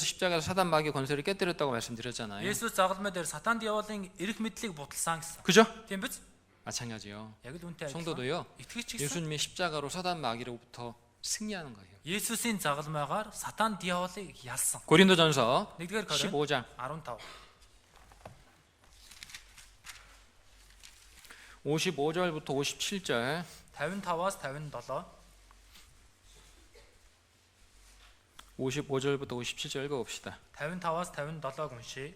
십자가에서 사단 마귀의 권세를 깨뜨렸다고 말씀드렸잖아요. Есүс загалмай дээр сатан диаволын эрх мэдлийг буталсан гэсэн. 그죠? Тийм биз? 마찬가지요. Яг л үнтэй адилхан. 성도도요. Итгэгч гэсэн 예수님의 십자가로 사단 마귀로부터 승리하는 거예요. Есүсийн загалмайгаар сатан диаволыг ялсан. 고린도전서 1-р Коринт 15장 15. 55절부터 57절 55-аас 57. 55절부터 57절 읽어봅시다. 55-аас 57 уншия.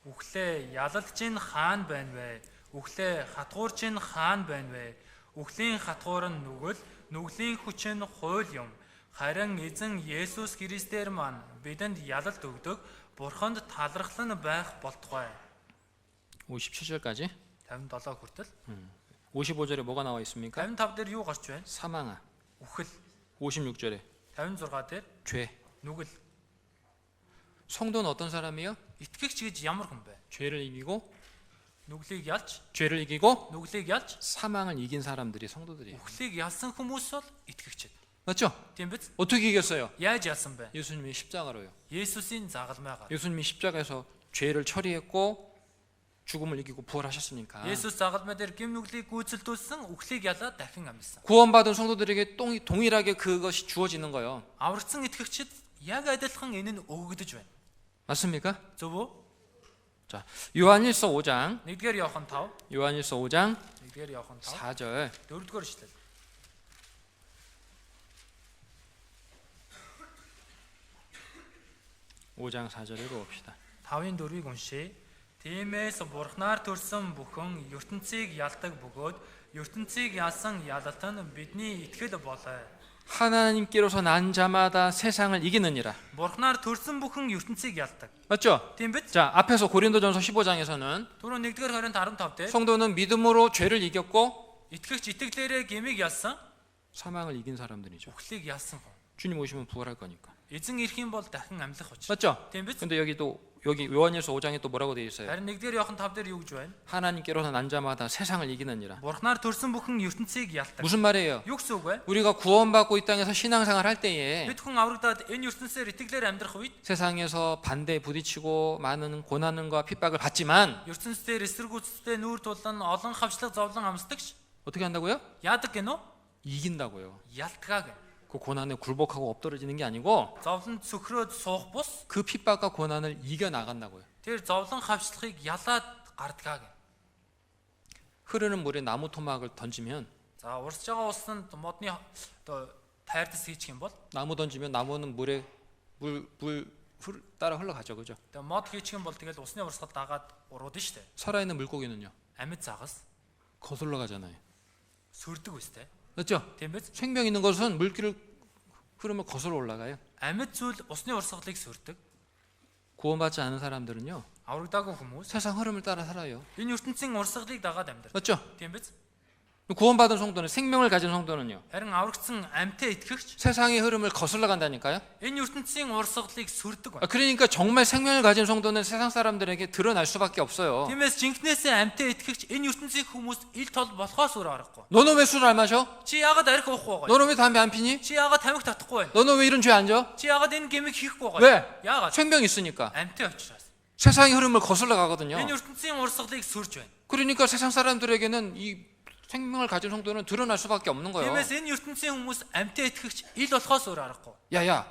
Үхлээ ялалж ин хаан байна вэ? Үхлээ хатгуурч ин хаан байна вэ? Үхлийн хатгуур нь нүгэл, нүглийн хүч нь хууль юм. Харин эзэн Есүс Христээр маань бидэнд ялалт өгдөг. Бурханд талархал нь байх болтугай. 57절까지. 57 хүртэл. 55절에 뭐가 나와 있습니까? 55 дээр юу гарч байна? 사망아. Үхэл. 56절에 56 дээр 죄. нүгэл. 성도는 어떤 사람이요? Итгэгч гэж ямар хүн бэ? 죄를 이기고 Нүглийг ялж, 죄를 이기고 нүглийг ялж, 사망을 이긴 사람들이 성도들이에요. үхлийг ялсан хүмүүс бол итгэгчд. 맞죠? Тийм биз? 어떻게 이겼어요? Яаж ялсан бэ? 예수님의 십자가로요. Есүсийн загалмайгаар. 예수님이 십자가에서 죄를 처리했고 죽음을 이기고 부활하셨으니까 Есүс загалмай дээр гим нүглийг гүйцэлдүүлсэн, үхлийг ялаад дахин амьсан. 구원받은 성도들에게 동일하게 그것이 주어지는 거예요. Аврагдсан итгэгчид яг адилхан энэ нь өгөгдөж байна. 맞습니까? Зөв үү? 자, 요한일서 5장 1-р Иохан 5, 요한일서 5장 1-р Иохан 5, 4절 4-р ишлэл. 5장 4절 읽어봅시다. 5-ын 4-ыг уншия. Тиймээс Бурхнаар төрсөн бүхэн ертөнцийг ялдаг бөгөөд ертөнцийг ялсан ялалт нь бидний итгэл болоо. 하나님께로서 난 자마다 세상을 이기느니라. Бурхнаар төрсөн бүхэн ертөнцийг ялдаг. 맞죠? Тийм биз? 자, 앞에서 고린도전서 15장에서는 Түрүү 1-р Коринт 15 дээр 성도는 믿음으로 죄를 이겼고 итгэгч итгэлээрээ гмийг ялсан, 사망을 이긴 사람들이죠. үхлийг ялсан хүн. 주님 오시면 부활할 거니까. Эзэн ирэх юм бол дахин амьлах учраас. 맞죠? Тийм биз? 근데 여기 요한일서 5장에 또 뭐라고 되어 있어요? Харин 1-р Иохан 5 дээр юу гэж байна? 하나님께로서 난 자마다 세상을 이기느니라. Бурхнаар төрсөн бүхэн ертөнцийг ялдаг. 무슨 말이에요? Юу гэсэн үг вэ? 우리가 구원받고 이 땅에서 신앙생활 할 때에 Бид хүн аврагдаад энэ ертөнцээр итгэлээр амьдрах үед 세상에서 반대에 부딪히고 많은 고난과 핍박을 받지만 ертөнцийн эсэргүүцэлтэй нүүр тулан олон хавчлаг зовлон амсдагч 어떻게 한다고요? яадаг гэнэ? 이긴다고요. Ялтгаа гэн. 그 고난에 굴복하고 엎드러지는 게 아니고 Зовлон цөхрөөд суух бус 그 핍박과 고난을 이겨 나간다고요. тэр зовлон хавчлахыг ялаад гардгаа гэн. 흐르는 물에 나무 토막을 던지면 За урсж байгаа усанд модны оо тайрдас хийчих юм бол 나무 던지면 나무는 물에 따라 흘러가죠. 그죠? тэгээ мод хийчих юм бол тэгэл усны урсгал дагаад уруудна штэ. 살아있는 물고기는요. Амьд загас 거슬러 가잖아요. сүрдэг үстэй. 맞죠? Тийм биз? 생명 있는 것은 물길을 흐르면 거슬러 올라가요. Амьд зүйл усны урсгалыг сүрдэг. 구원받지 않은 사람들은요. Аврагдаагүй хүмүүс 세상 흐름을 따라 살아요. энэ ертөнцийн урсгалыг дагаад амьдрал. 맞죠? Тийм биз? 구원받은 성도는 생명을 가진 성도는요. Харин аврагдсан амьтаа итгэгч 세상의 흐름을 거슬러 간다니까요. энэ ертөнцийн урсгалыг сүрдэг байна. 그러니까 정말 생명을 가진 성도는 세상 사람들에게 드러날 수밖에 없어요. Тиймээс жинкнээсээ амьтаа итгэгч энэ ертөнцийн хүмүүс ил тол болохоос өөр аргагүй. 너는 왜 술을 안 마셔? Чи яагаад арх уухгүй байгаа? 너는 왜 담배 안 피니? Чи яагаад тамхи татахгүй байна? 너는 왜 이런 죄 안 져? Чи яагаад энэ гэмиг хийхгүй байгаа? 왜? Яагаад? 생명 있으니까. Амьтаа учраас. 세상의 흐름을 거슬러 가거든요. Энэ ертөнцийн урсгалыг сүрж байна. 그러니까 세상 사람들에게는 이 생명을 가진 성도는 드러날 수밖에 없는 거예요. Тиймээс энэ ертөнцийн хүмүүс амьтаа итгэгч ил болохоос өөр аргагүй. 야야,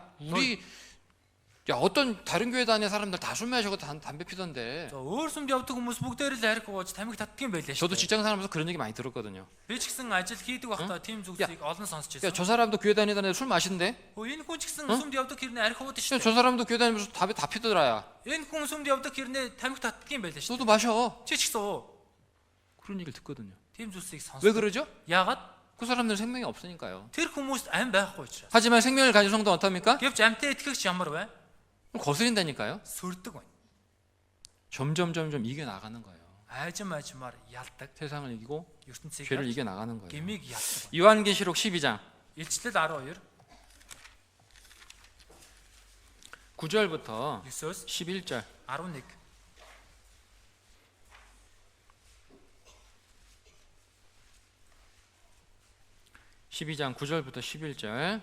어떤 다른 교회 다니는 사람들 다 술 마시고 담배 피던데. За өөр сүмд явдаг хүмүүс бүгдээр л арх ууж тамхи татдаг юм байлээ 저도 шүү. 직장 살면서 그런 얘기 많이 들었거든요. Би ч гэсэн ажил хийдэг байхдаа тийм зүйлсийг олон сонсч 야, байсан. 저 사람도 교회 다니던 애들 술 마신대. Энэ хүн ч гэсэн сүмд явдаг хэрнээ арх уудаг 야, шүү. 저 사람도 교회 다니면서 담배 다 피더라야. Энэ хүн сүмд явдаг хэрнээ тамхи татдаг юм байлээ шүү. 너도 마셔. Чи ч гэсэн уу. 그런 얘기를 듣거든요. Тийм зүйлсийг 왜 сонсдог. 그러죠? Яагаад? 그 사람들은 생명이 없으니까요. Тэр хүмүүст ам байхгүй учраас. 하지만 생명을 가진 성도는 어떻습니까? Гэвч амьтаа итгэгч ямар вэ? 거스린다니까요. Сүрдэг байна. 점점 이겨 나가는 거예요. Айжмаар ялдаг. 세상을 이기고 ертөнцийг 죄를 이겨 나가는 거예요. гмиг ялдаг. 요한계시록 12장 Илчлэл 12 9절부터 9-өөс 11절. 11. 12장 9절부터 11절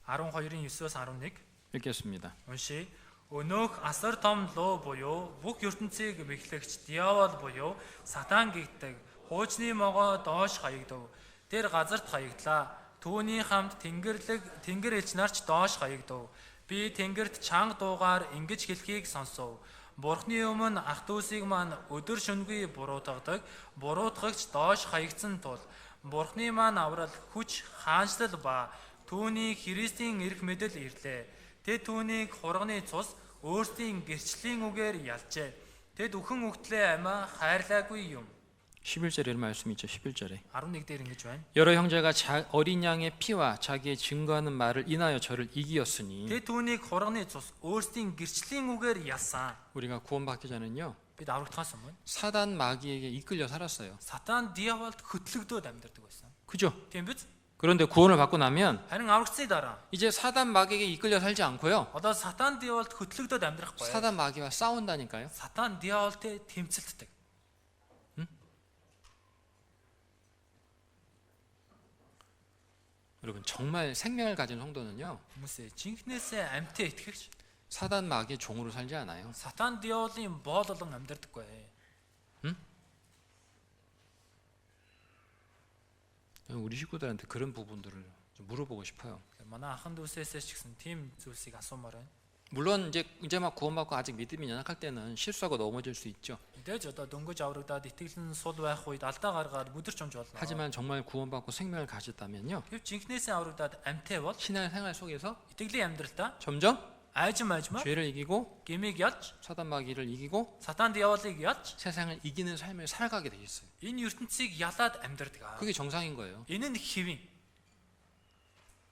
12-ийн 9-оос 11 읽겠습니다. уншия. Өнөөх асар том луу буюу бүх ертөнцийг мэхлэгч диавол буюу сатан гэгдэг хуучны могоо доош хаягдав. Тэр газарт хаягдлаа. Түүний хамт тэнгэр элч нарч доош хаягдав. Би тэнгэрт чанга дуугаар ингэж хэлхийг сонсов. Бурхны өмнө ах дүүсийг маань өдөр шөнөгүй буруутгагч доош хаягдсан тул Бурхны маань аврал хүч хаанчлал ба түүний Христийн эрх мэдэл ирлээ. Тэд түүнийг хурганы цус өөрсдийн гэрчлийн үгээр ялжээ. Тэд үхэн үгтлээ амиа хайрлаагүй юм. 11절에 이런 말씀이 있죠. 11절에 11 дээр ингэж байна. 여러 형제가 어린 양의 피와 자기의 증거하는 말을 인하여 저를 이기었으니 Тэд түүнийг хурганы цус өөрсдийн гэрчлийн үгээр ялсан. 우리가 구원받기 전에는요 Бид аврагдахаас өмнө 사단 마귀에게 이끌려 살았어요. сатан диаволд хөтлөгдөөд амьдардаг байсан. 그죠? Тийм биз? 그런데 구원을 받고 나면 Харин аврагдсны дараа 이제 사단 마귀에게 이끌려 살지 않고요 одоо сатан диаволд хөтлөгдөөд амьдрахгүй. 사단 마귀와 싸운다니까요. Сатан диаволтой тэмцэлддэг. 여러분 정말 생명을 가진 성도는요 Хүмүүсээ жинхнээсээ амьтаа итгэгч 사단 마귀의 종으로 살지 않아요. сатан диаволын боол болон амьдардаггүй. 우리 식구들한테 그런 부분들을 좀 물어보고 싶어요. Манай ахын дүүсээс ч гэсэн тийм зүйлсийг асуумаар байна. 물론 이제 막 구원받고 아직 믿음이 연약할 때는 실수하고 넘어질 수 있죠. Мэдээж одоо дөнгөж аврагдаад итгэл нь сул байх үед алдаа гаргаад бүдэрч өмж болно. 하지만 정말 구원받고 생명을 가졌다면요 Гэвч жинхнээсээ аврагдаад амьтаа бол 신앙생활 속에서 итгэлийн амьдралдаа 점점 айжмаар 죄를 이기고 гэмийг ялж 사단 마귀를 이기고 сатан диаволыг ялж 세상을 이기는 삶을 살아가게 돼 있어요. энэ ертөнцийг ялаад амьдардаг. 그게 정상인 거예요. Энэ нь хэвэн.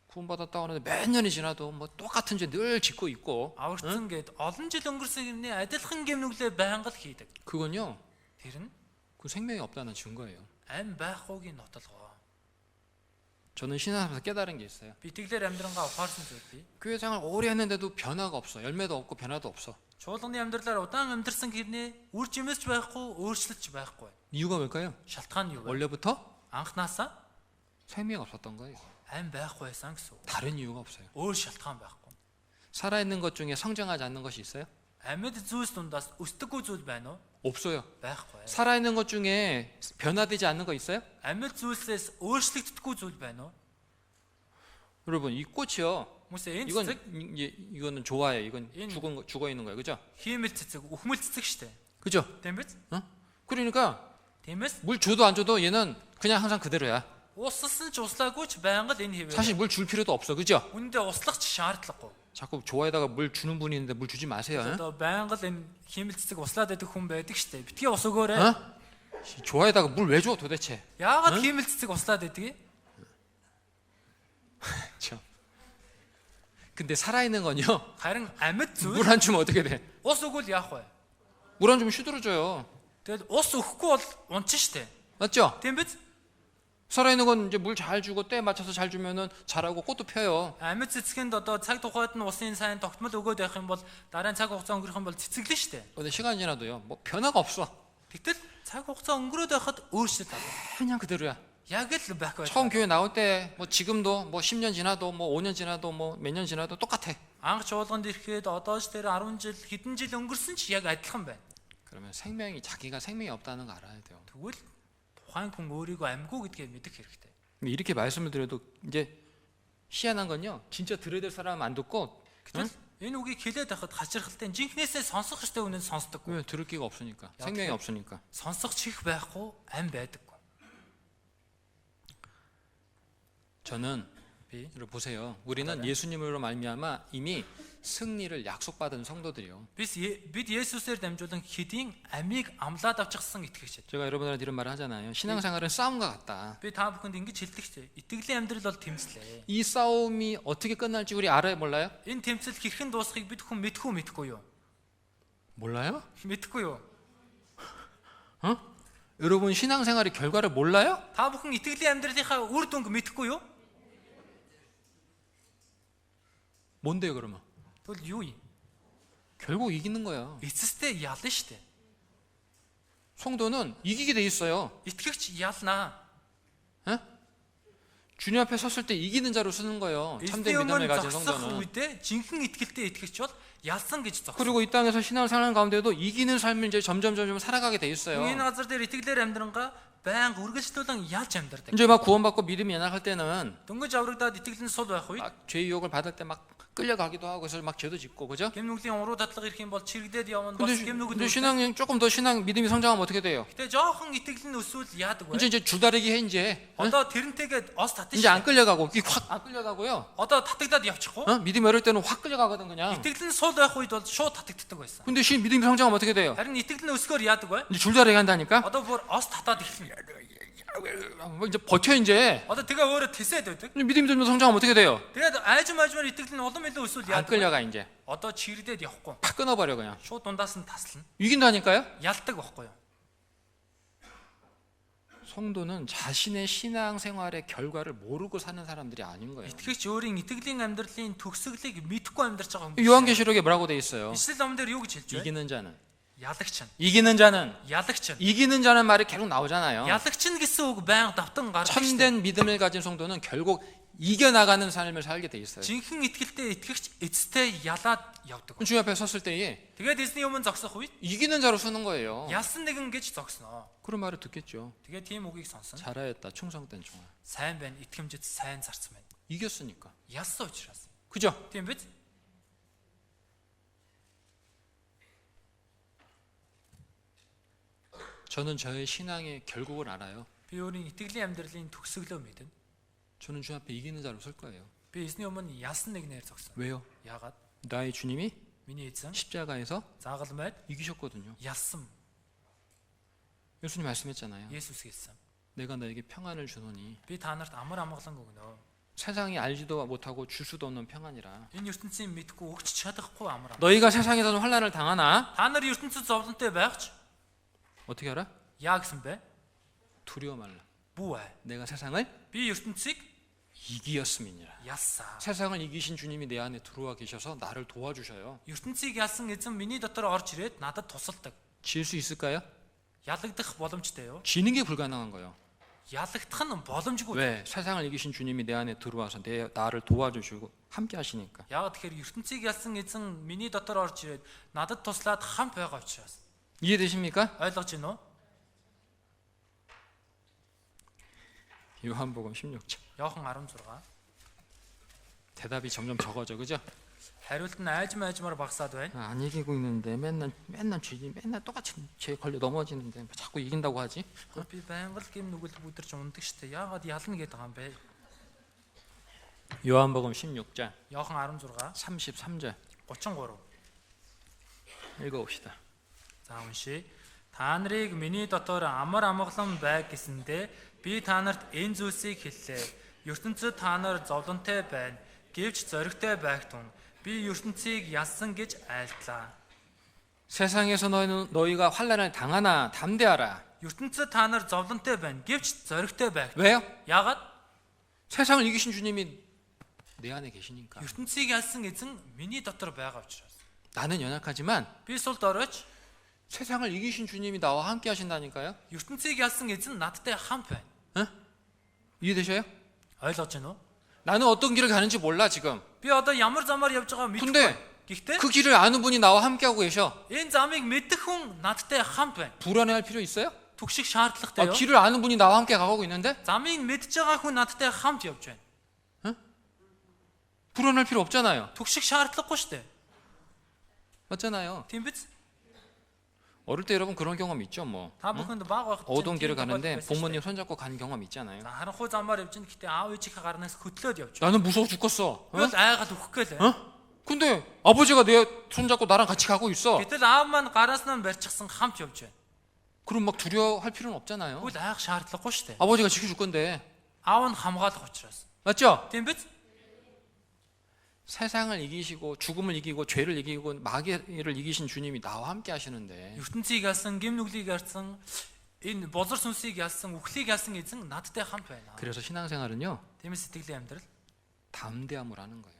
구원받았다고 하는데 몇 년이 지나도 뭐 똑같은 죄 늘 짓고 있고 Аврагдсан гээд олон жил өнгөрсөн гэмний адилхан гэмнүглээ байнга л хийдэг. 그건요 Тэр нь 그 생명이 없다는 증거예요. ам байхгүйгийн нотолгоо. 저는 신앙하면서 깨달은 게 있어요. Би итгэлээр амьдрангаа ухаарсан зүйл бий. 교회 생활 오래 했는데도 변화가 없어. 열매도 없고 변화도 없어. Чуулганы амьдралаар удаан амьдарсан гэрнээ үр жимсч байхгүй, өөрчлөлтч байхгүй. 이유가 뭘까요? Шалтгаан нь юу вэ? 원래부터 Анхнаасаа 생명이 없었던 거예요. ам байхгүй байсан гэсэн. 다른 이유가 없어요. Өөр шалтгаан байхгүй. 살아있는 것 중에 성장하지 않는 것이 있어요? Амьд зүйлс дундаас өсдөггүй зүйл байна уу? 없어요. Байхгүй. 살아있는 것 중에 변화되지 않는 거 있어요? Амьд зүйлсээс өөрчлөгддөггүй зүйл байна уу? 여러분 이 꽃이요. Хүмүүсээ энэ 이건 цэцэг 이거는 좋아요. 이건 인- 죽어 있는 거예요. 그죠? хиймэл цэцэг, үхмэл цэцэг штэ. 그죠? Тийм биз? 그러니까 Тиймээс 물 줘도 안 줘도 얘는 그냥 항상 그대로야. ууслсан ч услаагүй ч байнга л энэ хэвээр. 사실 물 줄 필요도 없어. 그죠? Үндэ услах ч шаардлагагүй. 자꾸 좋아에다가 물 주는 분이 있는데 물 주지 마세요. 응? Одоо байнга л энэ хиймэл цэцэг услаад байдаг хүн байдаг штэ. Битгий ус өгөөрэй. 어? 좋아에다가 물 왜 줘 도대체? Яагаад хиймэл цэцэг услаад байдгийг? 그렇죠. 근데 살아있는 건요. Харин амьд зүйл 물 안 주면 어떻게 돼? ус өгвөл яах вэ? 물 안 주면 휘두르져요. Тэгэл ус өгөхгүй бол унчин штэ. 맞죠? Тийм биз? 살아있는 건 이제 물 잘 주고 때 맞춰서 잘 주면은 자라고 꽃도 펴요. Амьд цэцгэнд одоо цаг тухайд нь усын сайн тогтмол өгөөд байх юм бол дараа нь цаг хугацаа өнгөрөх юм бол цэцэглэн штэ. 근데 시간이 지나도요. 뭐 변화가 없어. Тэгтэл цаг хугацаа өнгөрөөд байхад өөрчлөлт авах. 그냥 그대로야. Яг л байх байх. 처음 교회 나올 때 뭐 지금도 뭐 10년 지나도 뭐 5년 지나도 뭐 몇 년 지나도 똑같아. Анх чуулганд ирэхэд одооч тэр 10 жил хэдэн жил өнгөрсөн ч яг адилхан байна. 그러면 생명이 자기가 생명이 없다는 거 알아야 돼요. Тэгвэл тухайн хүн өөрийгөө амьгүй гэдгийг мэдэх хэрэгтэй. 근데 이렇게 말씀을 드려도 이제 희한한 건요. 진짜 들어야 될 사람은 안 듣고 Гэтэл энэ үгийг хэлээд байхад хачирхалтай жинхнээсээ сонсох ёстой үнэн сонсдоггүй. 왜 들을 기가 없으니까. 생명이 없으니까. Сонсох чих байхгүй, ам байдаггүй. 저는 Би 이를 보세요. 우리는 예수님으로 말미암아 이미 승리를 약속받은 성도들이요. бид Есүсээр дамжуулан хэдийн амийг амлаад авчихсан итгэгч. 제가 여러분들한테 이런 말을 하잖아요. 신앙생활은 싸움과 같다. Би та бүхэнд ингэж хэлдэг ч итгэлийн амьдрал бол тэмцлээ. 이 싸움이 어떻게 끝날지 우리 알아요, 몰라요? Энэ тэмцэл хэрхэн дуусахыг бид хүн мэдхгүй юу? 몰라요? Мэдхгүй юу? 여러분 신앙생활의 결과를 몰라요? Та бүхэн итгэлийн амьдралынхаа үр дүнг мэдхгүй юу? 뭔데요, 그러면? Тэгвэл юу юм? 결국 이기는 거야. Эцэстээ ялна штэ. 성도는 이기게 돼 있어요. Итгэгч ялнаа. 에? 주님 앞에 섰을 때 이기는 자로 쓰는 거예요. 참된 эзний 믿음을 өмнө 가진 зогсох 성도는. үедээ жинхэнэ итгэлтэй итгэгч бол ялсан гэж зогсов. 그리고 이 땅에서 신앙을 사는 가운데도 이기는 삶을 이제 점점 살아가게 돼 있어요. Энэ газар дээр итгэлээр амьдрангаа байнга үргэлжлүүлэн ялж амьдардаг. 이제 막 구원받고 믿음이 연약할 때는 Дөнгөж аврагдаад итгэл нь сул байх үед 막 죄의 유혹을 받을 때 막 끌려가기도 하고 그래서 막 죄도 짓고 그죠? гэмнүглийн уруу татлага ирэх юм бол чирэгдээд явна 근데, бас гэмнүгэл. 근데 신앙이 조금 더 신앙 믿음이 성장하면 어떻게 돼요? Гэтэ жоохон итгэл нь өсвөл яадаг вэ? 이제 줄다리기 해 이제. Одоо тэрнтэйгээ ос татна 이제 шүү. 안 끌려가고 이게 확 안 끌려가고요. Одоо татагдаад явчихгүй. 믿음이 어릴 때는 확 끌려가거든 그냥. Итгэл нь сул байх үед бол шууд татагддаг байсан. 근데 믿음이 성장하면 어떻게 돼요? Харин итгэл нь өсгөр яадаг вэ? 이제 줄다리기 한다니까. Одоо бүр ос татаад эхэлнэ. 이제 버텨 이제. Одоо тэгээ өөрөө тэсээд байдаг. 근데 믿음이 좀 성장하면 어떻게 돼요? Тэгээд айжмаар итгэл нь улам илүү өсвөл 안 яадаг вэ? 끌려가 이제. Одоо чирэгдээд явахгүй. 팍 끊어버려 그냥. Шууд дундаас нь таслана. 이긴다니까요? Ялдаг байхгүй юу? 성도는 자신의 신앙 생활의 결과를 모르고 사는 사람들이 아닌 거예요. Итгэгч өөрийн итгэлийн амьдралын tөгсгөлийг мэдхгүй амьдарч байгаа хүн. 요한계시록에 뭐라고 돼 있어요? Ишлэл ном дээр юу гэж хэлж байна? 이기는 자는 Ялагч нь. 이기는 자는 Ялагч нь. 이기는 자는 말이 계속 나오잖아요. Ялагч нь гэсэн үг байнга давтан гардаг шүү дээ. 참된 믿음을 가진 성도는 결국 이겨나가는 삶을 살게 돼 있어요. Жинхэнэ итгэлтэй итгэгч эцэстээ ялаад явдаг. 주님 앞에 섰을 때에 Тэгээд эзний өмнө зогсох үед 이기는 자로 서는 거예요. ялсан нэгэн гэж зогсноо. 그런 말을 듣겠죠. Тэгээд тийм үгийг сонсон. 잘하였다 충성된 종아. Сайн байна, итгэмжид сайн зарцсан байна. 이겼으니까. Ялсан учраас. 그죠? Тийм биз? 저는 저의 신앙의 결국을 알아요. Би өөрийн итгэлийн амьдралын төгсгөлөө мэднэ. 저는 주님 앞에 이기는 자로 설 거예요. Би эзний өмнө ялсан нэгнээр зогсон. 왜요? Яагаад? 나의 주님이 Миний эзэн 십자가에서 заагалмайд 이기셨거든요. ялсан. 예수님 말씀했잖아요. Есүс хэлсэн. 내가 너에게 평안을 주노니 Би та нарт амар амгалан өгнө. 세상이 알지도 못하고 줄 수도 없는 평안이라. Энэ ертөнцийн мэдгүй өгч чадахгүй амар ам. 너희가 세상에서는 환난을 당하나 Та нар ертөнцид зовлонтой байгч 어떻게 알아? яа гэсэн бэ? 두려워 말라. Бүү ээ. 내가 세상을 Би ертөнцийг 이기었음이니라. ялсан. 세상을 이기신 주님이 내 안에 들어와 계셔서 나를 도와주셔요. ертөнцийг ялсан эзэн миний дотор орж ирээд надад тусалдаг. 질 수 있을까요? Ялагдах боломжтой юу? 지는 게 불가능한 거예요. Ялагдах нь боломжгүй. 왜? 세상을 이기신 주님이 내 안에 들어와서 나를 도와주시고 함께 하시니까. Яагаад тэгэхээр ертөнцийг ялсан эзэн миний дотор орж ирээд надад туслаад хамт байгаа учраас. 이해되십니까? Ойлгож байна уу? 요한복음 16장. Иохан 16. 대답이 점점 적어져, 그죠? Хариулт нь айжмаар багасаад байна. 안 이기고 있는데 맨날 맨날 똑같이 죄 걸려 넘어지는데 자꾸 이긴다고 하지? Би байнга л гэм нүгэл бүдэрч ундаг штэ. Яагаад ялна гэдэг юм бэ? 요한복음 16장 Иохан 16 33절 33. 읽어봅시다. За уншия. Та нарыг миний дотор амар амгалан байг гэсэндээ би та нарт энэ зүйлсийг хэллээ. ертөнцид та нар зовлонтой байна. Гэвч зоригтой байх тун би ертөнцийг ялсан гэж айлтлаа. 세상에서 너희가 환난을 당하나 담대하라. ертөнцид та нар зовлонтой байна. Гэвч зоригтой байх. 왜요? Яагаад? 세상을 이기신 주님이 내 안에 계시니까. ертөнцийг ялсан эзэн миний дотор байгаа учраас. 나는 연약하지만 Би сул дорож 세상을 이기신 주님이 나와 함께 하신다니까요. ертөнцийг ялсан эзэн надтай хамт байна. 이해되셔요? Ойлгож байна уу? 나는 어떤 길을 가는지 몰라 지금. Би одоо ямар замаар явж байгаа мэдэхгүй. 근데 Гэхдээ 그 길을 아는 분이 나와 함께 하고 계셔. энэ замыг мэдэх хүн надтай хамт байна. 불안해할 필요 있어요? Түгших шаардлагатай юу? 길을 아는 분이 나와 함께 가고 있는데 Замыг мэдж байгаа хүн надтай хамт явж байна. 불안할 필요 없잖아요. Түгших шаардлагагүй шүү дээ. 맞잖아요. Тийм биз? 어릴 때 여러분 그런 경험 있죠 뭐. Та бүхэнд баг байхад 어두운 길을 가는데 부모님 손잡고 간 경험 있잖아요. харанхуй замаар явж байна. Гэтэ аав ээжийнхээ гарнаас хөтлөөд явж байна. 나는 무서워 죽겠어. Би бол айгаад өгөх гэлээ. 근데 아버지가 내 손잡고 나랑 같이 가고 있어. Гэтэл аав маань гараас нь барьчихсан хамт явж байна. 그럼 막 두려워할 필요는 없잖아요. Тэгвэл айх шаардлагагүй шүү дээ. 아버지가 지켜줄 건데. Аав нь хамгаалах учраас. 맞죠? Тийм биз? 세상을 이기시고 죽음을 이기고 죄를 이기고 마귀를 이기신 주님이 나와 함께 하시는데 ертөнцийг ялсан, гим нүглийг ялсан, энэ бозор сүнсийг ялсан, үхлийг ялсан эзэн надтай хамт байна. 그래서 신앙생활은요 Тиймээс сэтгэлийн амьдрал 담대함을 하는 거예요.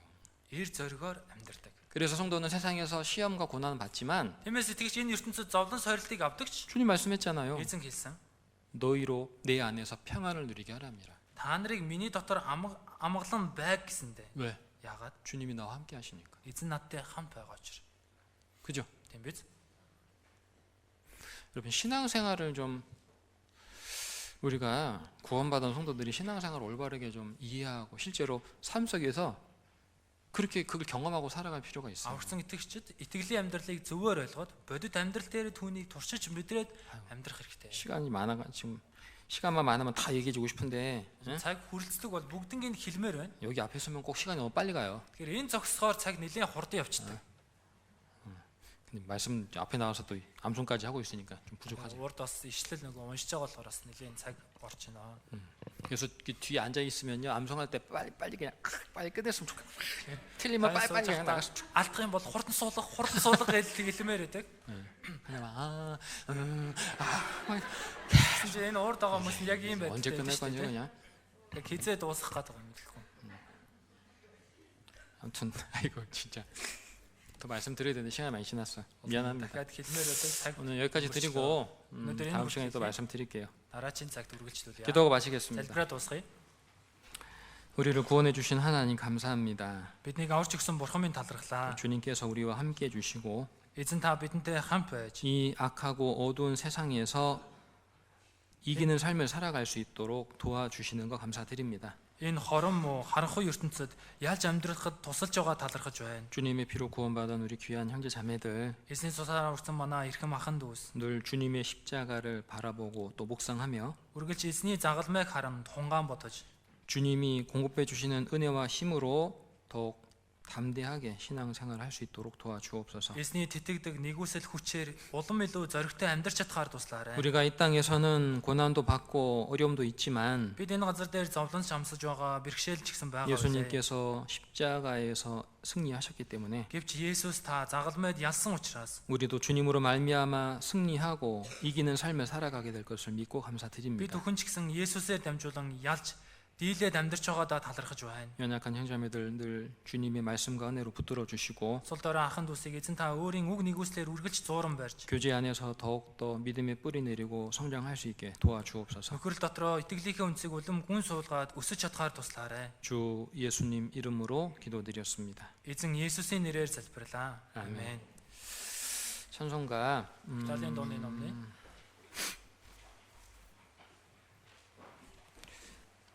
эр зоригоор амьдрдаг. 그래서 성도는 세상에서 시험과 고난을 받지만 Тиймээс итгэгч энэ ертөнцид зовлон сорилтыг авдагч 주님 말씀했잖아요. эзэн хэлсэн. 너희로 내 안에서 평안을 누리게 하랍니다. та нарыг миний дотор амгалан байг гэсэндэ. 왜? Яагаад? 주님이 나와 함께 하시니까. Эзэн надтай хамт байгаа учраас. 그죠? Тийм биз? 여러분 신앙생활을 좀 우리가 구원받은 성도들이 신앙생활을 올바르게 좀 이해하고 실제로 삶 속에서 그렇게 그걸 경험하고 살아갈 필요가 있어요. Аврагсан итгэгчид итгэлийн амьдралыг зөвөр ойлгоод бодит амьдрал дээр түүнийг туршиж мэдрээд амьдрах хэрэгтэй. 시간이 많아 지금 시간만 많으면 다 얘기해주고 싶은데 응? цаг хүрэлцдэг бол бүгднийг хэлмээр байна. 여기 앞에 서면 꼭 시간이 너무 빨리 가요. Тэгэхээр энэ зогсохоор цаг нэлээд хурдан явчихдаг. 근데 말씀 앞에 나와서 또 암송까지 하고 있으니까 좀 부족하죠. Урд бас ишлэл нөгөө уншиж байгаа болохоор бас нэлээд цаг орч байна. 그래서 뒤에 앉아 있으면요 암송할 때 빨리 그냥 빨리 끝냈으면 좋겠어. 틀리면 빨리 그냥 나갔으면 좋겠어. Алдах юм бол хурдан суулга гэж хэлмээр байдаг. 그냥 Тэгсэн энэ урд байгаа хүмүүс яг ийм байдаг. 언제 끝낼 건지 그냥. Яг хизээ дуусгах гэдэг юм хэлэхгүй. 아무튼 아이고 진짜 더 말씀 드려야 되는데 시간이 많이 지났어요. 미안합니다. дахиад хэлмээр байдаг. цаг 오늘 여기까지 드리고 오늘 다음 시간에 또 말씀 드릴게요. дараачийн цагт үргэлжлүүлье. 기도하고 마치겠습니다. залбираад дуусгая. 우리를 구원해 주신 하나님 감사합니다. Биднийг аварч өгсөн Бурханы талархлаа. 주님께서 우리와 함께 해 주시고 Эзэн та бидэнтэй хамт байж 이 악하고 어두운 세상에서 이기는 삶을 살아갈 수 있도록 도와주시는 거 감사드립니다. энэ хорон муу харанхуй ертөнцид яаж амьдрахад тусалж байгаа талархаж байна. 주님의 피로 구원받은 우리 귀한 형제 자매들 Эзний цусаар аварсан манай эрхэм ахан дүүс 늘 주님의 십자가를 바라보고 또 묵상하며 үргэлж эзний загалмайг харан тунгаан бодож 주님이 공급해 주시는 은혜와 힘으로 더욱 담대하게 신앙생활을 할 수 있도록 도와주옵소서. эзний тэтгэдэг нэгүсэл хүчээр улам илүү зоригтой амьдрч чадхаар туслаарай. 우리가 이 땅에서는 고난도 받고 어려움도 있지만 Бид энэ газар дээр зовлон шамсаж байгаа бэрхшээл ч гэсэн байгаа. 예수님께서 십자가에서 승리하셨기 때문에 Гэвч Есүс та загалмайд ялсан учраас 우리도 주님으로 말미암아 승리하고 이기는 삶을 살아가게 될 것을 믿고 бид 감사드립니다. өхөн ч гэсэн Есүсээр дамжуулан ялж дийлээд амьдрч байгаадаа талархаж байна. 연약한 형제자매들 늘 주님의 말씀과 은혜로 붙들어 주시고 Сул дорой ахын дүүсийг эзэн та өөрийн үг нэгүслэр үргэлж зууран барьж 교제 안에서 더욱더 믿음의 뿌리 내리고 성장할 수 있게 도와주옵소서. нөхөрл дотроо итгэлийнхээ үнцийг улам гүн суулгаад өсөж чадхаар туслаарай. 주 예수님 이름으로 기도드렸습니다. Эзэн Есүсийн нэрээр залбирлаа. 아멘. Амен. 찬송가 Талын дууны номны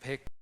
100